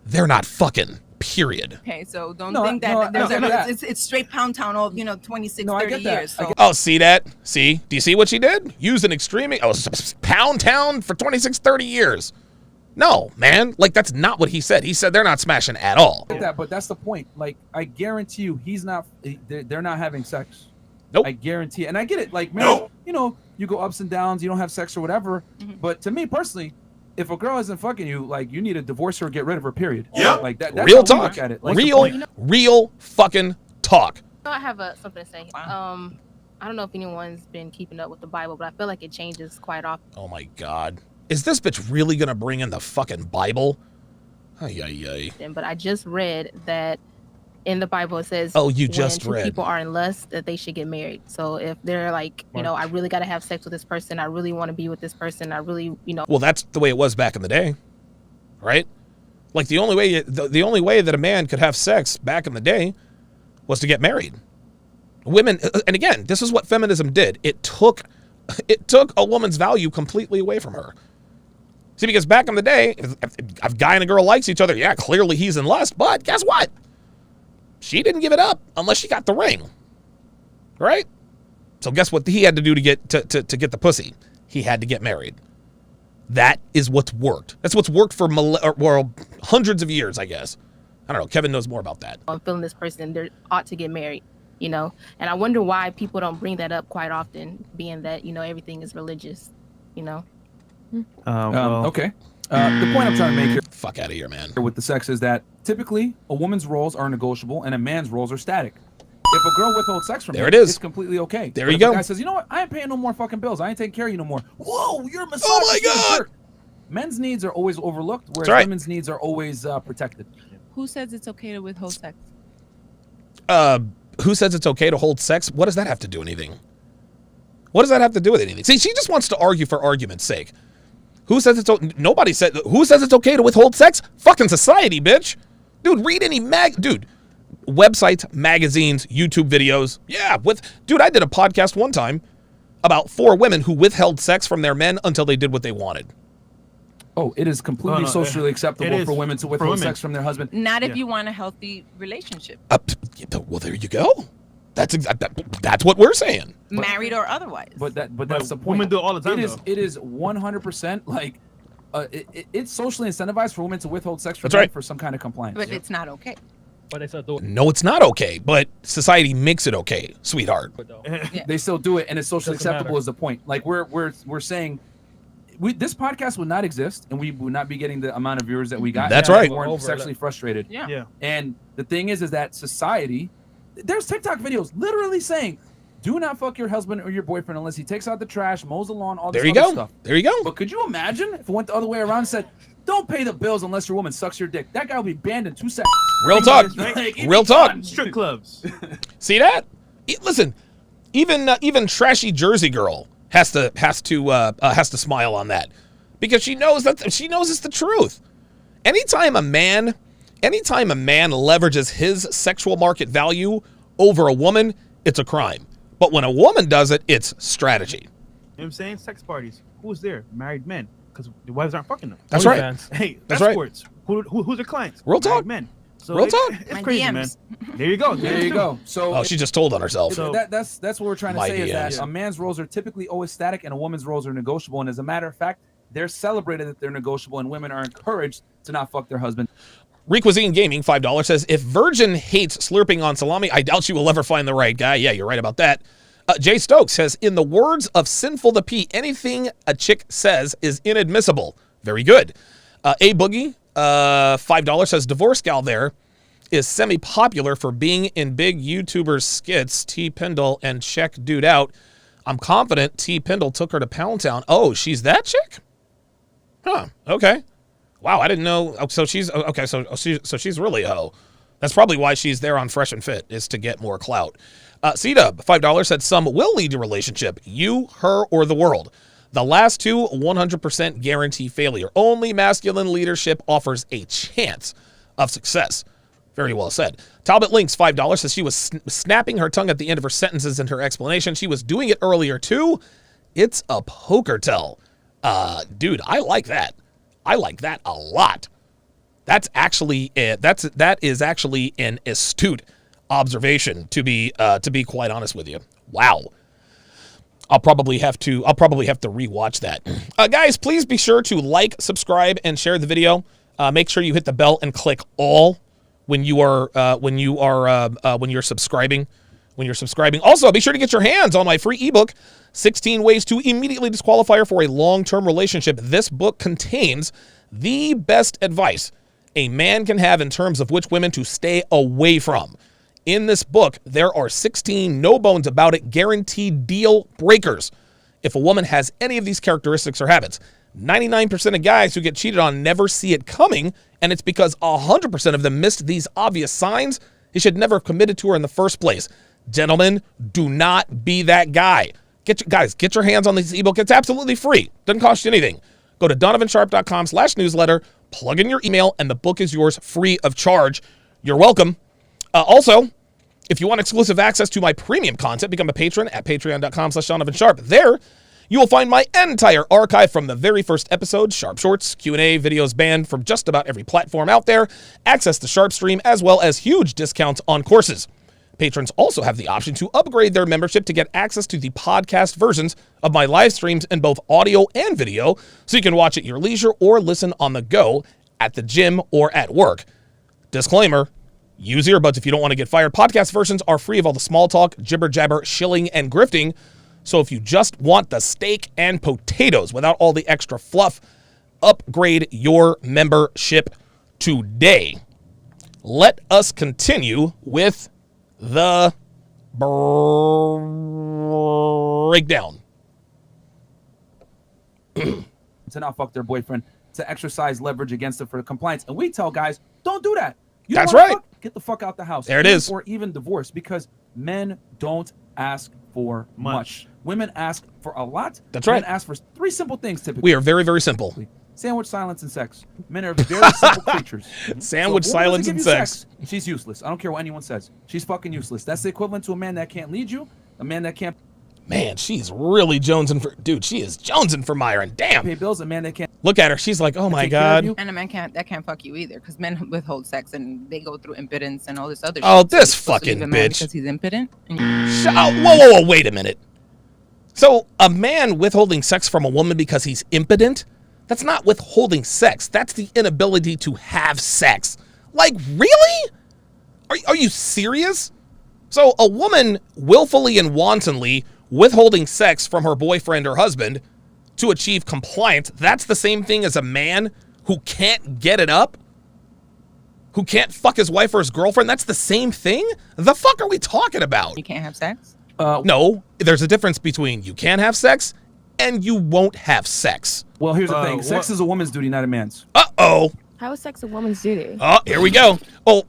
They're not fucking, period. Okay, so don't think that it's straight pound town all, 26, 30 years. So. Oh, see that? See? Do you see what she did? Used an extreme, pound town for 26, 30 years. No, man. Like, that's not what he said. He said they're not smashing at all. I get that, but that's the point. Like, I guarantee you they're not having sex. Nope. I guarantee it. And I get it. Like, man, you go ups and downs, you don't have sex or whatever. Mm-hmm. But to me personally, if a girl isn't fucking you, like, you need to divorce her or get rid of her, period. Yeah. Like that's real how we talk. Look at it. Like, real fucking talk. I have something to say. I don't know if anyone's been keeping up with the Bible, but I feel like it changes quite often. Oh my God. Is this bitch really gonna bring in the fucking Bible? Ay. But I just read that in the Bible it says, people are in lust, that they should get married. So if they're like, I really got to have sex with this person, I really want to be with this person, I really, Well, that's the way it was back in the day, right? Like the only way that a man could have sex back in the day was to get married. Women, and again, this is what feminism did. It took a woman's value completely away from her. See, because back in the day, if a guy and a girl likes each other, yeah, clearly he's in lust, but guess what? She didn't give it up unless she got the ring, right? So guess what he had to do to get the pussy? He had to get married. That is what's worked. That's what's worked for hundreds of years, I guess. I don't know. Kevin knows more about that. I'm feeling this person, they ought to get married, and I wonder why people don't bring that up quite often, being that, everything is religious, Okay. The point I'm trying to make here, fuck out of here, man, with the sex is that typically a woman's roles are negotiable and a man's roles are static. If a girl withholds sex from it's completely okay. There you go. The guy says, you know what? I ain't paying no more fucking bills. I ain't taking care of you no more. Whoa, you're a misogynist. Oh my God. Men's needs are always overlooked, whereas women's needs are always protected. Who says it's okay to withhold sex? Who says it's okay to hold sex? What does that have to do with anything? What does that have to do with anything? See, she just wants to argue for argument's sake. Who says it's nobody said who says it's okay to withhold sex? Fucking society, bitch. Dude, read any websites, magazines, YouTube videos. Yeah, I did a podcast one time about 4 women who withheld sex from their men until they did what they wanted. Oh, it is completely socially acceptable for women to withhold sex from their husband. Not if you want a healthy relationship. Well, there you go. That's what we're saying. Married or otherwise. But that's the point. Women do it all the time. It is 100% like it's socially incentivized for women to withhold sex from men for some kind of compliance. But it's not okay. But they still do it. No, it's not okay. But society makes it okay, sweetheart. They still do it, and it's socially acceptable. Is the point? Like we're saying. This podcast would not exist, and we would not be getting the amount of viewers that we got. That's right. We weren't sexually frustrated. Yeah. And the thing is that society, there's TikTok videos literally saying, do not fuck your husband or your boyfriend unless he takes out the trash, mows the lawn, all this other stuff. There you go. But could you imagine if it went the other way around and said, don't pay the bills unless your woman sucks your dick? That guy will be banned in 2 seconds. Real talk. Real talk. Strip clubs. See that? Listen, even trashy Jersey girl has to smile on that, because she knows it's the truth. Anytime a man leverages his sexual market value over a woman, it's a crime. But when a woman does it, it's strategy. You know what I'm saying? Sex parties. Who's there? Married men, because the wives aren't fucking them. That's right. Hey, that's escorts. Right. Who's their clients? Real talk. Married men. So Real talk. It's My crazy, DMs. man. There you go. There you go. So Oh, she just told on herself. So that's what we're trying to My say is DMs. that a man's roles are typically always static and a woman's roles are negotiable. And as a matter of fact, they're celebrated that they're negotiable, and women are encouraged to not fuck their husband. Recuisine Gaming, $5 says, if Virgin hates slurping on salami, I doubt she will ever find the right guy. Yeah, you're right about that. Jay Stokes says, in the words of Sinful the P, anything a chick says is inadmissible. Very good. A Boogie, $5 says, Divorce Gal there is semi-popular for being in big YouTubers skits. T. Pendle and Check Dude Out. I'm confident T. Pendle took her to Pound Town. Oh, she's that chick? Huh, okay. Wow, I didn't know. Oh, so she's okay. So she's really a hoe. That's probably why she's there on Fresh and Fit, is to get more clout. C-Dub, $5 said some will lead to relationship. You, her, or the world. The last two, 100% guarantee failure. Only masculine leadership offers a chance of success. Very well said. Talbot Links, $5 says she was snapping her tongue at the end of her sentences in her explanation. She was doing it earlier too. It's a poker tell. Dude, I like that. I like that a lot. That's actually that is actually an astute observation, to be quite honest with you. Wow. I'll probably have to rewatch that. Guys, please be sure to like, subscribe, and share the video. Make sure you hit the bell and click all when you're subscribing. Also, be sure to get your hands on my free ebook, 16 Ways to Immediately Disqualify Her for a Long-Term Relationship. This book contains the best advice a man can have in terms of which women to stay away from. In this book, there are 16 no bones about it guaranteed deal breakers if a woman has any of these characteristics or habits. 99% of guys who get cheated on never see it coming, and it's because 100% of them missed these obvious signs. He should never have committed to her in the first place. Gentlemen, do not be that guy. Get your hands on this ebook. It's absolutely free. Doesn't cost you anything. Go to donovansharp.com/newsletter, plug in your email, and the book is yours free of charge. You're welcome. Also, if you want exclusive access to my premium content, become a patron at patreon.com/donovansharp. There, you will find my entire archive from the very first episode, Sharp Shorts, Q&A, videos banned from just about every platform out there, access to Sharp Stream, as well as huge discounts on courses. Patrons also have the option to upgrade their membership to get access to the podcast versions of my live streams in both audio and video, so you can watch at your leisure or listen on the go at the gym or at work. Disclaimer, use earbuds if you don't want to get fired. Podcast versions are free of all the small talk, jibber jabber, shilling, and grifting. So if you just want the steak and potatoes without all the extra fluff, upgrade your membership today. Let us continue with the breakdown. To not fuck their boyfriend, to exercise leverage against them for compliance. And we tell guys, don't do that. You That's don't wanna right. fuck? Get the fuck out the house. There it is. Or even divorce, because men don't ask for much. Women ask for a lot. That's right. Men ask for three simple things typically. We are very, very simple. Sandwich, silence, and sex. Men are very simple creatures. Sandwich, So if a woman silence, doesn't and give you sex. She's useless. I don't care what anyone says. She's fucking useless. That's the equivalent to a man that can't lead you, a man that can't Man, she's really jonesing for... Dude, she is jonesing for Myron. Damn. pay bills, a man that can't Look at her. She's like, oh my take care of God. you. And a man can't fuck you either, because men withhold sex and they go through impotence and all this other Oh, shit. So this you're supposed to leave fucking a man bitch. because he's impotent. Whoa, wait a minute. So a man withholding sex from a woman because he's impotent? That's not withholding sex. That's the inability to have sex. Like, really? Are you serious? So a woman willfully and wantonly withholding sex from her boyfriend or husband to achieve compliance, that's the same thing as a man who can't get it up? Who can't fuck his wife or his girlfriend? That's the same thing? The fuck are we talking about? You can't have sex? No, there's a difference between you can have sex and you won't have sex. Well, here's the thing. Sex is a woman's duty, not a man's. Uh-oh. How is sex a woman's duty? Oh, here we go. Oh,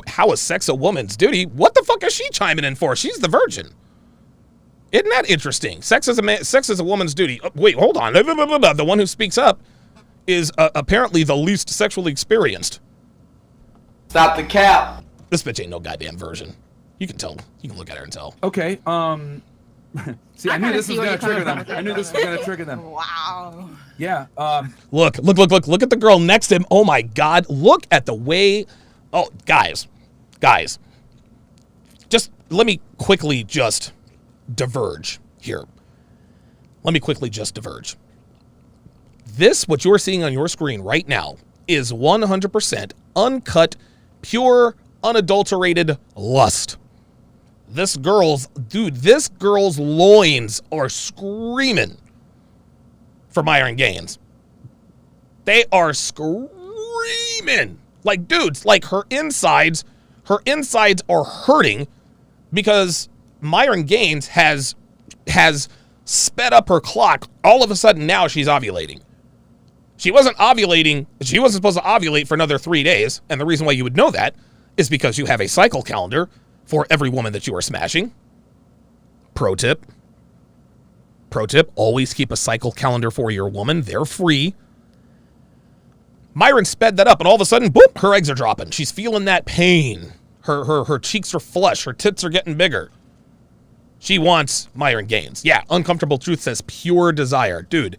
how is sex a woman's duty? What the fuck is she chiming in for? She's the virgin. Isn't that interesting? Sex is a woman's duty. Oh, wait, hold on. The one who speaks up is apparently the least sexually experienced. Stop the cap. This bitch ain't no goddamn virgin. You can tell. You can look at her and tell. Okay. See, I knew this was gonna trigger them. I knew this was gonna trigger them. Wow. Yeah. Look at the girl next to him. Oh my God. Look at the way Oh, guys, just let me quickly just diverge here. Let me quickly just diverge. This, what you're seeing on your screen right now, is 100% uncut, pure, unadulterated lust. This girl's loins are screaming for Myron Gaines. They are screaming. Like, dudes, like her insides are hurting because Myron Gaines has sped up her clock. All of a sudden now she's ovulating. She wasn't ovulating. She wasn't supposed to ovulate for another 3 days. And the reason why you would know that is because you have a cycle calendar for every woman that you are smashing. Pro tip, always keep a cycle calendar for your woman. They're free. Myron sped that up, and all of a sudden, boop, her eggs are dropping. She's feeling that pain. Her cheeks are flush. Her tits are getting bigger. She wants Myron Gaines. Yeah, Uncomfortable Truth says pure desire. Dude,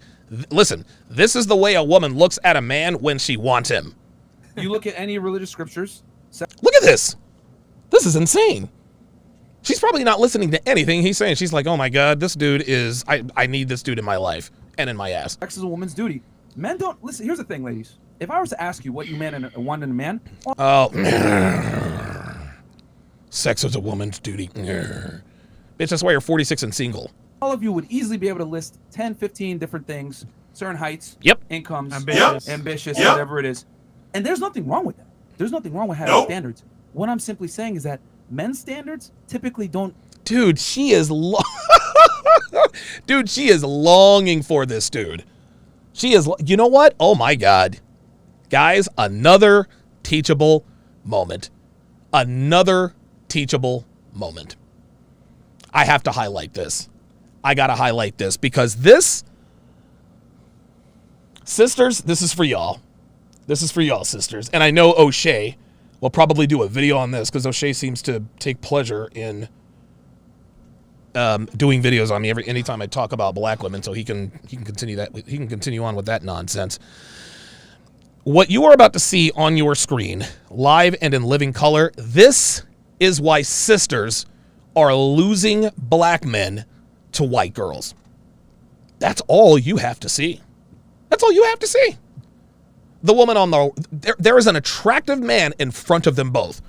listen, this is the way a woman looks at a man when she wants him. You look at any religious scriptures. Look at this. This is insane. She's probably not listening to anything he's saying. She's like, oh my God, this dude is, I need this dude in my life and in my ass. Sex is a woman's duty. Men don't, listen, here's the thing, ladies. If I was to ask you what you want in a man. Oh, sex is a woman's duty. Bitch, that's why you're 46 and single. All of you would easily be able to list 10, 15 different things, certain heights, incomes, ambitious, whatever it is. And there's nothing wrong with that. There's nothing wrong with having standards. What I'm simply saying is that men's standards typically don't. Dude, she is dude, she is longing for this dude. She is, you know what? Oh my God. Guys, another teachable moment. Another teachable moment. I have to highlight this. I got to highlight this because this, sisters, this is for y'all. This is for y'all, sisters. And I know O'Shea will probably do a video on this because O'Shea seems to take pleasure in doing videos on me anytime I talk about black women, so he can continue on with that nonsense. What you are about to see on your screen, live and in living color, this is why sisters are losing black men to white girls. That's all you have to see. That's all you have to see. The woman on there is an attractive man in front of them both.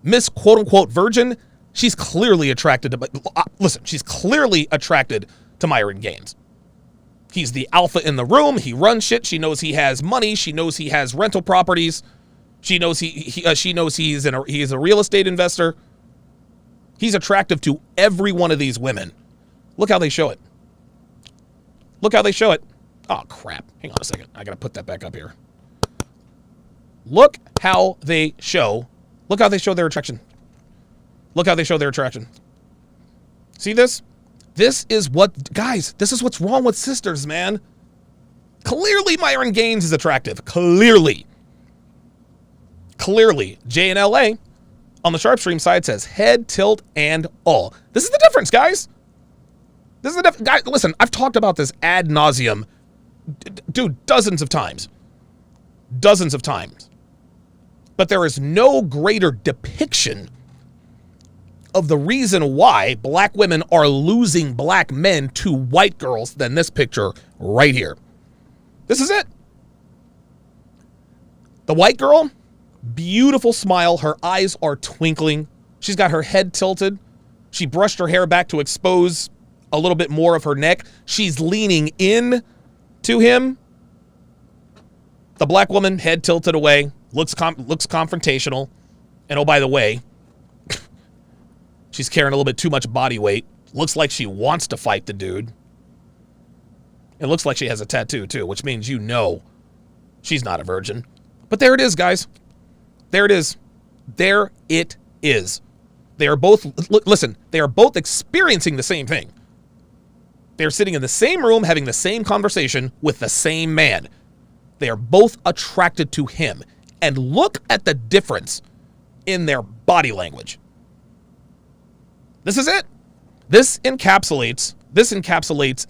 Miss quote unquote virgin, she's clearly attracted to, listen, she's clearly attracted to Myron Gaines. He's the alpha in the room. He runs shit. She knows he has money. She knows he has rental properties. She knows she knows he is a real estate investor. He's attractive to every one of these women. Look how they show it. Look how they show it. Oh, crap. Hang on a second. I got to put that back up here. Look how they show. Look how they show their attraction. Look how they show their attraction. See this? This is what, guys, this is what's wrong with sisters, man. Clearly, Myron Gaines is attractive. Clearly. JNLA on the Sharpstream side says head, tilt, and all. This is the difference, guys. This is the difference. Guys, listen, I've talked about this ad nauseum, dude, dozens of times. Dozens of times. But there is no greater depiction of the reason why black women are losing black men to white girls than this picture right here. This is it. The white girl, beautiful smile. Her eyes are twinkling. She's got her head tilted. She brushed her hair back to expose a little bit more of her neck. She's leaning in to him. The black woman, head tilted away, looks confrontational. And oh, by the way, she's carrying a little bit too much body weight. Looks like she wants to fight the dude. It looks like she has a tattoo too, which means you know she's not a virgin. But there it is, guys. There it is. There it is. They are both, listen, they are both experiencing the same thing. They're sitting in the same room having the same conversation with the same man. They are both attracted to him. And look at the difference in their body language. This is it. This encapsulates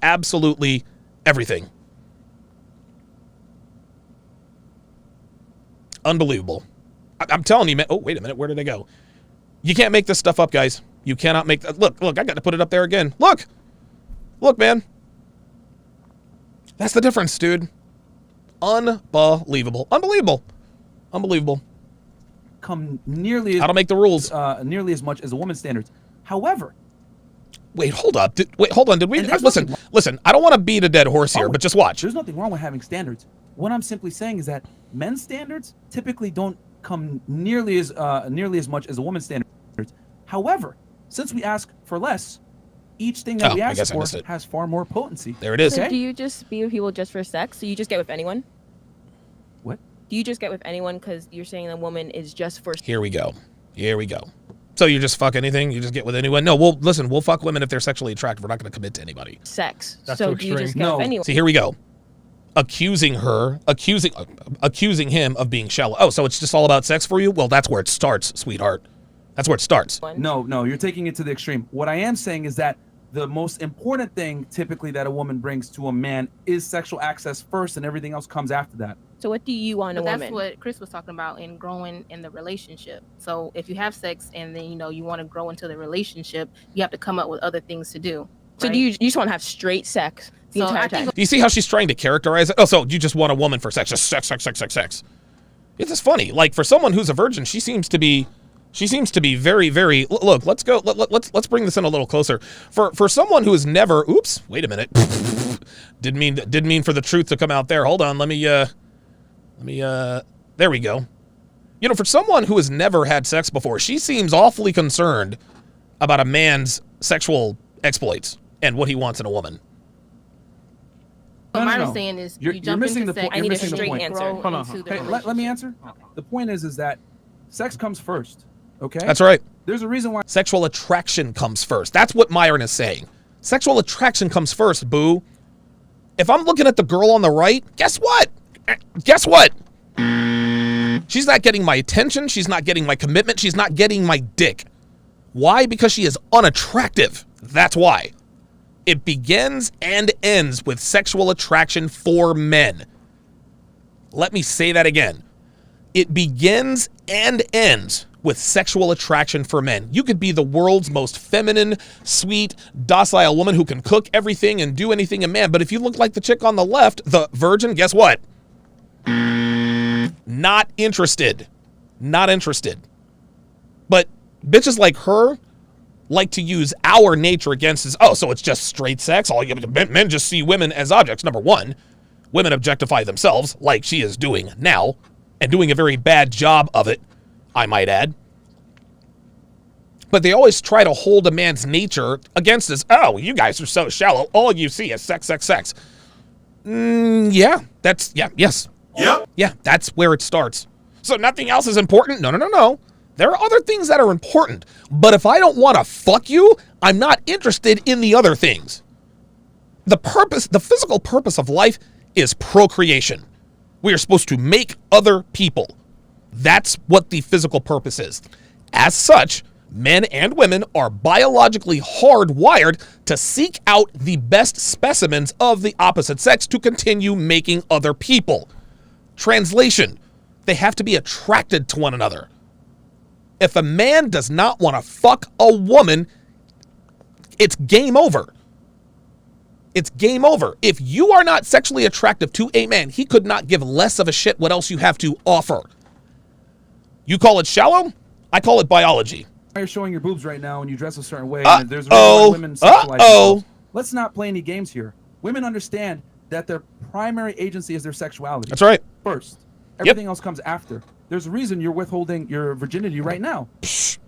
absolutely everything. Unbelievable. I'm telling you, man. Oh, wait a minute. Where did I go? You can't make this stuff up, guys. You cannot make that. Look, I got to put it up there again. Look, man. That's the difference, dude. Unbelievable. Come nearly how to make the rules nearly as much as a woman's standards. However, wait, hold up. Hold on. Did we listen? I don't want to beat a dead horse here, but just watch. There's nothing wrong with having standards. What I'm simply saying is that men's standards typically don't come nearly as much as a woman's standards. However, since we ask for less, each thing that we ask for has far more potency. There it is. So do you just be with people just for sex? So you just get with anyone? What? Do you just get with anyone because you're saying a woman is just for? Here we go. So you just fuck anything? You just get with anyone? No, we'll fuck women if they're sexually attractive. We're not going to commit to anybody. Sex. That's so so do you just extreme. get with anyone? See, here we go. Accusing him of being shallow. Oh, so it's just all about sex for you? Well, that's where it starts, sweetheart. That's where it starts. No, you're taking it to the extreme. What I am saying is that the most important thing typically that a woman brings to a man is sexual access first, and everything else comes after that. So what do you want a woman? That's what Chris was talking about in growing in the relationship. So if you have sex and then you want to grow into the relationship, you have to come up with other things to do. So do you just want to have straight sex the entire time? Do you see how she's trying to characterize it? Oh, so you just want a woman for sex, just sex. It's just funny. Like for someone who's a virgin, she seems to be very, very. Look, let's go. Let's bring this in a little closer. For someone who has never. Oops. Wait a minute. Didn't mean for the truth to come out there. Hold on. Let me. There we go. For someone who has never had sex before, she seems awfully concerned about a man's sexual exploits and what he wants in a woman. What my understanding is you jump into sex. I need a straight answer. Hold on. Hey, let me answer. The point is that sex comes first. Okay. That's right. There's a reason why sexual attraction comes first. That's what Myron is saying. Sexual attraction comes first, boo. If I'm looking at the girl on the right, guess what? She's not getting my attention. She's not getting my commitment. She's not getting my dick. Why? Because she is unattractive. That's why. It begins and ends with sexual attraction for men. Let me say that again. It begins and ends with sexual attraction for men. You could be the world's most feminine, sweet, docile woman who can cook everything and do anything a man, but if you look like the chick on the left, the virgin, guess what? Not interested. But bitches like her like to use our nature against us. Oh, so it's just straight sex? Men just see women as objects. Number one, women objectify themselves like she is doing now, and doing a very bad job of it, I might add. But they always try to hold a man's nature against us. Oh, you guys are so shallow. All you see is sex. Yeah, that's where it starts. So nothing else is important? No. There are other things that are important. But if I don't want to fuck you, I'm not interested in the other things. The physical purpose of life is procreation. We are supposed to make other people. That's what the physical purpose is. As such, men and women are biologically hardwired to seek out the best specimens of the opposite sex to continue making other people. Translation, they have to be attracted to one another. If a man does not want to fuck a woman, it's game over. It's game over. If you are not sexually attractive to a man, he could not give less of a shit what else you have to offer. You call it shallow? I call it biology. You're showing your boobs right now and you dress a certain way. And there's a reason why women sexualize themselves. Let's not play any games here. Women understand that their primary agency is their sexuality. That's right. First. Everything else comes after. There's a reason you're withholding your virginity right now.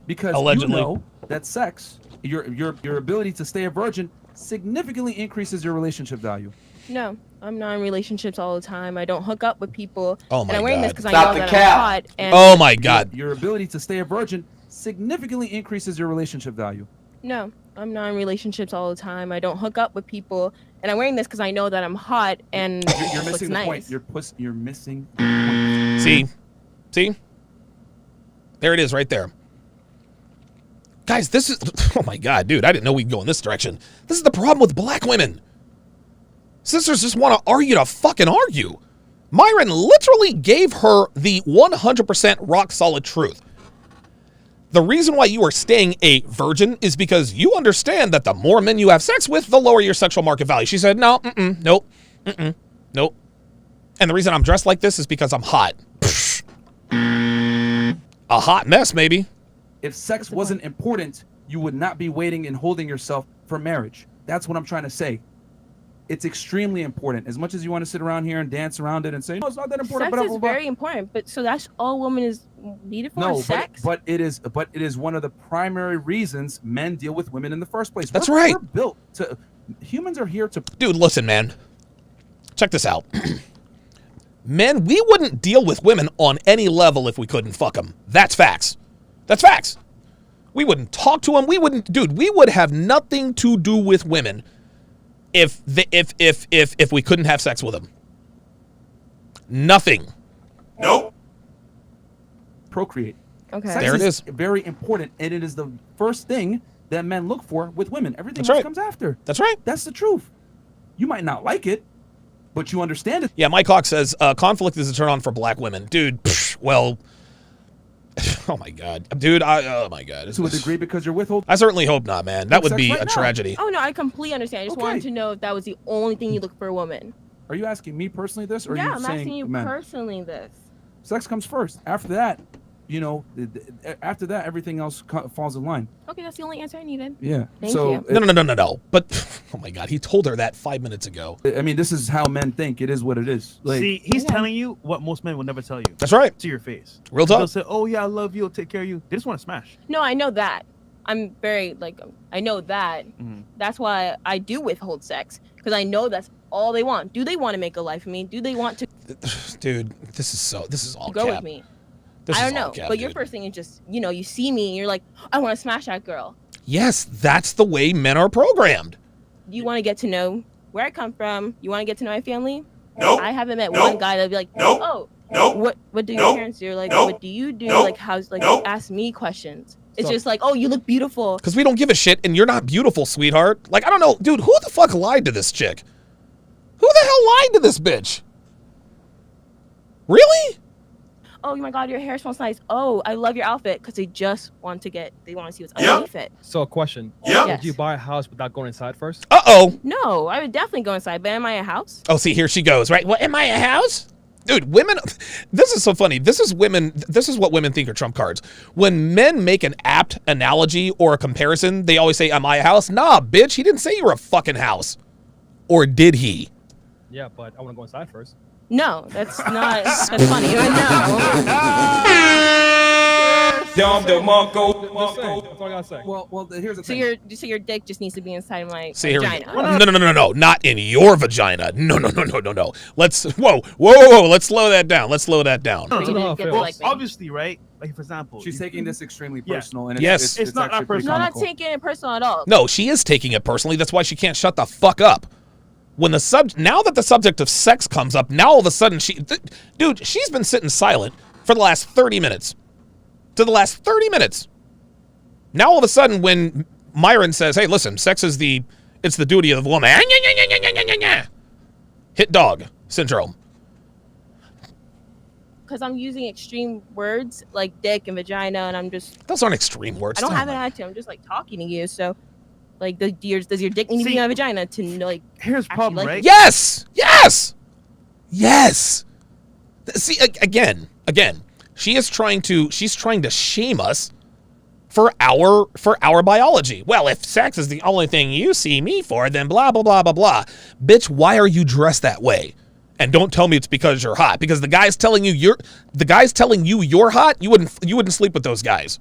Because allegedly. You know that sex, your ability to stay a virgin, significantly increases your relationship value. No, I'm not in relationships all the time. I don't hook up with people. Oh my and I'm wearing God. this because I know that I'm hot. And oh my God. Your ability to stay a virgin significantly increases your relationship value. No, I'm not in relationships all the time. I don't hook up with people. And I'm wearing this because I know that I'm hot and you're missing the nice. point. You're missing the point. See? There it is right there. Guys, this is... Oh my God, dude. I didn't know we'd go in this direction. This is the problem with black women. Sisters just want to argue to fucking argue. Myron literally gave her the 100% rock solid truth. The reason why you are staying a virgin is because you understand that the more men you have sex with, the lower your sexual market value. She said, no, nope, nope. And the reason I'm dressed like this is because I'm hot. A hot mess, maybe. If sex wasn't important, you would not be waiting and holding yourself for marriage. That's what I'm trying to say. It's extremely important. As much as you want to sit around here and dance around it and say, no, it's not that important. Sex is very important, but so that's all women is needed for sex? But it is one of the primary reasons men deal with women in the first place. That's right. We're built to, humans are here to... Dude, listen, man. Check this out. Men, we wouldn't deal with women on any level if we couldn't fuck them. That's facts. That's facts. We wouldn't talk to them. We would have nothing to do with women if we couldn't have sex with them. Nothing. Nope. Procreate. Okay. Sex there it is. Very important, and it is the first thing that men look for with women. Everything That's else right. comes after. That's right. That's the truth. You might not like it, but you understand it. Yeah, Mike Hawk says, conflict is a turn on for black women. Dude, well, oh my God. Dude, oh my God. To a degree because you're withhold. I certainly hope not, man. That would be right a now. tragedy. Oh, no, I completely understand. I just wanted to know if that was the only thing you look for a woman. Are you asking me personally this, or are Yeah, you I'm saying asking you men? personally this. Sex comes first. After that, after that, everything else falls in line. Okay, that's the only answer I needed. Yeah. Thank so you. No. But, oh my God, he told her that 5 minutes ago. I mean, this is how men think. It is what it is. Like, See, he's telling you what most men would never tell you. That's right. To your face. Real talk. They'll say, oh, yeah, I love you. I'll take care of you. They just want to smash. No, I know that. I'm very, I know that. That's why I do withhold sex. Because I know that's all they want. Do they want to make a life of me? Do they want to... Dude, this is all go cap. with me? This I is don't all know. cap, But your dude. first thing is just, you see me and you're like, I want to smash that girl. Yes, that's the way men are programmed. Do you want to get to know where I come from? You want to get to know my family? Nope. I haven't met Nope. one guy that'd be like, Nope. oh, Nope. what do your Nope. parents do? Like, Nope. what do you do? Nope. Like, how's, like, Nope. ask me questions. It's So- just like, oh, you look beautiful. Because we don't give a shit and you're not beautiful, sweetheart. Like, I don't know. Dude, who the fuck lied to this chick? Who the hell lied to this bitch? Really? Oh my God, your hair smells nice. Oh, I love your outfit because they just want to see what's Yeah. underneath it. So a question. Yeah. Yes. Did you buy a house without going inside first? Uh-oh. No, I would definitely go inside. But am I a house? Oh, see, here she goes, right? What, am I a house? Dude, women, this is so funny. This is what women think are trump cards. When men make an apt analogy or a comparison, they always say, am I a house? Nah, bitch, he didn't say you were a fucking house. Or did he? Yeah, but I want to go inside first. No, that's not. That's funny. But no. That's all I gotta say. Well, here's the So thing. your dick just needs to be inside my See, here we vagina. go. No, not in your vagina. No. Let's, whoa. Let's slow that down. No, You didn't get to well, like me. obviously, right? Like, for example, She's taking this extremely Yeah. personal, and Yes. It's not actually that pretty personal. No, not comical. taking it personal at all. No, she is taking it personally. That's why she can't shut the fuck up. When now that the subject of sex comes up, now all of a sudden dude, she's been sitting silent for the last 30 minutes. Now all of a sudden when Myron says, hey, listen, sex is it's the duty of the woman. Hit dog syndrome. Because I'm using extreme words like dick and vagina, and I'm just. Those aren't extreme words. I don't Stop have an it. attitude. I'm just like talking to you. So, like, does your dick need to be in my vagina to know, like? Here's the problem, like right? it? Yes. See, again, she's trying to shame us for our biology. Well, if sex is the only thing you see me for, then blah blah blah blah blah. Bitch, why are you dressed that way? And don't tell me it's because you're hot. Because the guy's telling you you're hot. You wouldn't sleep with those guys.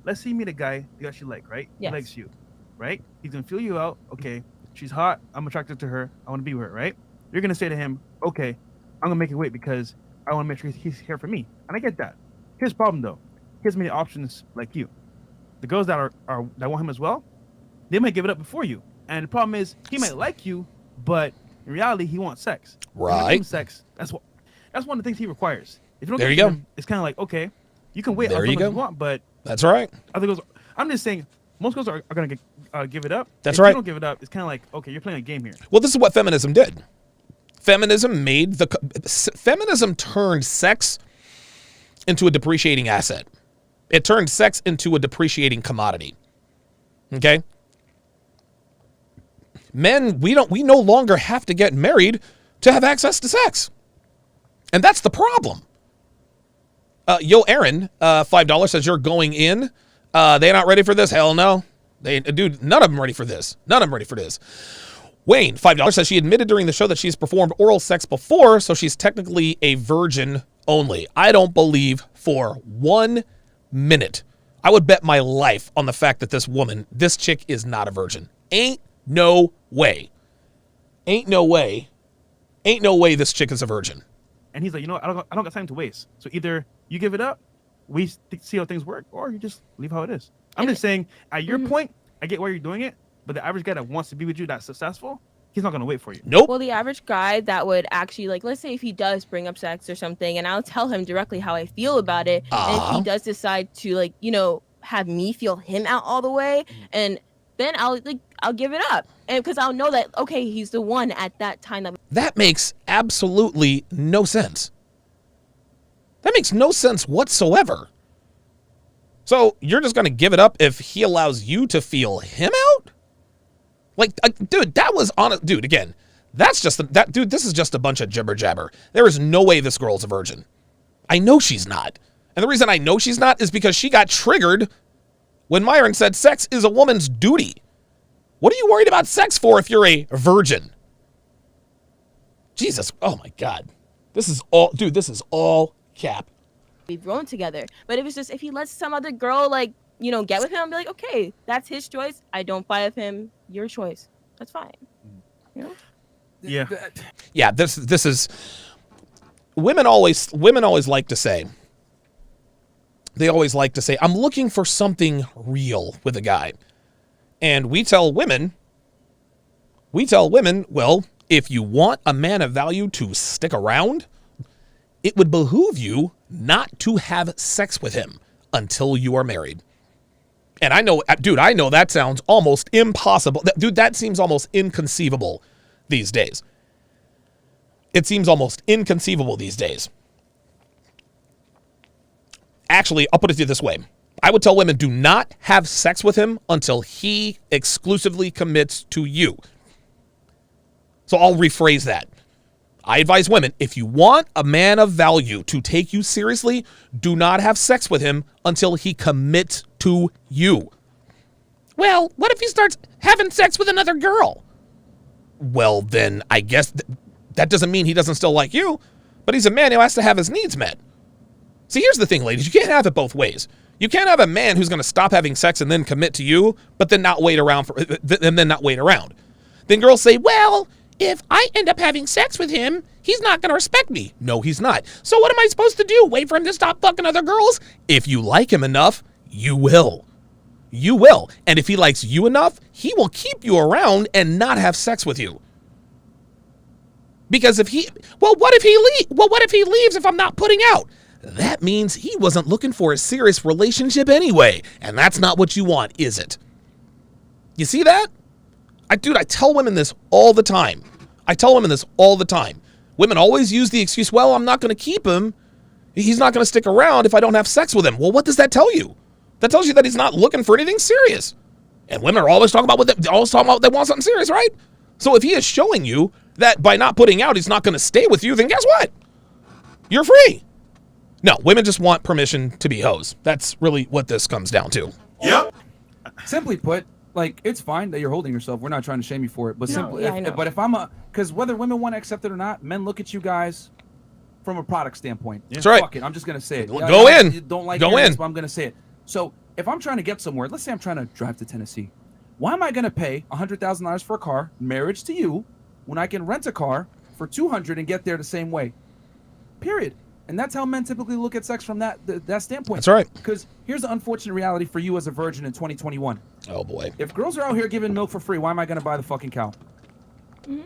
Let's say you meet a guy you actually like, right? Yes. He likes you, right? He's gonna feel you out. Okay, she's hot. I'm attracted to her. I want to be with her, right? You're gonna say to him, okay, I'm gonna make it wait because I want to make sure he's here for me. And I get that. Here's the problem though. Here's many options like you. The girls that that want him as well, they might give it up before you. And the problem is he might like you, but in reality he wants sex. Right. Sex. That's one of the things he requires. If you don't There get you to go. him, it's kind of like, okay, you can wait There as you long as go. you want, but That's right. other girls, I'm just saying, most girls are gonna give it up. That's If right. you don't give it up, it's kind of like, okay, you're playing a game here. Well, this is what feminism did. Feminism turned sex into a depreciating asset. It turned sex into a depreciating commodity. Okay? Men, we no longer have to get married to have access to sex. And that's the problem. Yo, Aaron, $5 says you're going in. They not ready for this? Hell no. Dude, none of them ready for this. None of them ready for this. Wayne, $5 says she admitted during the show that she's performed oral sex before, so she's technically a virgin only. I don't believe for 1 minute. I would bet my life on the fact that this chick is not a virgin. Ain't no way. Ain't no way this chick is a virgin. And he's like, you know what? I don't got time to waste. So either you give it up, we see how things work, or you just leave how it is. I'm just saying, at your point, I get why you're doing it, but the average guy that wants to be with you, that's successful, he's not going to wait for you. Nope. Well, the average guy that would actually, like, let's say if he does bring up sex or something, and I'll tell him directly how I feel about it, and if he does decide to, like, you know, have me feel him out all the way, and then I'll give it up, and because I'll know that, okay, he's the one at that time. That makes absolutely no sense. That makes no sense whatsoever. So you're just going to give it up if he allows you to feel him out? Like, dude, that was honest. Dude, again, that's just dude, this is just a bunch of jibber jabber. There is no way this girl's a virgin. I know she's not. And the reason I know she's not is because she got triggered when Myron said sex is a woman's duty. What are you worried about sex for if you're a virgin? Jesus. Oh my God. This is all cap. We've grown together. But if it's just, if he lets some other girl, like, you know, get with him, I'll be like, okay, that's his choice. I don't fight with him. Your choice. That's fine. You know? Yeah. Yeah, this is women always like to say, I'm looking for something real with a guy. And we tell women, well, if you want a man of value to stick around, it would behoove you not to have sex with him until you are married. And I know that sounds almost impossible. Dude, that seems almost inconceivable these days. It seems almost inconceivable these days. Actually, I'll put it to you this way. I would tell women, do not have sex with him until he exclusively commits to you. So I'll rephrase that. I advise women, if you want a man of value to take you seriously, do not have sex with him until he commits to you. Well, what if he starts having sex with another girl? Well, then I guess that doesn't mean he doesn't still like you, but he's a man who has to have his needs met. See, here's the thing, ladies. You can't have it both ways. You can't have a man who's going to stop having sex and then commit to you, but then not wait around. Then girls say, well, if I end up having sex with him, he's not going to respect me. No, he's not. So what am I supposed to do? Wait for him to stop fucking other girls? If you like him enough, you will. You will. And if he likes you enough, he will keep you around and not have sex with you. Because what if he leaves if I'm not putting out? That means he wasn't looking for a serious relationship anyway. And that's not what you want, is it? You see that? I tell women this all the time. Women always use the excuse, well, I'm not going to keep him. He's not going to stick around if I don't have sex with him. Well, what does that tell you? That tells you that he's not looking for anything serious. And women are always talking about they want something serious, right? So if he is showing you that by not putting out, he's not going to stay with you, then guess what? You're free. No, women just want permission to be hoes. That's really what this comes down to. Yep. Simply put, like, it's fine that you're holding yourself. We're not trying to shame you for it. But if I'm because whether women want to accept it or not, men look at you guys from a product standpoint. Yeah. That's right. Fuck it, I'm just going to say it. Go in. You don't like Go in. But I'm going to say it. So if I'm trying to get somewhere, let's say I'm trying to drive to Tennessee. Why am I going to pay $100,000 for a car, marriage to you, when I can rent a car for $200 and get there the same way? Period. And that's how men typically look at sex from that standpoint. That's right. Because here's the unfortunate reality for you as a virgin in 2021. Oh, boy. If girls are out here giving milk for free, why am I going to buy the fucking cow? Mm-hmm.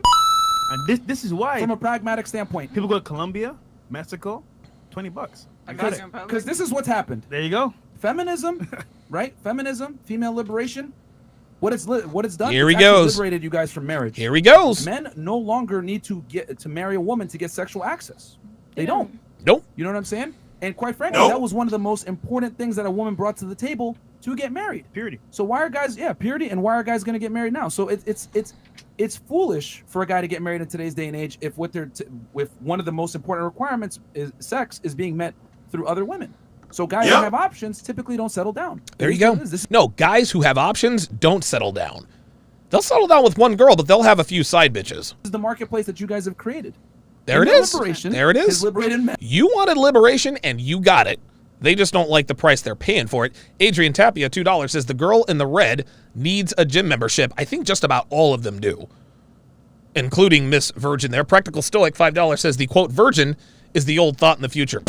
And this is why. From a pragmatic standpoint. People go to Colombia, Mexico, $20. Because this is what's happened. There you go. Feminism, right? Feminism, female liberation. what it's done. Here it's he goes. Liberated you guys from marriage. Here he goes. Men no longer need to marry a woman to get sexual access. They don't. Nope. You know what I'm saying? And quite frankly, that was one of the most important things that a woman brought to the table to get married. Purity. So why are guys? Yeah, purity. And why are guys gonna get married now? So it's foolish for a guy to get married in today's day and age if if one of the most important requirements is sex is being met through other women. So guys who have options typically don't settle down. There you go. No, guys who have options don't settle down. They'll settle down with one girl, but they'll have a few side bitches. This is the marketplace that you guys have created. There it is. Liberation there it is. Liberated men. You wanted liberation, and you got it. They just don't like the price they're paying for it. Adrian Tapia, $2, says the girl in the red needs a gym membership. I think just about all of them do, including Miss Virgin there. Practical Stoic, $5, says the, quote, virgin is the old thought in the future.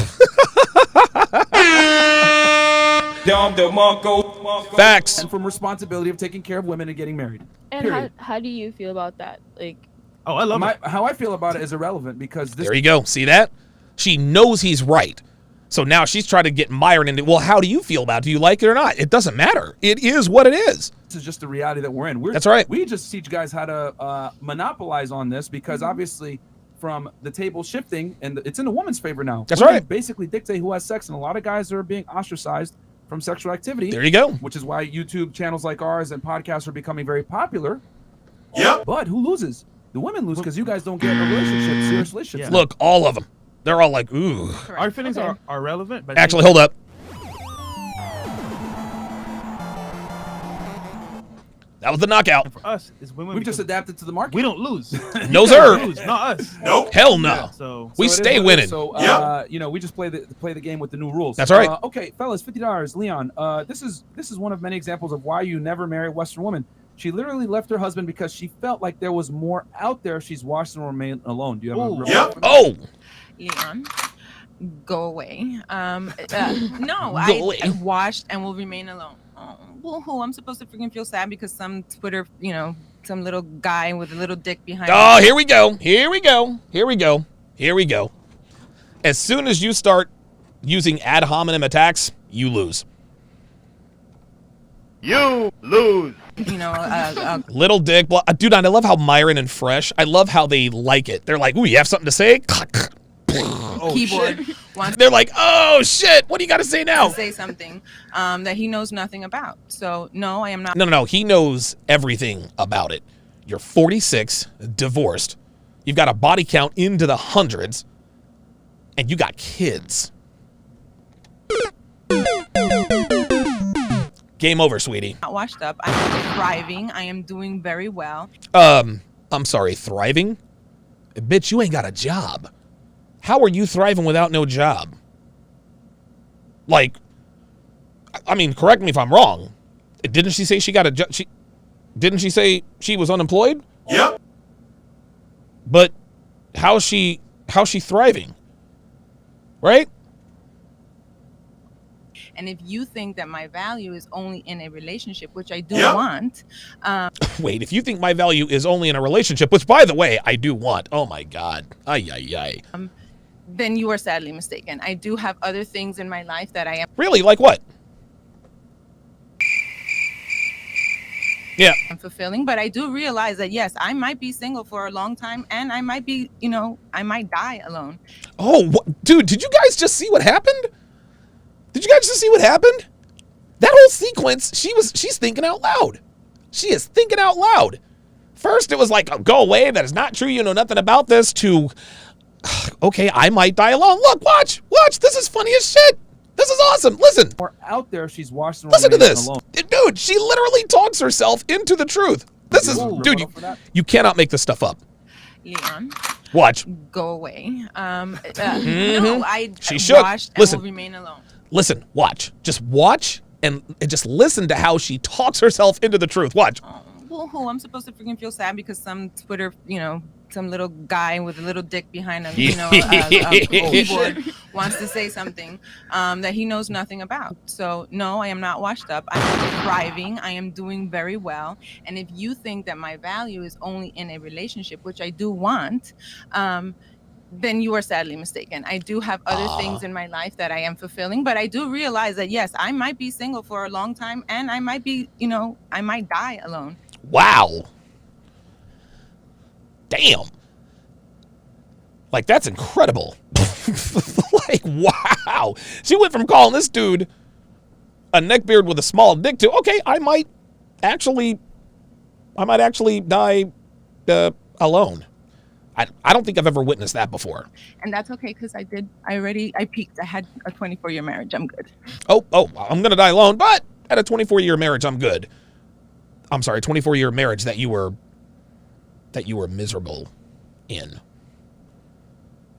Facts. And from responsibility of taking care of women and getting married. And how do you feel about that? Like, oh, I love it. How I feel about it is irrelevant because this. There you go. See that? She knows he's right. So now she's trying to get Myron into, well, how do you feel about it? Do you like it or not? It doesn't matter. It is what it is. This is just the reality that we're in. That's right. We just teach guys how to monopolize on this because obviously from the table shifting and it's in the woman's favor now. That's Women right. Basically dictate who has sex and a lot of guys are being ostracized from sexual activity. There you go. Which is why YouTube channels like ours and podcasts are becoming very popular. Yeah. But who loses? The women lose because you guys don't get a relationship, serious relationships. Look, all of them. They're all like, ooh. Our feelings are relevant. But Actually, hold up. That was the knockout. And for us, it's women. We've just adapted to the market. We don't lose. No, sir. Lose, not us. Nope. Hell no. Yeah, so we stay winning. So you know, we just play the game with the new rules. That's right. Okay, fellas, $50. Leon, this is one of many examples of why you never marry a Western woman. She literally left her husband because she felt like there was more out there. She's watched and remained alone. Do you have Oh. Leon, go away. No, I watched and will remain alone. Oh, well, who? I'm supposed to freaking feel sad because some Twitter, you know, some little guy with a little dick behind. Oh, here we go. Here we go. Here we go. Here we go. As soon as you start using ad hominem attacks, you lose. You lose. You know, little dick. Dude, I love how Myron and Fresh, I love how they like it. They're like, ooh, you have something to say? keyboard. They're like, oh, shit. What do you got to say now? To say something that he knows nothing about. So, no, I am not. No. He knows everything about it. You're 46, divorced. You've got a body count into the hundreds, and you got kids. Game over, sweetie. Not washed up. I'm thriving. I am doing very well. I'm sorry, thriving? Bitch, you ain't got a job. How are you thriving without no job? Like, I mean, correct me if I'm wrong. Didn't she say she got a job? Didn't she say she was unemployed? Yep. But how's she thriving? Right? And if you think that my value is only in a relationship, which I do want. Wait, if you think my value is only in a relationship, which, by the way, I do want. Oh, my God. Ay. Then you are sadly mistaken. I do have other things in my life that I am. Really? Like what? Yeah. I'm fulfilling, but I do realize that, yes, I might be single for a long time and I might be, I might die alone. Oh, dude, did you guys just see what happened? Did you guys just see what happened? That whole sequence, she's thinking out loud. She is thinking out loud. First, it was like, oh, go away. That is not true. You know nothing about this. To, okay, I might die alone. Look, watch. This is funny as shit. This is awesome. Listen. Or out there, she's watched and listen to this. Alone. Dude, she literally talks herself into the truth. This is, dude, you cannot make this stuff up. Leon. Watch. Go away. No, I she should. Watched and will remain alone. Listen, watch. Just watch and just listen to how she talks herself into the truth. Watch. Well, who? I'm supposed to freaking feel sad because some Twitter, some little guy with a little dick behind him, a keyboard wants to say something that he knows nothing about. So, no, I am not washed up. I'm thriving. I am doing very well. And if you think that my value is only in a relationship, which I do want, then you are sadly mistaken. I do have other things in my life that I am fulfilling, but I do realize that yes, I might be single for a long time, and I might be, I might die alone. Wow. Damn. Like, that's incredible. Like, wow. She went from calling this dude a neckbeard with a small dick to, okay, I might actually die alone. I don't think I've ever witnessed that before. And that's okay, because I peaked. I had a 24-year marriage. I'm good. Oh, I'm going to die alone, but at a 24-year marriage, I'm good. I'm sorry, 24-year marriage that you were miserable in.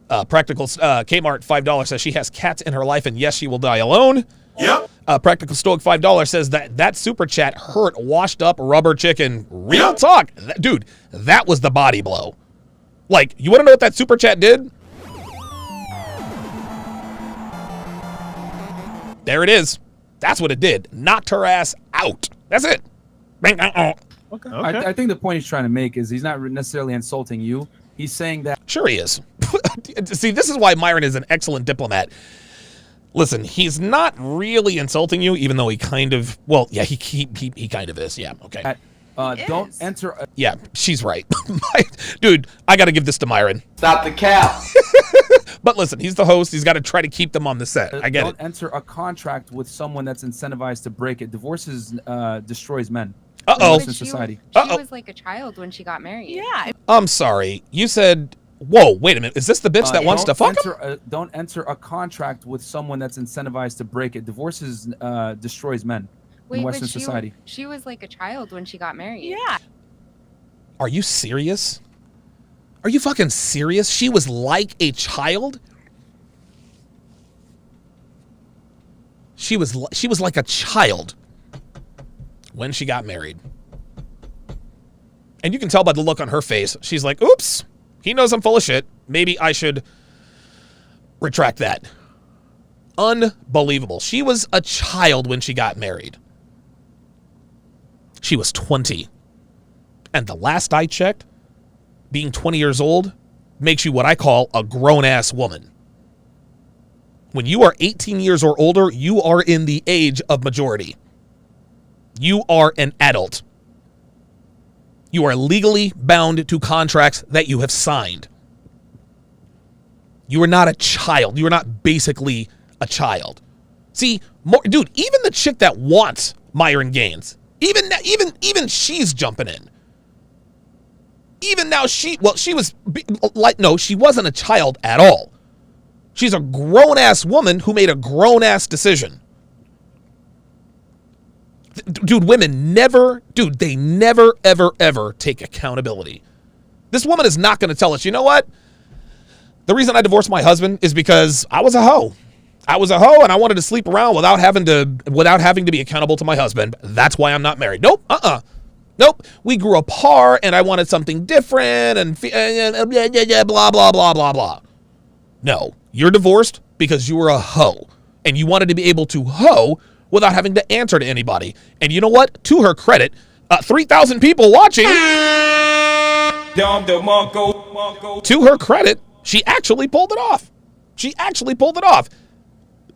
Practical Kmart $5 says she has cats in her life, and yes, she will die alone. Yep. Practical Stoic $5 says that super chat hurt washed up rubber chicken. Real talk. Dude, that was the body blow. Like, you want to know what that super chat did? There it is. That's what it did. Knocked her ass out. That's it. Okay. I think the point he's trying to make is he's not necessarily insulting you. He's saying that. Sure he is. See, this is why Myron is an excellent diplomat. Listen, he's not really insulting you, even though he kind of, well, yeah, he kind of is. Yeah, okay. Don't enter. Yeah, she's right. Dude, I got to give this to Myron. Stop the cap. But listen, he's the host. He's got to try to keep them on the set. I get it. Don't enter a contract with someone that's incentivized to break it. Divorces destroys men. Uh-oh. In society. She was like a child when she got married. Yeah. I'm sorry. You said, whoa, wait a minute. Is this the bitch that wants to fuck him? Don't enter a contract with someone that's incentivized to break it. Divorces destroys men. In Western society. She was like a child when she got married. Yeah. Are you serious? Are you fucking serious? She was like a child? She was like a child when she got married. And you can tell by the look on her face. She's like, oops, he knows I'm full of shit. Maybe I should retract that. Unbelievable. She was a child when she got married. She was 20. And the last I checked, being 20 years old makes you what I call a grown-ass woman. When you are 18 years or older, you are in the age of majority. You are an adult. You are legally bound to contracts that you have signed. You are not a child. You are not basically a child. See, dude, even the chick that wants Myron Gaines, even she's jumping in. Even now she wasn't a child at all. She's a grown-ass woman who made a grown-ass decision. Dude, women never, ever take accountability. This woman is not going to tell us, you know what? The reason I divorced my husband is because I was a hoe. I was a hoe and I wanted to sleep around without having to be accountable to my husband. That's why I'm not married. Nope. Nope. We grew apart and I wanted something different and blah, blah, blah, blah, blah. No, you're divorced because you were a hoe and you wanted to be able to hoe without having to answer to anybody. And you know what? To her credit, 3,000 people watching. To her credit, she actually pulled it off.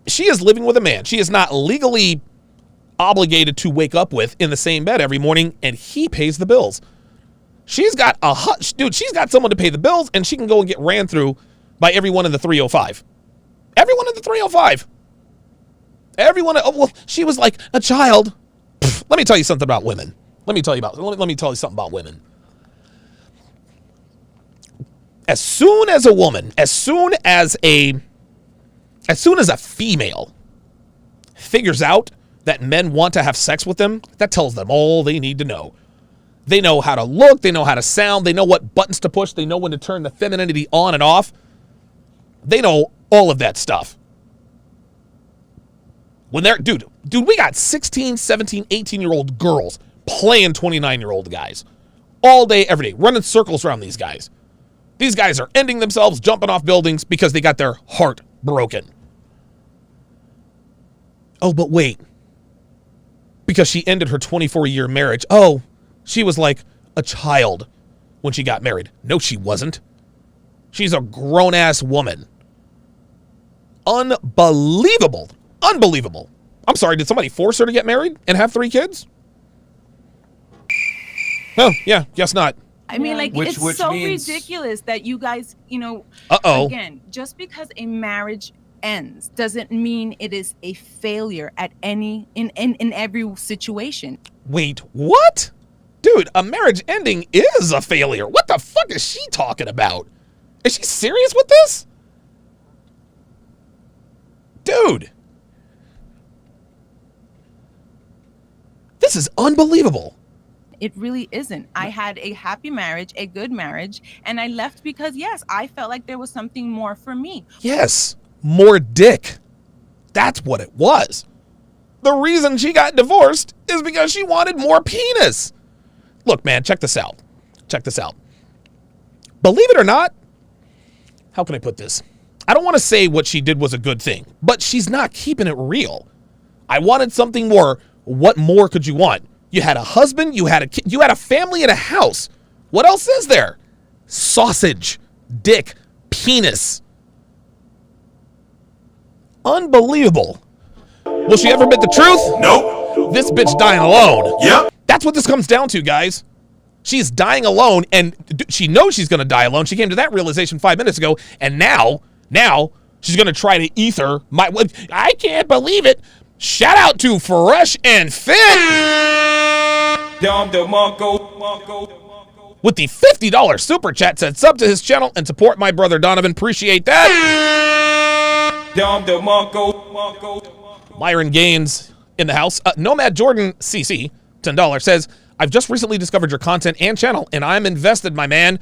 She is living with a man she is not legally obligated to wake up with in the same bed every morning, and he pays the bills. She's got she's got someone to pay the bills, and she can go and get ran through by everyone in the 305. Everyone in the 305. She was like a child. Let me tell you something about women. Let me tell you something about women. As soon as a female figures out that men want to have sex with them, that tells them all they need to know. They know how to look, they know how to sound, they know what buttons to push, they know when to turn the femininity on and off. They know all of that stuff. When they're, dude, we got 16, 17, 18-year-old girls playing 29-year-old guys all day, every day, running circles around these guys. These guys are ending themselves, jumping off buildings because they got their heart broken. Oh, but wait. Because she ended her 24-year marriage. Oh, she was like a child when she got married. No, she wasn't. She's a grown-ass woman. Unbelievable. Unbelievable. I'm sorry, did somebody force her to get married and have 3 kids? Oh, yeah, guess not. I mean, like, Which it's so means... ridiculous that you guys, Uh-oh. Again, just because a marriage ends doesn't mean it is a failure at in every situation. Wait, what? Dude, a marriage ending is a failure. What the fuck is she talking about? Is she serious with this? Dude. This is unbelievable. It really isn't. I had a happy marriage, a good marriage, and I left because, yes, I felt like there was something more for me. Yes, more dick. That's what it was. The reason she got divorced is because she wanted more penis. Look, man, check this out. Check this out. Believe it or not, how can I put this? I don't want to say what she did was a good thing, but she's not keeping it real. I wanted something more. What more could you want? You had a husband, you had a kid, you had a family and a house. What else is there? Sausage, dick, penis. Unbelievable. Will she ever admit the truth? Nope. This bitch dying alone. Yep. That's what this comes down to, guys. She's dying alone, and she knows she's going to die alone. She came to that realization 5 minutes ago, and now she's going to try to ether my... I can't believe it. Shout out to Fresh and Fit with the $50 super chat. Said sub to his channel and support my brother Donovan. Appreciate that. Myron Gaines in the house. Nomad Jordan CC, $10, says, I've just recently discovered your content and channel, and I'm invested, my man.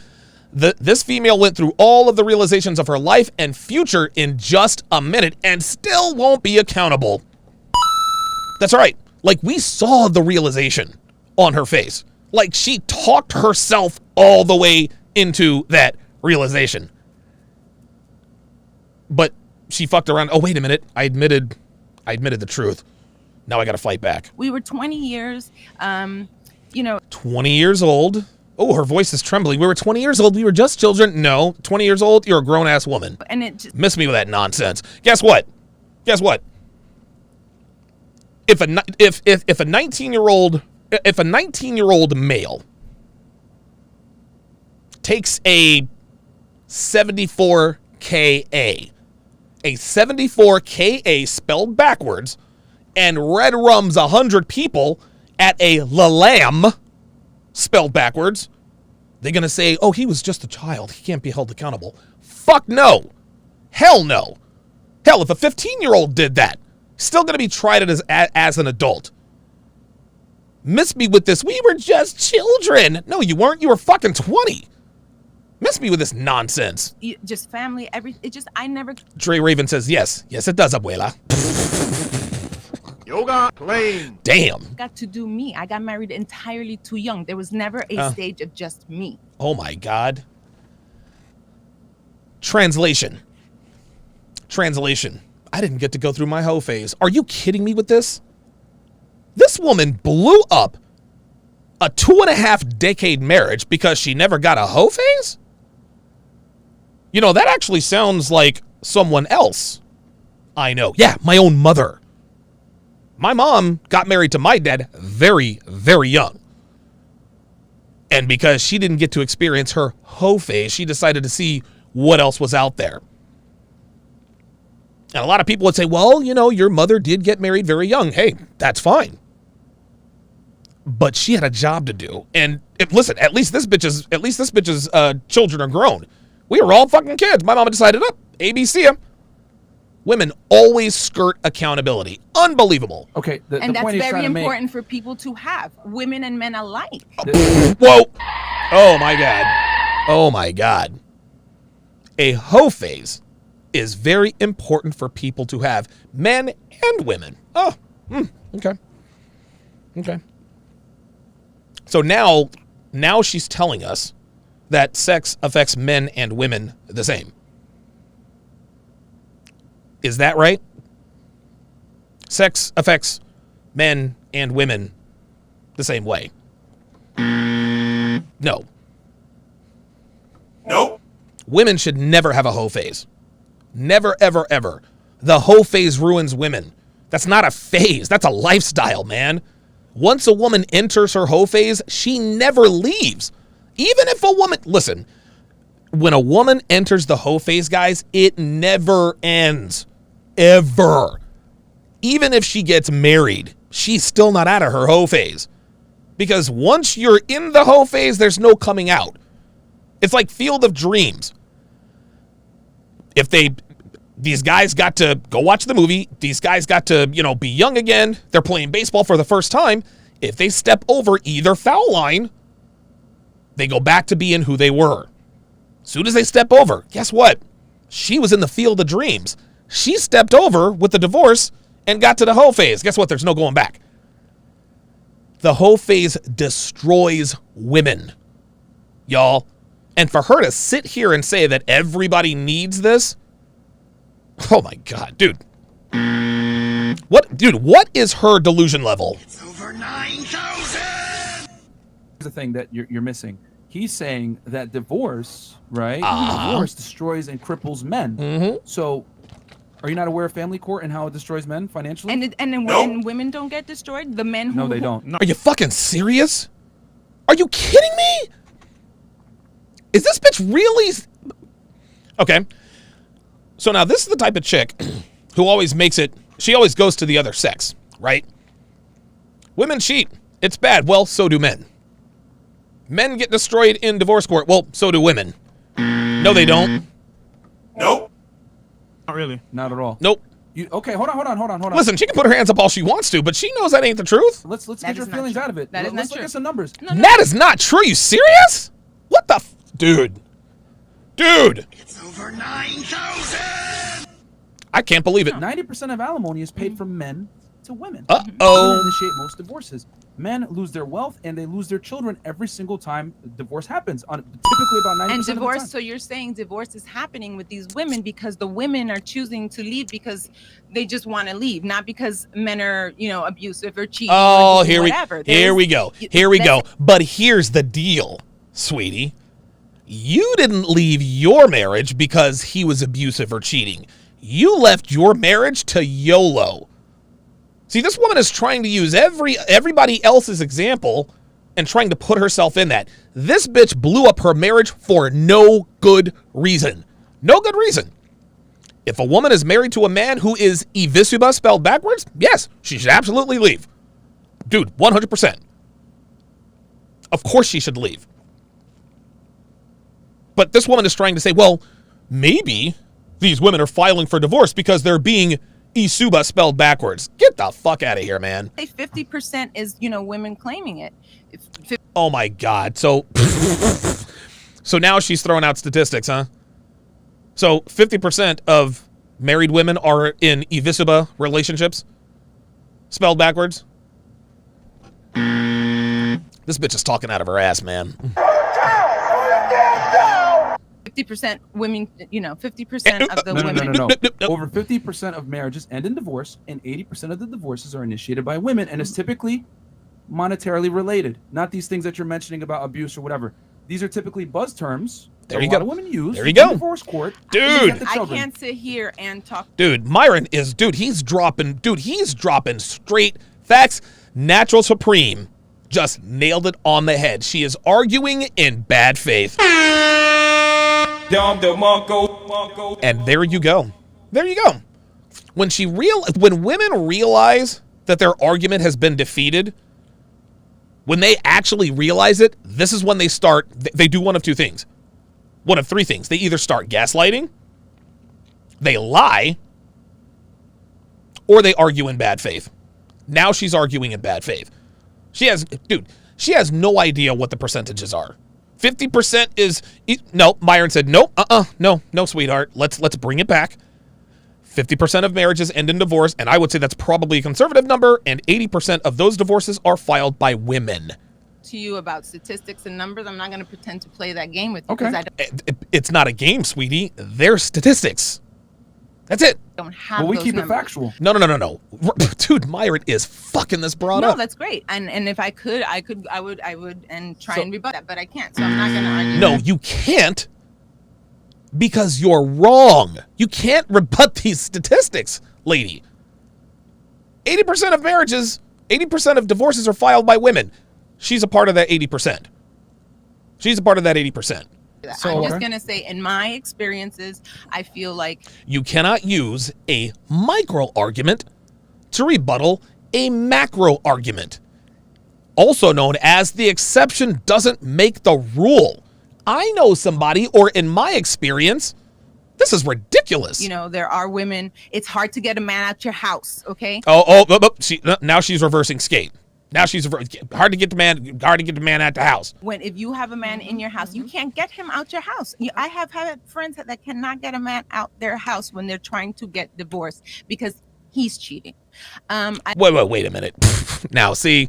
This female went through all of the realizations of her life and future in just a minute and still won't be accountable. That's right. Like, we saw the realization on her face. Like, she talked herself all the way into that realization. But she fucked around. Oh, wait a minute. I admitted the truth. Now I got to fight back. We were 20 years, 20 years old. Oh, her voice is trembling. We were 20 years old. We were just children. No, 20 years old. You're a grown-ass woman. And it just... Miss me with that nonsense. Guess what? If a 19-year-old male takes a 74 KA, a 74 KA spelled backwards, and red rums 100 people at a LaLam spelled backwards, they're going to say, oh, he was just a child. He can't be held accountable. Fuck no. Hell no. Hell, if a 15-year-old did that, still going to be tried as an adult. Miss me with this. We were just children. No, you weren't. You were fucking 20. Miss me with this nonsense. Just family, I never... Dre Raven says, yes. Yes, it does, abuela. Yoga plane. Damn. Got to do me. I got married entirely too young. There was never a stage of just me. Oh, my God. Translation. I didn't get to go through my hoe phase. Are you kidding me with this? This woman blew up a 2.5-decade marriage because she never got a hoe phase? You know, that actually sounds like someone else I know. Yeah, my own mother. My mom got married to my dad very, very young. And because she didn't get to experience her hoe phase, she decided to see what else was out there. And a lot of people would say, well, you know, your mother did get married very young. Hey, that's fine. But she had a job to do. And listen, at least this bitch's children are grown. We were all fucking kids. My mama decided, ABC 'em. Women always skirt accountability. Unbelievable. Okay, and that's very important for people to have, women and men alike. Whoa. Oh, my God. Oh, my God. A hoe phase is very important for people to have, men and women. Oh, okay. So now she's telling us that sex affects men and women the same. Is that right? Sex affects men and women the same way. No. Nope. Women should never have a hoe phase. Never, ever, ever. The hoe phase ruins women. That's not a phase. That's a lifestyle, man. Once a woman enters her hoe phase, she never leaves. Even if a woman, listen, when a woman enters the hoe phase, guys, it never ends. Ever. Even if she gets married, she's still not out of her hoe phase. Because once you're in the hoe phase, there's no coming out. It's like Field of Dreams. If these guys got to go watch the movie, these guys got to, be young again, they're playing baseball for the first time. If they step over either foul line, they go back to being who they were. As soon as they step over, guess what? She was in the Field of Dreams. She stepped over with the divorce and got to the hoe phase. Guess what? There's no going back. The hoe phase destroys women, y'all. And for her to sit here and say that everybody needs this, oh my God, dude. What is her delusion level? It's over 9,000. Here's the thing that you're missing. He's saying that divorce, right? Divorce destroys and cripples men. Mm-hmm. So, are you not aware of family court and how it destroys men financially? And when women don't get destroyed, the men who... No, they don't. Are you fucking serious? Are you kidding me? Is this bitch really... Okay. So now this is the type of chick who always makes it... She always goes to the other sex, right? Women cheat. It's bad. Well, so do men. Men get destroyed in divorce court. Well, so do women. No, they don't. Nope. Not really. Not at all. Nope. Okay, hold on. Listen, she can put her hands up all she wants to, but she knows that ain't the truth. Let's get your feelings out of it. Let's look at some numbers. That is not true. You serious? What the dude? It's over 9,000. I can't believe it. 90% of alimony is paid from men to women. Uh-oh. Women initiate most divorces. Men lose their wealth and they lose their children every single time divorce happens. Typically about 90% And divorce, of the time. so you're saying divorce is happening with these women because the women are choosing to leave because they just want to leave, not because men are, abusive or cheating or Here whatever. we go. But here's the deal, sweetie. You didn't leave your marriage because he was abusive or cheating. You left your marriage to YOLO. See, this woman is trying to use everybody else's example and trying to put herself in that. This bitch blew up her marriage for no good reason. No good reason. If a woman is married to a man who is Evisuba spelled backwards, yes, she should absolutely leave. Dude, 100%. Of course she should leave. But this woman is trying to say, well, maybe these women are filing for divorce because they're being Isuba spelled backwards. Get the fuck out of here, man. 50% is, women claiming it. Oh my God. So now she's throwing out statistics, huh? So 50% of married women are in Evisuba relationships spelled backwards. This bitch is talking out of her ass, man. 50% women, 50% of the women. No. Over 50% of marriages end in divorce, and 80% of the divorces are initiated by women, and it's typically monetarily related. Not these things that you're mentioning about abuse or whatever. These are typically buzz terms that a lot of women use. There you go. In divorce court. Dude. I can't sit here and talk. Dude, Myron is, he's dropping straight facts. Natural Supreme just nailed it on the head. She is arguing in bad faith. And there you go. There you go. When women realize that their argument has been defeated, when they actually realize it, this is when they do one of two things. One of three things. They either start gaslighting, they lie, or they argue in bad faith. Now she's arguing in bad faith. She has no idea what the percentages are. 50% is no. Myron said no. No, sweetheart. Let's bring it back. 50% of marriages end in divorce, and I would say that's probably a conservative number. And 80% of those divorces are filed by women. To you about statistics and numbers, I'm not going to pretend to play that game with you. Okay. It's not a game, sweetie. They're statistics. That's it. Don't have. Well, we those keep numbers. it factual. No. Dude, Myron is fucking this broad up. No, that's great. And if I could, I would and try and rebut that, but I can't. So I'm not going to argue. No, you can't. because you're wrong. You can't rebut these statistics, lady. 80% of marriages, 80% of divorces are filed by women. She's a part of that 80%. She's a part of that 80%. So, I'm just going to say, in my experiences, I feel like you cannot use a micro argument to rebuttal a macro argument, also known as the exception doesn't make the rule. I know somebody, or in my experience, this is ridiculous. You know, there are women, it's hard to get a man out your house, okay? Now she's reversing skate. Now she's hard to get the man out the house. If you have a man in your house, you can't get him out your house. I have had friends that cannot get a man out their house when they're trying to get divorced because he's cheating. Wait a minute. Now, see,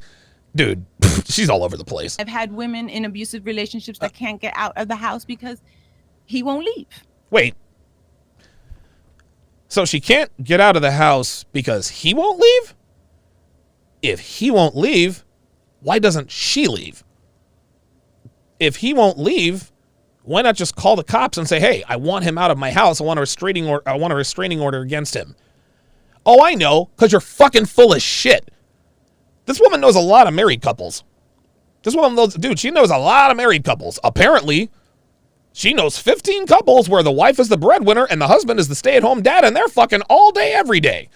dude, she's all over the place. I've had women in abusive relationships that can't get out of the house because he won't leave. Wait. So she can't get out of the house because he won't leave? If he won't leave, why doesn't she leave? If he won't leave, why not just call the cops and say, hey, I want him out of my house. I want a restraining order against him. Oh, I know, because you're fucking full of shit. This woman knows a lot of married couples. She knows a lot of married couples. Apparently, she knows 15 couples where the wife is the breadwinner and the husband is the stay-at-home dad, and they're fucking all day, every day.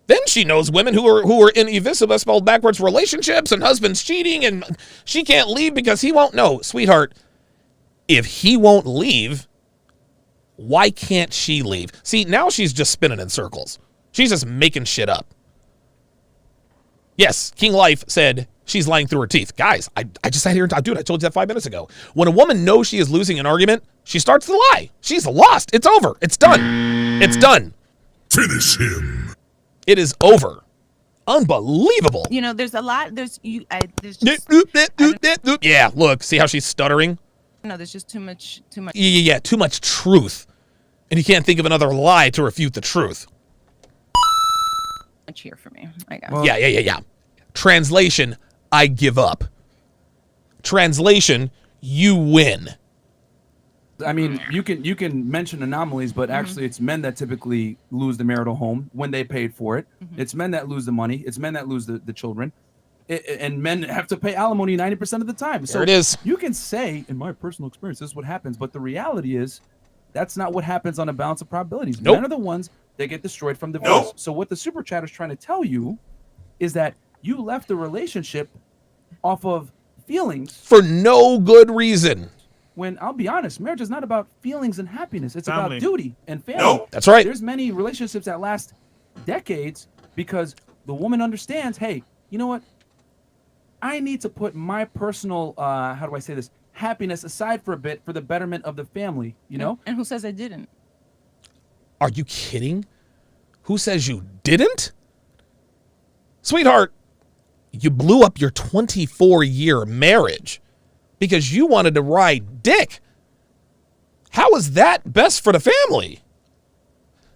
Then she knows women who are in evisible, spelled backwards, relationships and husbands cheating, and she can't leave because he won't. No, sweetheart, if he won't leave, why can't she leave? See, now she's just spinning in circles. She's just making shit up. Yes, King Life said she's lying through her teeth. Guys, I just sat here and dude, I told you that 5 minutes ago. When a woman knows she is losing an argument, she starts to lie. She's lost. It's over. It's done. It's done. Finish him. It is over. Unbelievable. You know, there's a lot. Yeah, look, see how she's stuttering? No, there's just too much. Yeah, too much truth. And you can't think of another lie to refute the truth. A cheer for me, I guess. Well, yeah. Translation, I give up. Translation, you win. I mean, you can mention anomalies, but actually it's men that typically lose the marital home when they paid for it. It's men that lose the money. It's men that lose the children. And men have to pay alimony 90% of the time. So there it is. You can say, in my personal experience, this is what happens. But the reality is that's not what happens on a balance of probabilities. Nope. Men are the ones that get destroyed from divorce. Nope. So what the super chat is trying to tell you is that you left the relationship off of feelings. For no good reason. When I'll be honest, marriage is not about feelings and happiness. It's Family. about duty and family. Nope. That's right. There's many relationships that last decades because the woman understands, hey, you know what? I need to put my personal, how do I say this, happiness aside for a bit for the betterment of the family, you know? And who says I didn't? Are you kidding? Who says you didn't? Sweetheart, you blew up your 24-year marriage because you wanted to ride dick. How is that best for the family?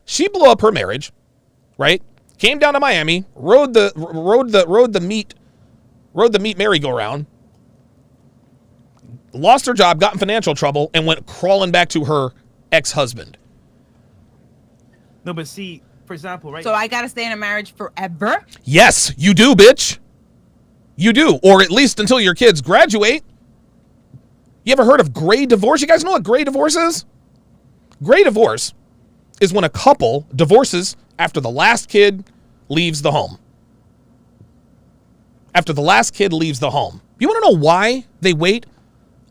She blew up her marriage, right? Came down to Miami, rode the meat merry-go-round, lost her job, got in financial trouble, and went crawling back to her ex-husband. No, but see, for example, right? So I gotta stay in a marriage forever? Yes, you do, bitch. You do, or at least until your kids graduate. You ever heard of gray divorce? You guys know what gray divorce is? Gray divorce is when a couple divorces after the last kid leaves the home. After the last kid leaves the home. You want to know why they wait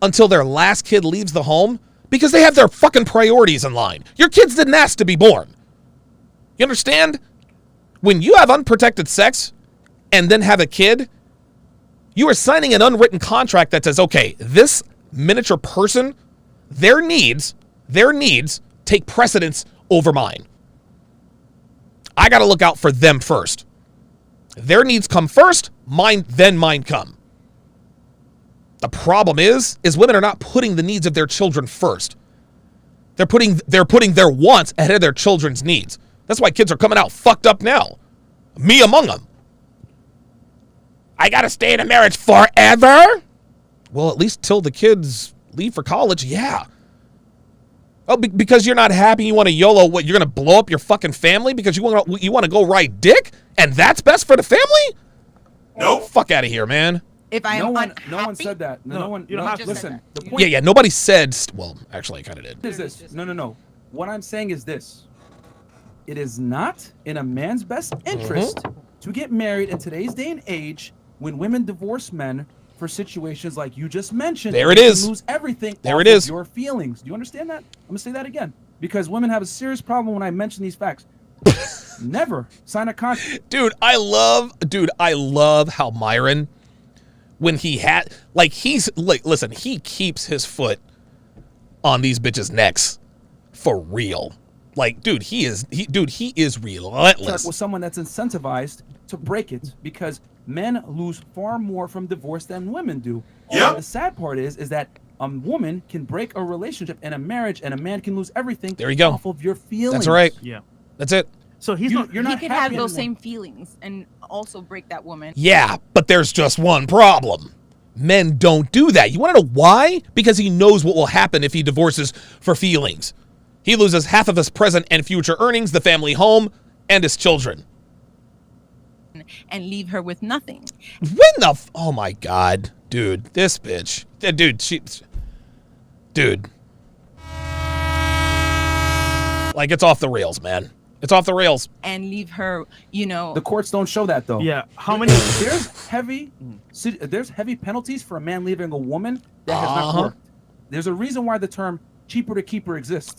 until their last kid leaves the home? Because they have their fucking priorities in line. Your kids didn't ask to be born. You understand? When you have unprotected sex and then have a kid, you are signing an unwritten contract that says, okay, this miniature person, their needs take precedence over mine. I got to look out for them first. Their needs come first, mine come. The problem is women are not putting the needs of their children first. They're putting their wants ahead of their children's needs. That's why kids are coming out fucked up now. Me among them. I got to stay in a marriage forever? Well, at least till the kids leave for college, yeah. Oh, because you're not happy, you want to YOLO, what, you're going to blow up your fucking family because you want to go ride dick? And that's best for the family? Nope. Fuck out of here, man. If I am no one said that. No one. you don't have to listen. say The point Yeah, nobody said, well, actually, I kind of did. is this. No. What I'm saying is this. It is not in a man's best interest to get married in today's day and age when women divorce men for situations like you just mentioned. There it is. Lose everything. There off it is. Of your feelings. Do you understand that? I'm gonna say that again because women have a serious problem when I mention these facts. Never sign a contract. Dude, I love how Myron, when he had, like, listen, he keeps his foot on these bitches' necks for real. Like, dude, he is relentless. With someone that's incentivized to break it because men lose far more from divorce than women do. Yeah. The sad part is that a woman can break a relationship and a marriage, and a man can lose everything. There you go. Off of your feelings. That's right. Yeah. That's it. So he not could have happy those anymore. same feelings and also break that woman. Yeah, but there's just one problem. Men don't do that. You want to know why? Because he knows what will happen if he divorces for feelings. He loses half of his present and future earnings, the family home, and his children. And leave her with nothing. Oh my God, dude, this bitch, dude, dude, like, it's off the rails, man. It's off the rails. And leave her, The courts don't show that though. Yeah. How many? There's heavy penalties for a man leaving a woman that has not worked. There's a reason why the term cheaper to keep her exists.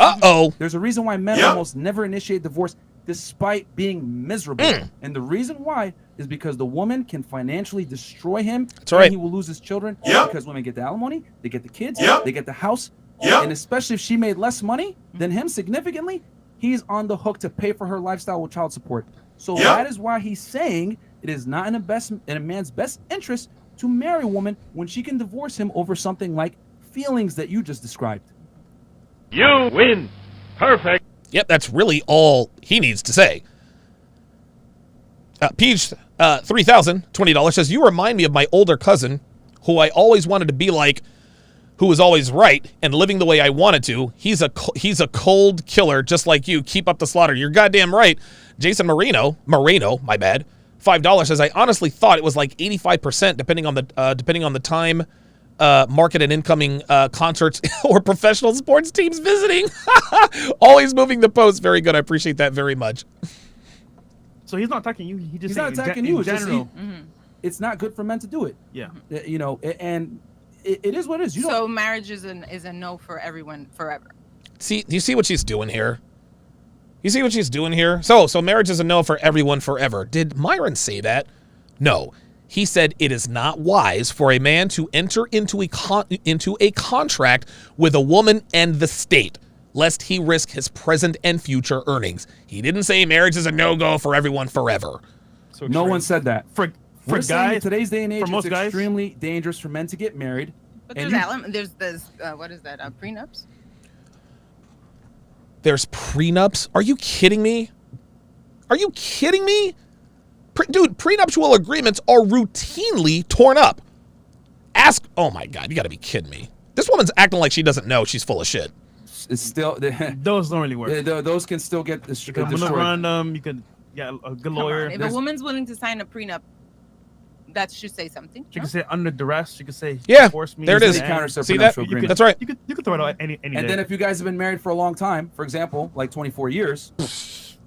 There's a reason why men almost never initiate divorce despite being miserable. And the reason why is because the woman can financially destroy him. That's right. And he will lose his children because women get the alimony, they get the kids, they get the house. And especially if she made less money than him significantly, he's on the hook to pay for her lifestyle with child support. So that is why he's saying it is not in a man's best interest to marry a woman when she can divorce him over something like feelings that you just described. You win. Perfect. Yep, that's really all he needs to say. Peach, $3,020 says, you remind me of my older cousin, who I always wanted to be like, who was always right and living the way I wanted to. He's a cold killer, just like you. Keep up the slaughter. You're goddamn right. Jason Moreno, my bad. $5 says, I honestly thought it was like 85%, depending on the time, market, and incoming concerts or professional sports teams visiting. Always moving the post. Very good. I appreciate that very much. So he's not attacking you. He's not attacking you. In general. It's not good for men to do it. Yeah. And it is what it is. So marriage is a no for everyone forever. See, do you see what she's doing here? You see what she's doing here? So marriage is a no for everyone forever. Did Myron say that? No. He said it is not wise for a man to enter into a contract with a woman and the state, lest he risk his present and future earnings. He didn't say marriage is a no-go for everyone forever. So no one said that. For saying guys, in today's day and age, for most it's guys, extremely dangerous for men to get married. But there's what is that? Prenups. There's prenups? Are you kidding me? Are you kidding me? Dude, prenuptial agreements are routinely torn up. Oh my God, you gotta be kidding me. This woman's acting like she doesn't know she's full of shit. It's still those don't really work. Those can still get destroyed. You can run them. You can a good lawyer. If a woman's willing to sign a prenup, that should say something. She can say under duress. She can say force me. There it is. See that? That's right. You could throw it out any day. And then if you guys have been married for a long time, for example, like 24 years,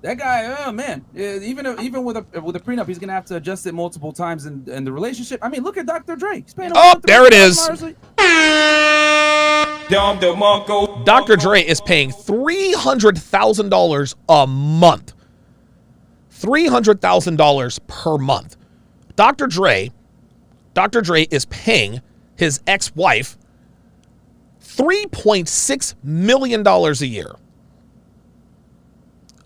that guy, oh man, even with a prenup, he's gonna have to adjust it multiple times in the relationship. I mean, look at Dr. Dre. There it is. Dr. Dre is paying $300,000 a month. $300,000 per month. Dr. Dre is paying his ex-wife $3.6 million a year.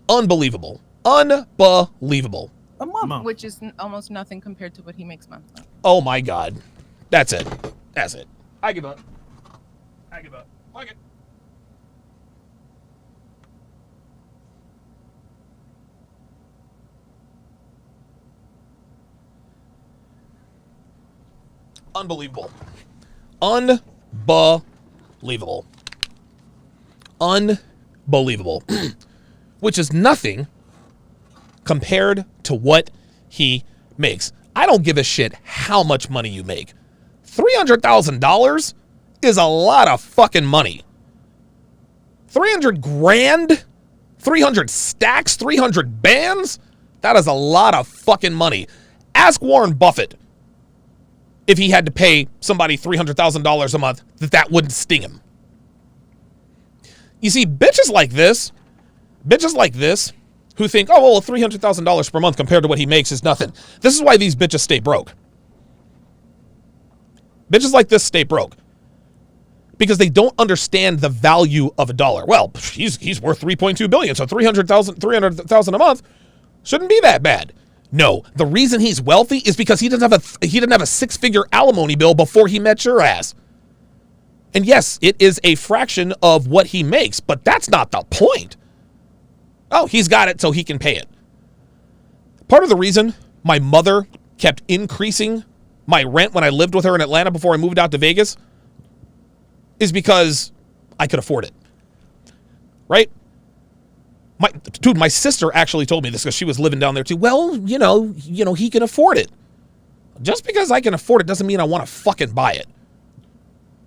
Unbelievable. Unbelievable. A month, which is almost nothing compared to what he makes monthly. Oh my God. That's it. I give up. Fuck it. Unbelievable. Unbelievable. unbelievable. Which is nothing compared to what he makes. I don't give a shit how much money you make. $300,000 is a lot of fucking money. 300 grand? 300 stacks? 300 bands? That is a lot of fucking money. Ask Warren Buffett if he had to pay somebody $300,000 a month, that wouldn't sting him. You see, bitches like this who think, oh, well, $300,000 per month compared to what he makes is nothing. This is why these bitches stay broke. Bitches like this stay broke because they don't understand the value of a dollar. Well, he's worth $3.2 billion, so $300,000 a month shouldn't be that bad. No, the reason he's wealthy is because he didn't have a six-figure alimony bill before he met your ass. And yes, it is a fraction of what he makes, but that's not the point. Oh, he's got it so he can pay it. Part of the reason my mother kept increasing my rent when I lived with her in Atlanta before I moved out to Vegas is because I could afford it. Right? My sister actually told me this because she was living down there too. Well, you know, he can afford it. Just because I can afford it doesn't mean I want to fucking buy it.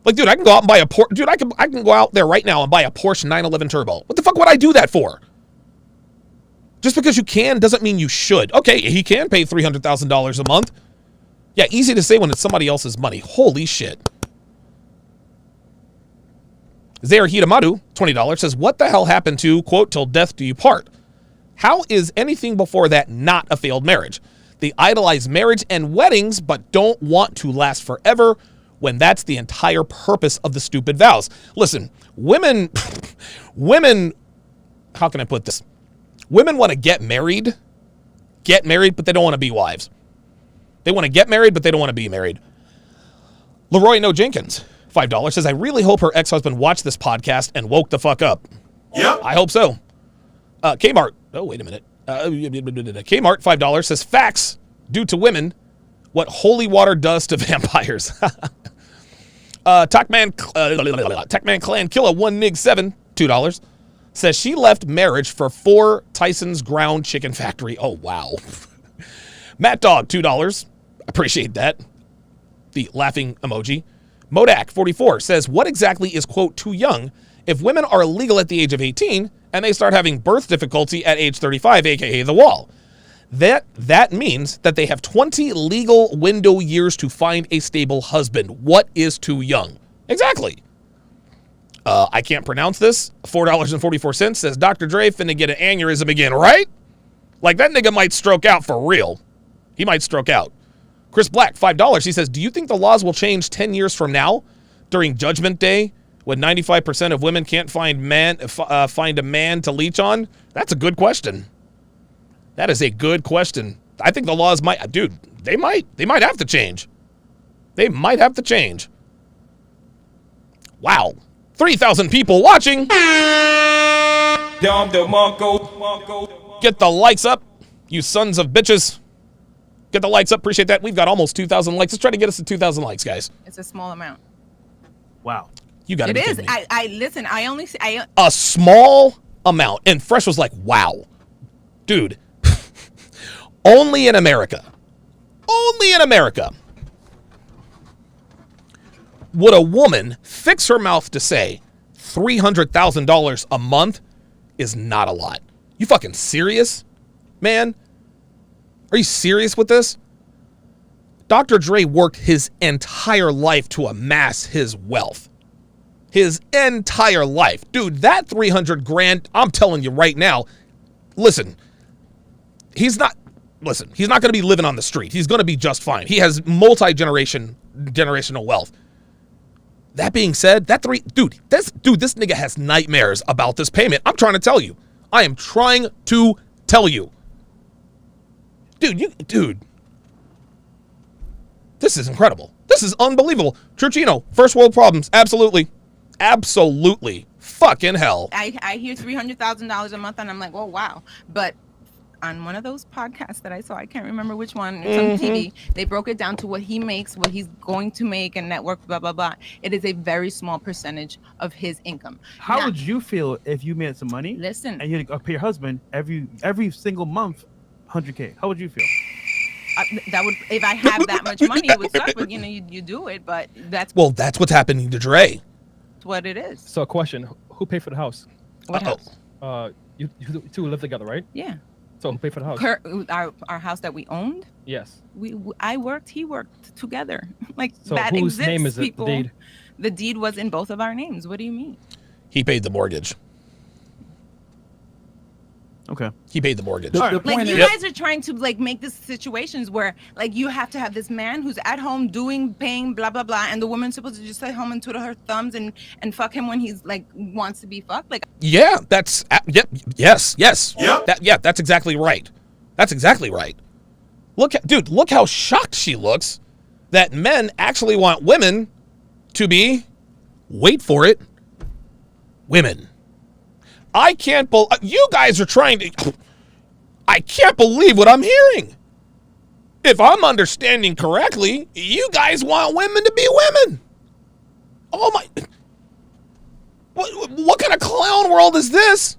Like, dude, I can go out and buy a Porsche. Dude, I can go out there right now and buy a Porsche 911 Turbo. What the fuck would I do that for? Just because you can doesn't mean you should. Okay, he can pay $300,000 a month. Yeah, easy to say when it's somebody else's money. Holy shit. Zaire Hidamadu, $20, says, what the hell happened to, quote, till death do you part? How is anything before that not a failed marriage? They idolize marriage and weddings, but don't want to last forever when that's the entire purpose of the stupid vows. Listen, women, how can I put this? Women want to get married, but they don't want to be wives. They want to get married, but they don't want to be married. Leroy No Jenkins, $5, says, I really hope her ex-husband watched this podcast and woke the fuck up. Yep. I hope so. Kmart, oh, wait a minute. Kmart, $5, says, facts due to women, what holy water does to vampires. Techman Clan Killer 1Nig7, $2, says she left marriage for 4 Tyson's Ground Chicken Factory. Oh, wow. Matt Dog, $2. Appreciate that. The laughing emoji. Modak, 44, says, what exactly is, quote, too young if women are legal at the age of 18 and they start having birth difficulty at age 35, aka the wall? That means that they have 20 legal window years to find a stable husband. What is too young? Exactly. I can't pronounce this. $4.44 says, Dr. Dre finna get an aneurysm again, right? Like, that nigga might stroke out for real. He might stroke out. Chris Black, $5. He says, do you think the laws will change 10 years from now during Judgment Day when 95% of women can't find a man to leech on? That's a good question. That is a good question. I think the laws might, dude, they might have to change. They might have to change. Wow. 3,000 people watching. Get the likes up, you sons of bitches. Get the likes up. Appreciate that. We've got almost 2,000 likes. Let's try to get us to 2,000 likes, guys. It's a small amount. Wow. You got it. It is. I listen. I only see. A small amount. And Fresh was like, wow. Dude. Only in America. Only in America would a woman fix her mouth to say $300,000 a month is not a lot. You fucking serious, man? Are you serious with this? Dr. Dre worked his entire life to amass his wealth. His entire life. Dude, that 300 grand, I'm telling you right now, listen, he's not going to be living on the street. He's going to be just fine. He has generational wealth. That being said, this nigga has nightmares about this payment. I'm trying to tell you. I am trying to tell you. Dude. This is incredible. This is unbelievable. Trucino, first world problems. Absolutely. Absolutely. Fucking hell. I hear $300,000 a month and I'm like, oh, wow. But on one of those podcasts that I saw. I can't remember which one. It's on TV. They broke it down to what he makes, what he's going to make, and network, blah blah blah. It is a very small percentage of his income. How would you feel if you made some money? Listen, and you pay your husband every single month, $100K? How would you feel? That would, if I have that much money, it would suck. But you do it. But that's what's happening to Dre. What it is. So, a question: who paid for the house? What house? You two live together, right? Yeah. So who paid for the house? Our house that we owned. Yes. I worked. He worked together. Like so that whose exists, name is it? people. The deed. The deed was in both of our names. What do you mean? He paid the mortgage. Okay. He paid the mortgage. Like you guys are trying to like make this situations where like you have to have this man who's at home paying blah blah blah, and the woman's supposed to just stay home and twiddle her thumbs and fuck him when he's like wants to be fucked. Like yeah, that's yes. Yeah, that's exactly right. That's exactly right. Look how shocked she looks that men actually want women to be, wait for it, women. I can't believe you guys are trying to. I can't believe what I'm hearing. If I'm understanding correctly, you guys want women to be women. Oh my! What kind of clown world is this?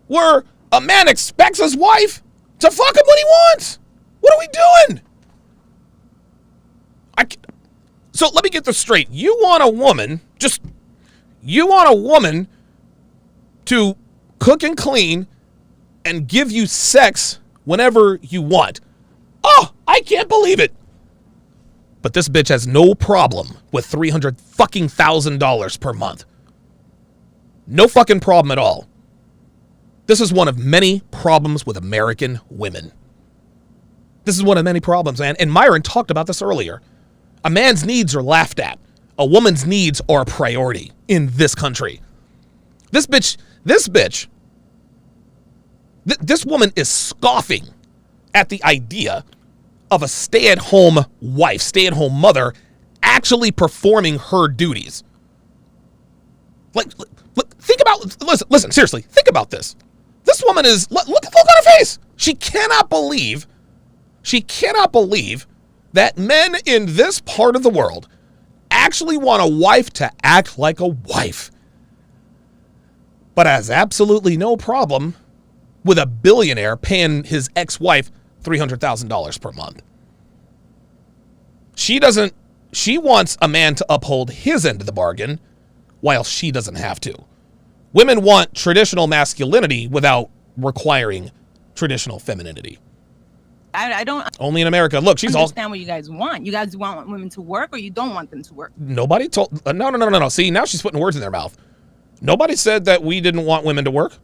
Where a man expects his wife to fuck him when he wants? What are we doing? So let me get this straight. You want a woman to cook and clean and give you sex whenever you want. Oh, I can't believe it. But this bitch has no problem with $300,000 per month. No fucking problem at all. This is one of many problems with American women. This is one of many problems, and Myron talked about this earlier. A man's needs are laughed at. A woman's needs are a priority in this country. This woman is scoffing at the idea of a stay-at-home wife, stay-at-home mother, actually performing her duties. Like, think about, listen, seriously, think about this. This woman is, look on her face. She cannot believe that men in this part of the world actually want a wife to act like a wife. But has absolutely no problem with a billionaire paying his ex-wife $300,000 per month. She wants a man to uphold his end of the bargain while she doesn't have to. Women want traditional masculinity without requiring traditional femininity. I don't only in America. Look, she's understand what you guys want. You guys want women to work, or you don't want them to work? Nobody told. No. See, now she's putting words in their mouth. Nobody said that we didn't want women to work.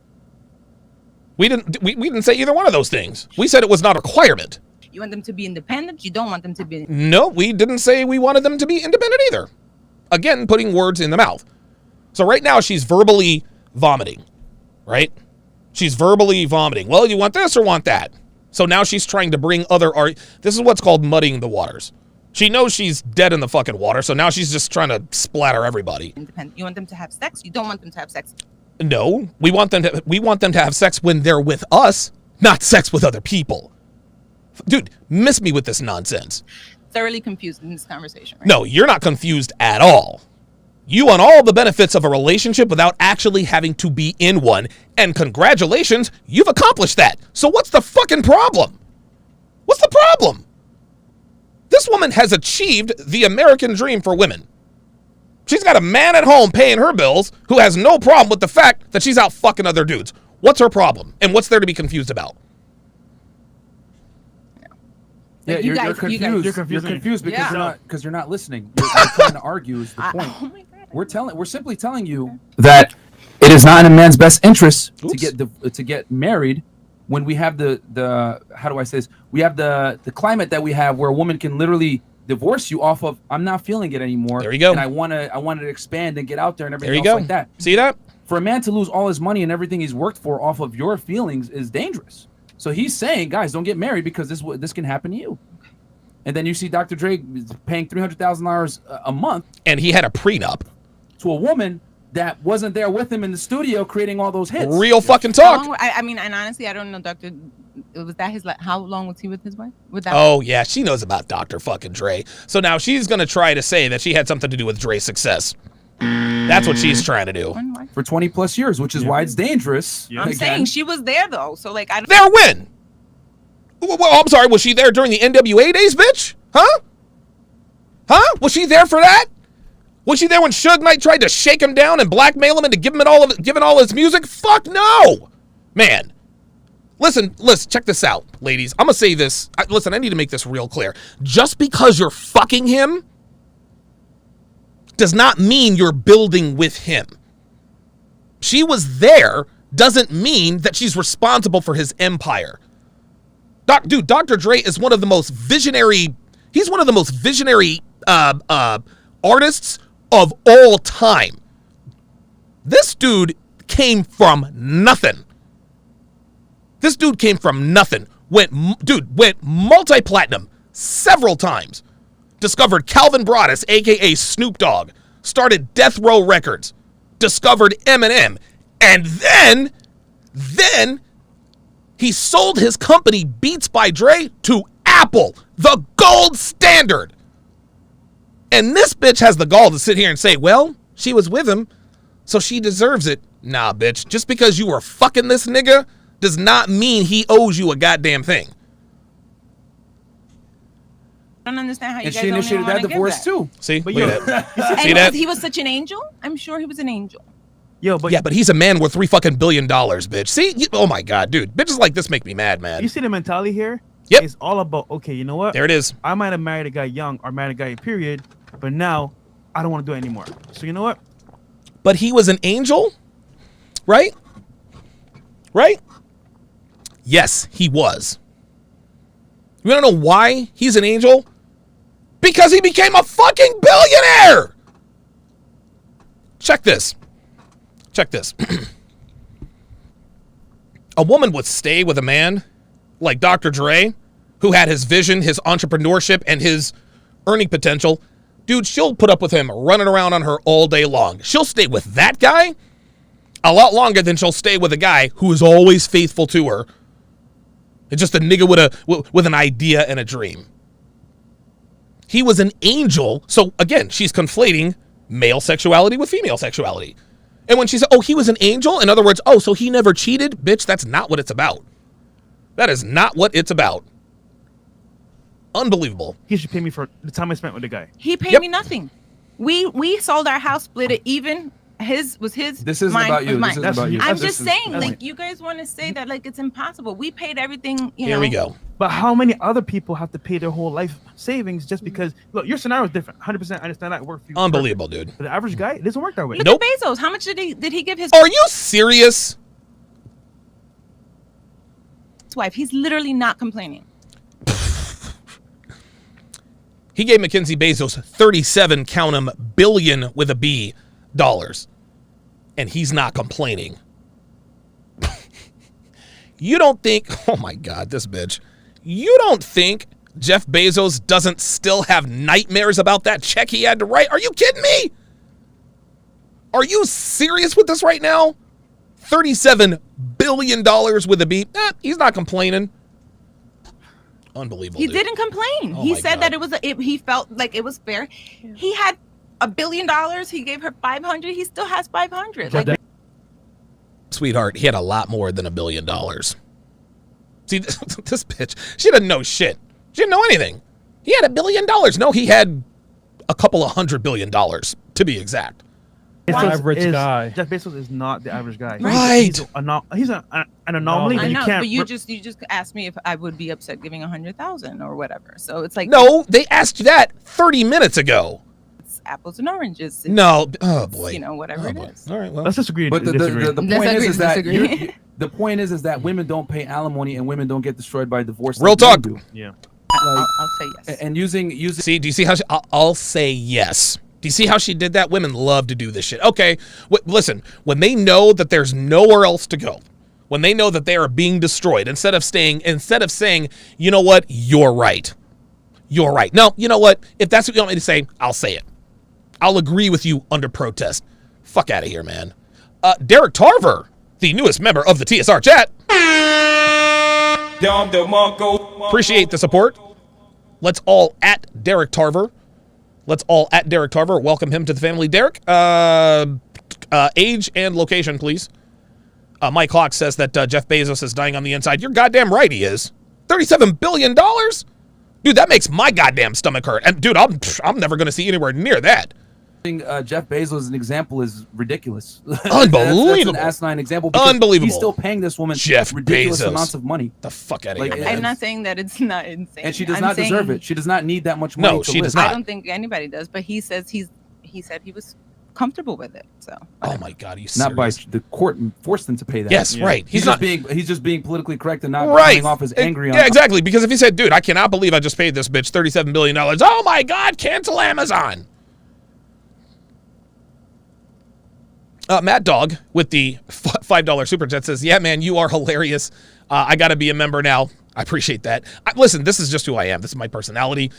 We didn't say either one of those things. We said it was not a requirement. You want them to be independent. You don't want them to be. No, we didn't say we wanted them to be independent either. Again, putting words in the mouth. So right now she's verbally vomiting, right? She's verbally vomiting. Well, you want this or want that? So now she's trying to bring this is what's called muddying the waters. She knows she's dead in the fucking water, so now she's just trying to splatter everybody. Independent. You want them to have sex. You don't want them to have sex. No, we want them to have sex when they're with us, not sex with other people. Dude, miss me with this nonsense. Thoroughly confused in this conversation. Right? No, you're not confused at all. You want all the benefits of a relationship without actually having to be in one. And congratulations, you've accomplished that. So what's the fucking problem? What's the problem? This woman has achieved the American dream for women. She's got a man at home paying her bills who has no problem with the fact that she's out fucking other dudes. What's her problem? And what's there to be confused about? Yeah, you're confused. You're confused because you're not listening. You're trying to argue is the point. Oh my God. We're simply telling you that it is not in a man's best interest to get married when we have the how do I say this? We have the climate that we have where a woman can literally divorce you off of I'm not feeling it anymore. There you go. And I want to expand and get out there and everything there you else go. like that. See that? For a man to lose all his money and everything he's worked for off of your feelings is dangerous. So he's saying, guys, don't get married because this can happen to you. And then you see Dr. Dre paying $300,000 a month, and he had a prenup to a woman that wasn't there with him in the studio creating all those hits. Real fucking talk. I mean, and honestly, I don't know Dr. Was that his? How long was he with his wife? With that? Oh yeah, she knows about Dr. fucking Dre. So now she's gonna try to say that she had something to do with Dre's success. That's what she's trying to do. For 20 plus years, which is why it's dangerous. I'm saying she was there though, so like I don't. There when? Well, I'm sorry. Was she there during the NWA days, bitch? Huh? Huh? Was she there for that? Was she there when Suge Knight tried to shake him down and blackmail him into giving all his music? Fuck no, man. Listen, check this out, ladies. I'm gonna say this. Listen, I need to make this real clear. Just because you're fucking him does not mean you're building with him. She was there doesn't mean that she's responsible for his empire. Dude, Dr. Dre is one of the most visionary. He's one of the most visionary artists of all time. This dude came from nothing. This dude came from nothing. Went multi-platinum several times. Discovered Calvin Broadus, a.k.a. Snoop Dogg. Started Death Row Records. Discovered Eminem. And then he sold his company Beats by Dre to Apple, the gold standard. And this bitch has the gall to sit here and say, well, she was with him, so she deserves it. Nah, bitch. Just because you were fucking this nigga does not mean he owes you a goddamn thing. I don't understand how you And guys she don't initiated even that wanna divorce give too. See? But Look at that. See And that? he was such an angel. I'm sure he was an angel. Yo, but Yeah, but he's a man worth $3 fucking billion, bitch. See? Oh my God, dude. Bitches like this make me mad, man. you see the mentality here? Yep. It's all about, okay, you know what? There it is. I might have married a guy young or married a guy period, but now I don't want to do it anymore. So you know what? But he was an angel, right? Right? Yes, he was. You want to know why he's an angel? Because he became a fucking billionaire. Check this. Check this. A woman would stay with a man like Dr. Dre, who had his vision, his entrepreneurship, and his earning potential. Dude, she'll put up with him running around on her all day long. She'll stay with that guy a lot longer than she'll stay with a guy who is always faithful to her. It's just a nigga with an idea and a dream. He was an angel. So again, she's conflating male sexuality with female sexuality. And when she said, oh, he was an angel, in other words, oh, so he never cheated? Bitch, that's not what it's about. That is not what it's about. Unbelievable. He should pay me for the time I spent with the guy. He paid me nothing. We sold our house, split it even. His was his. This isn't mine about you. was mine. This isn't about you. I'm This just is- saying, that's like, it. you guys want to say that like it's impossible. We paid everything. You Here know. we go. But how many other people have to pay their whole life savings just because? Look, your scenario is different. 100%. I understand that work for you. Unbelievable, dude. For the average guy, it doesn't work that way. Look at Bezos. How much did he give his Are you serious? wife? He's literally not complaining. He gave Mackenzie Bezos 37, count 'em, billion with a B dollars. And he's not complaining. You don't think, oh my God, this bitch. You don't think Jeff Bezos doesn't still have nightmares about that check he had to write? Are you kidding me? Are you serious with this right now? $37 billion with a B. He's not complaining. Unbelievable. He dude. didn't complain. Oh He my said God. that it was. He felt like it was fair. He had $1 billion. He gave her 500. He still has 500. Like, Sweetheart, he had a lot more than $1 billion. See, this bitch, she doesn't know shit. She didn't know anything. He had $1 billion. No, he had a couple of $100 billion, to be exact. Average guy. Jeff Bezos is not the average guy. Right. He's an anomaly. I But you know, can't. but you just asked me if I would be upset giving 100,000 or whatever. So it's like No, they asked you that 30 minutes ago. it's apples and oranges. It's, No, oh boy. you know, whatever it is. All right, well. Let's disagree. But the disagree. point Disagree, is that disagree. the point is that women don't pay alimony and women don't get destroyed by divorce. Real like men talk. do. Yeah. I'll say yes. And using See, do you see how I'll say yes. Do you see how she did that? Women love to do this shit. Okay, listen, when they know that there's nowhere else to go, when they know that they are being destroyed, instead of saying, you know what, you're right. You're right. No, you know what? If that's what you want me to say, I'll say it. I'll agree with you under protest. Fuck out of here, man. Derek Tarver, the newest member of the TSR chat. Appreciate the support. Let's all at Derek Tarver. Welcome him to the family. Derek, age and location, please. Mike Hawk says that Jeff Bezos is dying on the inside. You're goddamn right he is. $37 billion? Dude, that makes my goddamn stomach hurt. And dude, I'm never going to see anywhere near that. Jeff Bezos as an example is ridiculous. Unbelievable. That's an asinine example. Unbelievable. He's still paying this woman ridiculous amounts of money. The fuck out of here. I'm not saying that it's not insane. And she does not deserve it. She does not need that much money. No, she does not. I don't think anybody does, but he says he said he was comfortable with it. So. Oh my God, he's not by the court forced him to pay that. Yes, right. He's just being politically correct and not right. coming off as angry. Yeah, exactly. Because if he said, "Dude, I cannot believe I just paid this bitch $37 billion," oh my God, cancel Amazon. Mad Dog with the $5 super chat says, "Yeah, man, you are hilarious. I got to be a member now. I appreciate that. Listen, this is just who I am. This is my personality."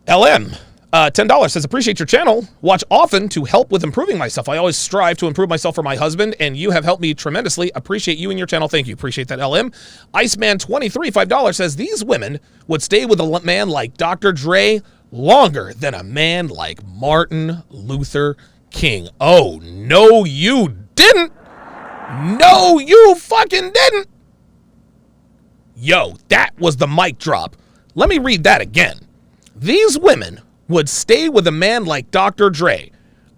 LM. $10 says, "Appreciate your channel. Watch often to help with improving myself. I always strive to improve myself for my husband, and you have helped me tremendously. Appreciate you and your channel. Thank you." Appreciate that, LM. Iceman23, $5 says, "These women would stay with a man like Dr. Dre longer than a man like Martin Luther King." Oh, no, you didn't. No, you fucking didn't. Yo, that was the mic drop. Let me read that again. These women would stay with a man like Dr. Dre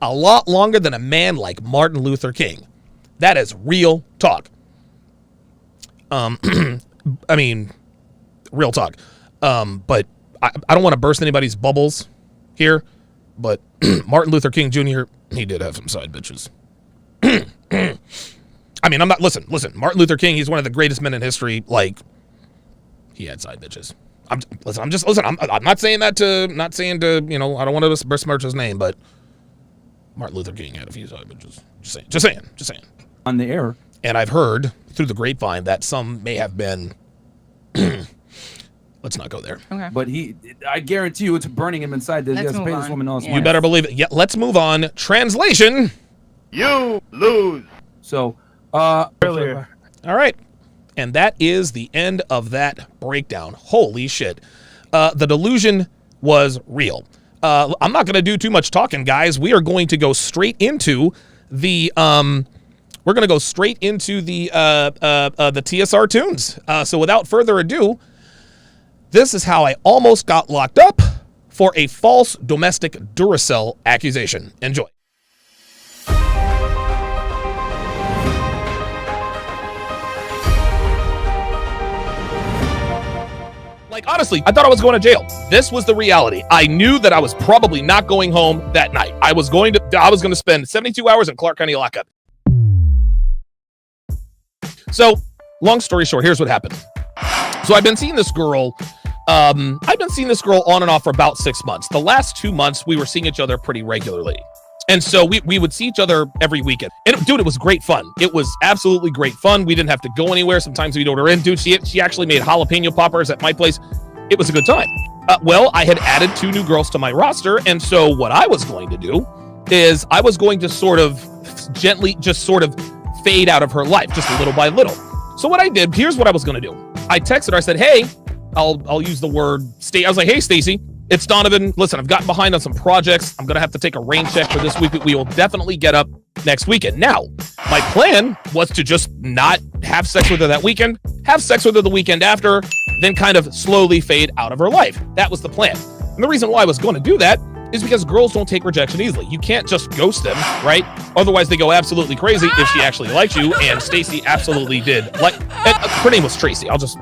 a lot longer than a man like Martin Luther King. That is real talk. I mean, real talk. But I don't want to burst anybody's bubbles here, but Martin Luther King Jr., he did have some side bitches. I mean, I'm not, listen, Martin Luther King, he's one of the greatest men in history. Like, he had side bitches. I'm not saying to, you know, I don't want to besmirch his name, but Martin Luther King had a few side bitches. Just saying. On the air. And I've heard through the grapevine that some may have been, let's not go there. Okay. But I guarantee you it's burning him inside that he has to pay this woman all this money. You better believe it. Yeah, let's move on. Translation. You lose. So, earlier. All right. And that is the end of that breakdown. Holy shit. The delusion was real. I'm not going to do too much talking, guys. We are going to go straight into the TSR tunes. So without further ado, this is how I almost got locked up for a false domestic Duracell accusation. Enjoy. Like, honestly, I thought I was going to jail. This was the reality. I knew that I was probably not going home that night. I was going to spend 72 hours in Clark County lockup. So, long story short, here's what happened. So I've been seeing this girl on and off for about 6 months. The last 2 months, we were seeing each other pretty regularly. And so we would see each other every weekend. And dude, it was great fun. It was absolutely great fun. We didn't have to go anywhere. Sometimes we'd order in. Dude, she actually made jalapeno poppers at my place. It was a good time. Well, I had added 2 new girls to my roster. And so what I was going to do is I was going to sort of gently just sort of fade out of her life, just little by little. So what I did, here's what I was going to do. I texted her. I said, hey, I'll use the word stay. I was like, hey, Stacy, it's Donovan. Listen, I've gotten behind on some projects. I'm going to have to take a rain check for this week, but we will definitely get up next weekend. Now, my plan was to just not have sex with her that weekend, have sex with her the weekend after, then kind of slowly fade out of her life. That was the plan. And the reason why I was going to do that is because girls don't take rejection easily. You can't just ghost them, right? Otherwise, they go absolutely crazy if she actually likes you, and Stacy absolutely did. Her name was Tracy. I'll just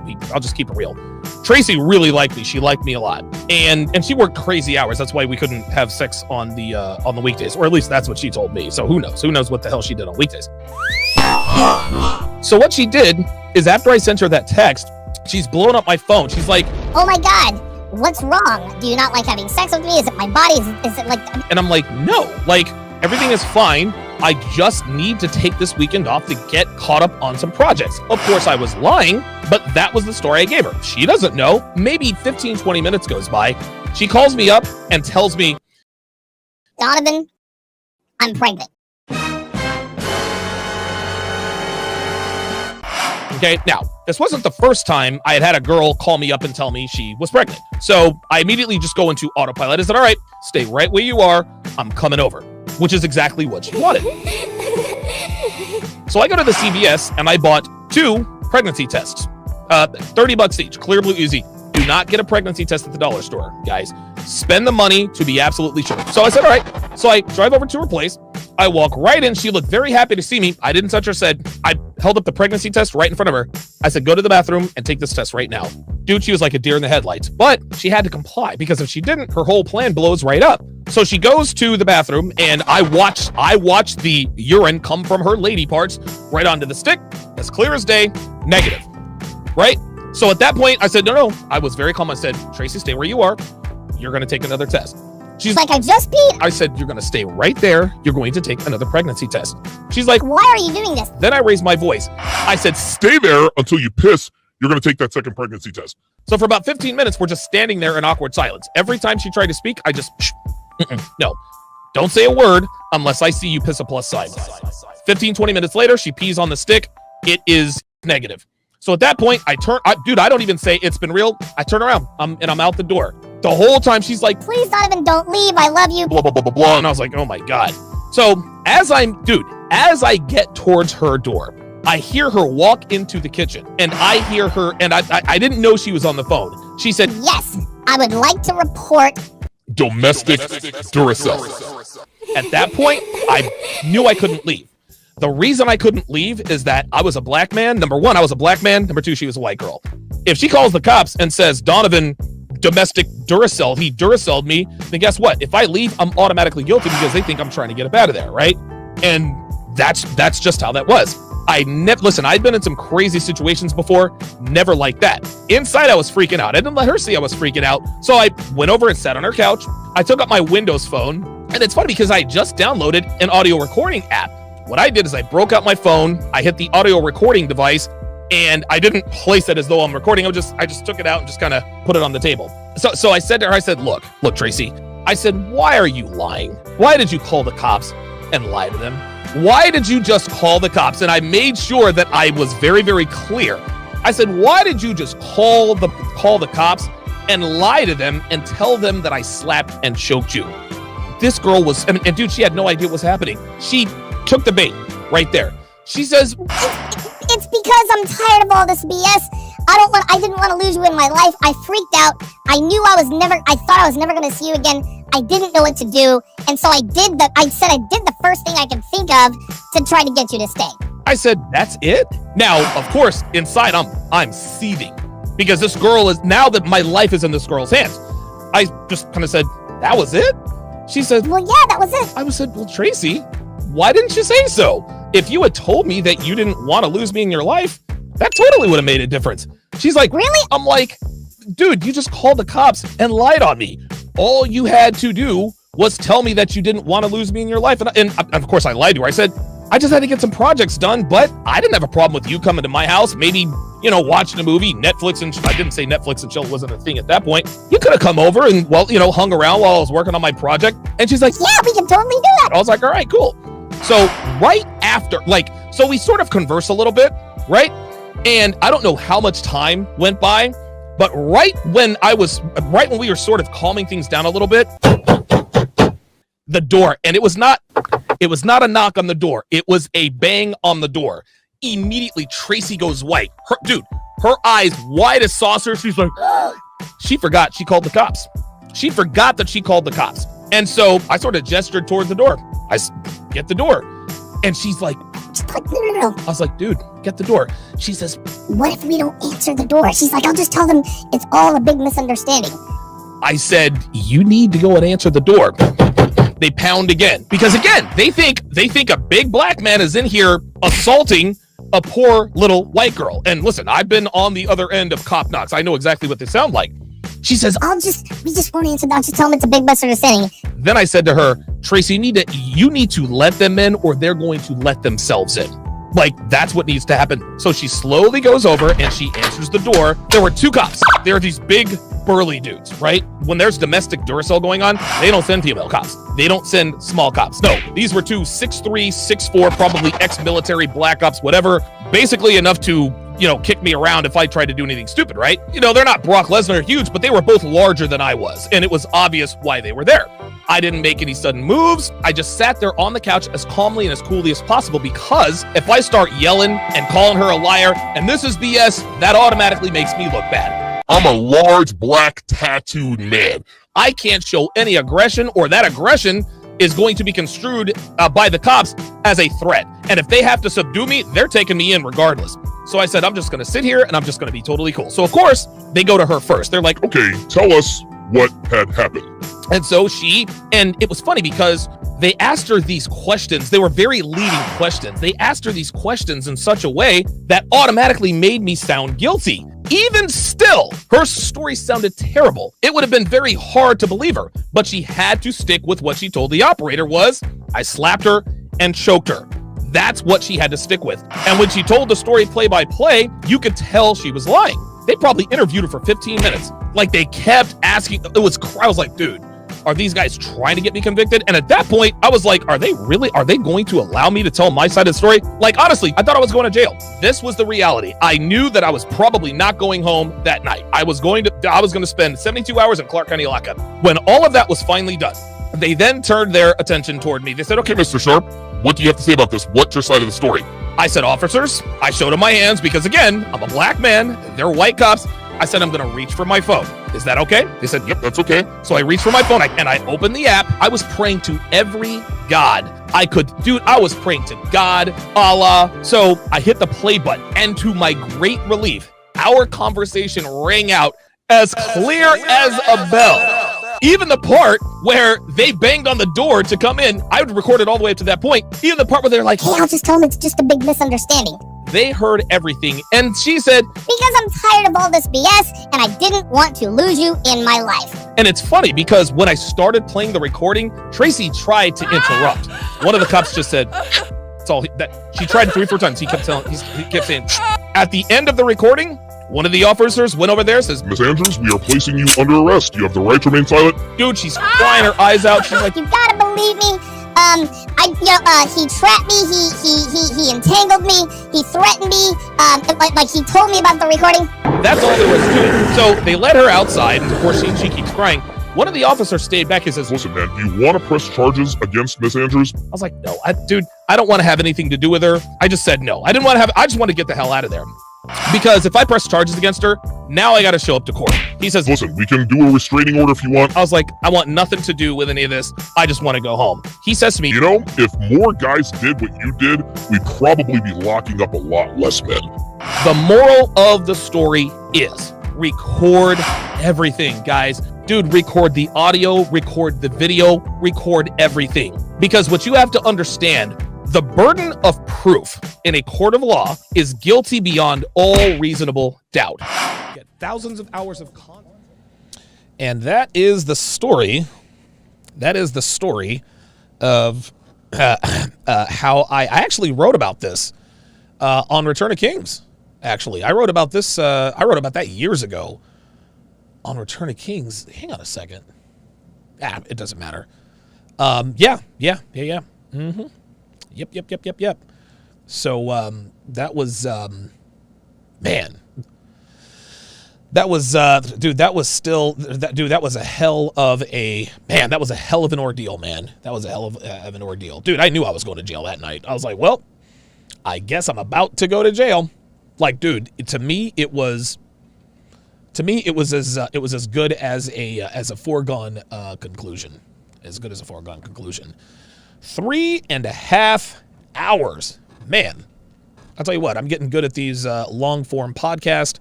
keep it real. Tracy really liked me. She liked me a lot, and she worked crazy hours. That's why we couldn't have sex on the weekdays, or at least that's what she told me. So who knows? Who knows what the hell she did on weekdays? So what she did is after I sent her that text, she's blowing up my phone. She's like, "Oh my God. What's wrong? Do you not like having sex with me? Is it my body? Is it like..." And I'm like, no, like everything is fine. I just need to take this weekend off to get caught up on some projects. Of course, I was lying, but that was the story I gave her. She doesn't know. Maybe 15, 20 minutes goes by. She calls me up and tells me, "Donovan, I'm pregnant." Okay, now, this wasn't the first time I had a girl call me up and tell me she was pregnant. So I immediately just go into autopilot. I said, all right, stay right where you are. I'm coming over, which is exactly what she wanted. So I go to the CVS and I bought 2 pregnancy tests, $30 each, Clear Blue Easy. Do not get a pregnancy test at the dollar store, guys. Spend the money to be absolutely sure. So I said, all right. So I drive over to her place. I walk right in. She looked very happy to see me. I didn't touch her. I held up the pregnancy test right in front of her. I said, go to the bathroom and take this test right now. Dude, she was like a deer in the headlights, but she had to comply because if she didn't, her whole plan blows right up. So she goes to the bathroom and I watched the urine come from her lady parts right onto the stick, as clear as day, negative, right? So at that point, I said, no. I was very calm. I said, Tracy, stay where you are. You're going to take another test. She's like, I just peed. I said, you're going to stay right there. You're going to take another pregnancy test. She's like, why are you doing this? Then I raised my voice. I said, stay there until you piss. You're going to take that second pregnancy test. So for about 15 minutes, we're just standing there in awkward silence. Every time she tried to speak, I just, no, don't say a word unless I see you piss a plus sign. 15, 20 minutes later, she pees on the stick. It is negative. So at that point, I don't even say it's been real. I turn around and I'm out the door. The whole time she's like, please, Donovan, don't leave. I love you. Blah, blah, blah, blah, blah. And I was like, oh my God. So as I get towards her door, I hear her walk into the kitchen and I hear her, and I didn't know she was on the phone. She said, yes, I would like to report domestic Duracell. At that point, I knew I couldn't leave. The reason I couldn't leave is that I was a black man. Number 1, I was a black man. Number 2, she was a white girl. If she calls the cops and says, Donovan, domestic Duracell, he Duracelled me, then guess what? If I leave, I'm automatically guilty because they think I'm trying to get up out of there, right? And that's just how that was. Listen, I'd been in some crazy situations before, never like that. Inside, I was freaking out. I didn't let her see I was freaking out. So I went over and sat on her couch. I took up my Windows phone, and it's funny because I just downloaded an audio recording app. What I did is I broke out my phone, I hit the audio recording device, and I didn't place it as though I'm recording. I just took it out and just kind of put it on the table. So I said to her, I said, look, Tracy, I said, why are you lying? Why did you call the cops and lie to them? Why did you just call the cops? And I made sure that I was very, very clear. I said, why did you just call the cops and lie to them and tell them that I slapped and choked you? This girl was, and dude, she had no idea what was happening. She took the bait right there. She says, it's because I'm tired of all this BS. I didn't want to lose you in my life. I freaked out. I thought I was never going to see you again. I didn't know what to do. And so I did the first thing I could think of to try to get you to stay. I said, that's it? Now, of course, inside I'm seething because this girl is, now that my life is in this girl's hands. I just kind of said, that was it? She said, well, yeah, that was it. I said, well, Tracy, why didn't you say so? If you had told me that you didn't want to lose me in your life, that totally would have made a difference. She's like, really? I'm like, dude, you just called the cops and lied on me. All you had to do was tell me that you didn't want to lose me in your life. And of course I lied to her. I said, I just had to get some projects done, but I didn't have a problem with you coming to my house, maybe, watching a movie, Netflix and I didn't say Netflix and chill wasn't a thing at that point. You could have come over and, hung around while I was working on my project. And she's like, yeah, we can totally do that. I was like, all right, cool. So right after, so we sort of converse a little bit, right? And I don't know how much time went by, but right when we were sort of calming things down a little bit, the door, and it was not a knock on the door. It was a bang on the door. Immediately, Tracy goes white. Her eyes wide as saucers. She's like, she forgot she called the cops. She forgot that she called the cops. And so I sort of gestured towards the door. I said, get the door. And she's like, no. I was like, dude, get the door. She says, what if we don't answer the door? She's like, I'll just tell them it's all a big misunderstanding. I said, you need to go and answer the door. They pound again. Because again, they think a big black man is in here assaulting a poor little white girl. And listen, I've been on the other end of cop knocks. I know exactly what they sound like. She says, we just won't answer. I'll just tell them it's a big misunderstanding. Then I said to her, Tracy, you need to let them in or they're going to let themselves in. That's what needs to happen. So she slowly goes over and she answers the door. There were 2 cops. There are these big burly dudes, right? When there's domestic Duracell going on, they don't send female cops. They don't send small cops. No, these were 2 6'3", 6'4", probably ex-military black ops, whatever, basically enough to kick me around if I tried to do anything stupid, right? They're not Brock Lesnar huge, but they were both larger than I was, and it was obvious why they were there. I didn't make any sudden moves. I just sat there on the couch as calmly and as coolly as possible, because if I start yelling and calling her a liar, and this is BS, that automatically makes me look bad. I'm a large, black, tattooed man. I can't show any aggression, or that aggression is going to be construed by the cops as a threat. And if they have to subdue me, they're taking me in regardless. So I said, I'm just going to sit here and I'm just going to be totally cool. So of course, they go to her first. They're like, okay, tell us what had happened. And so and it was funny because they asked her these questions. They were very leading questions. They asked her these questions in such a way that automatically made me sound guilty. Even still, her story sounded terrible. It would have been very hard to believe her, but she had to stick with what she told the operator was, I slapped her and choked her. That's what she had to stick with. And when she told the story play by play, you could tell she was lying. They probably interviewed her for 15 minutes. Like, they kept asking. I was like, dude, are these guys trying to get me convicted? And at that point, I was like, are they going to allow me to tell my side of the story? Like, honestly, I thought I was going to jail. This was the reality. I knew that I was probably not going home that night. I was going to spend 72 hours in Clark County lockup. When all of that was finally done, they then turned their attention toward me. They said, okay, Mr. Sharp, what do you have to say about this? What's your side of the story? I said, officers, I showed them my hands because, again, I'm a black man. They're white cops. I said, I'm going to reach for my phone. Is that okay? They said, yep, that's okay. So I reached for my phone and I opened the app. I was praying to every God I could. Dude, I was praying to God, Allah. So I hit the play button, and to my great relief, our conversation rang out as clear as a bell. Even the part where they banged on the door to come in, I would record it all the way up to that point. Even the part where they're like, hey, I'll just tell them it's just a big misunderstanding. They heard everything. And she said, because I'm tired of all this BS and I didn't want to lose you in my life. And it's funny because when I started playing the recording, Tracy tried to interrupt. One of the cops just said, "That's all." She tried 3-4 times. He kept saying, at the end of the recording, one of the officers went over there, says, Miss Andrews, we are placing you under arrest. You have the right to remain silent. Dude, she's crying her eyes out. She's like, you gotta believe me. He trapped me. He entangled me. He threatened me. Like he told me about the recording. That's all there was to it. So they let her outside, and of course she keeps crying. One of the officers stayed back and says, listen, man, do you want to press charges against Miss Andrews? I was like, no, dude, I don't want to have anything to do with her. I just said no. I just want to get the hell out of there. Because if I press charges against her, now I got to show up to court. He says, listen, we can do a restraining order if you want. I was like, I want nothing to do with any of this. I just want to go home. He says to me, you know, if more guys did what you did, we'd probably be locking up a lot less men. The moral of the story is record everything, guys. Dude, record the audio, record the video, record everything. Because what you have to understand, the burden of proof in a court of law is guilty beyond all reasonable doubt. Get thousands of hours of content. And that is the story. That is the story of how I actually wrote about this on Return of Kings. Actually, I wrote about this. I wrote about that years ago on Return of Kings. Hang on a second. It doesn't matter. Yeah. Mm-hmm. Yep. So that was man. That was dude. That was still dude. That was a hell of a man. That was a hell of an ordeal, man. That was a hell of an ordeal, dude. I knew I was going to jail that night. I was like, well, I guess I'm about to go to jail. Like, dude, to me it was as good as a foregone conclusion. As good as a foregone conclusion. 3.5 hours, man. I'll tell you what, I'm getting good at these long form podcasts.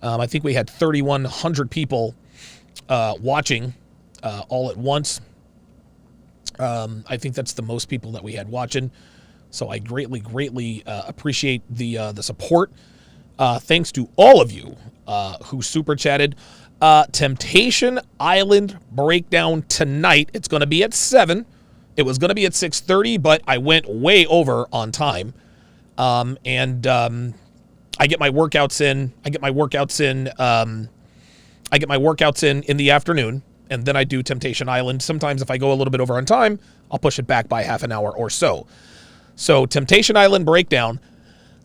I think we had 3,100 people watching all at once. I think that's the most people that we had watching. So I greatly appreciate the support. Thanks to all of you who super chatted. Temptation Island breakdown tonight. It's going to be at 7. It was going to be at 6:30, but I went way over on time. I get my workouts in. I get my workouts in the afternoon, and then I do Temptation Island. Sometimes if I go a little bit over on time, I'll push it back by half an hour or so. So Temptation Island breakdown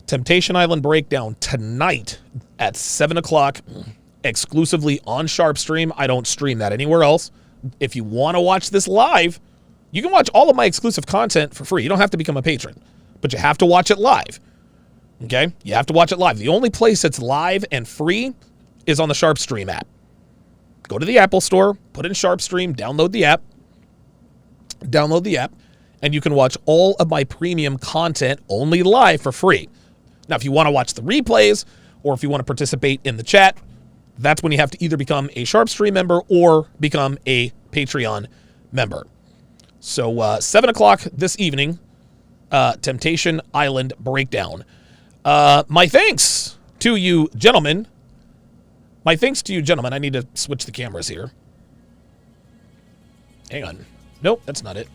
Temptation Island breakdown tonight at 7 o'clock, exclusively on Sharpstream. I don't stream that anywhere else. If you want to watch this live, you can watch all of my exclusive content for free. You don't have to become a patron, but you have to watch it live. Okay? You have to watch it live. The only place that's live and free is on the Sharpstream app. Go to the Apple Store, put in Sharpstream, download the app, and you can watch all of my premium content only live for free. Now, if you want to watch the replays or if you want to participate in the chat, that's when you have to either become a Sharpstream member or become a Patreon member. So 7 o'clock this evening, Temptation Island breakdown. My thanks to you, gentlemen. I need to switch the cameras here. Hang on. Nope, that's not it.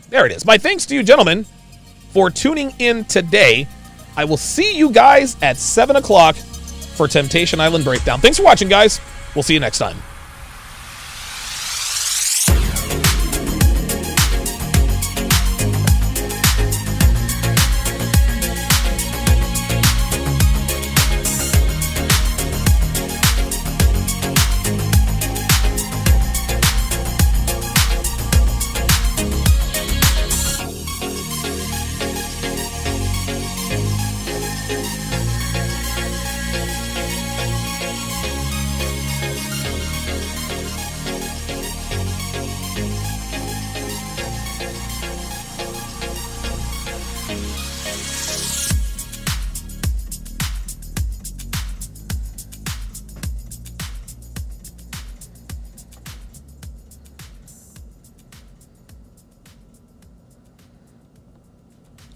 There it is. My thanks to you, gentlemen, for tuning in today. I will see you guys at 7 o'clock for Temptation Island breakdown. Thanks for watching, guys. We'll see you next time.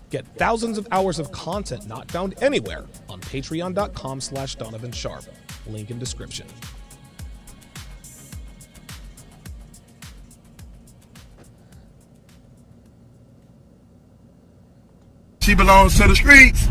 Get thousands of hours of content not found anywhere on patreon.com/Donovan Sharp. Link in description. She belongs to the streets.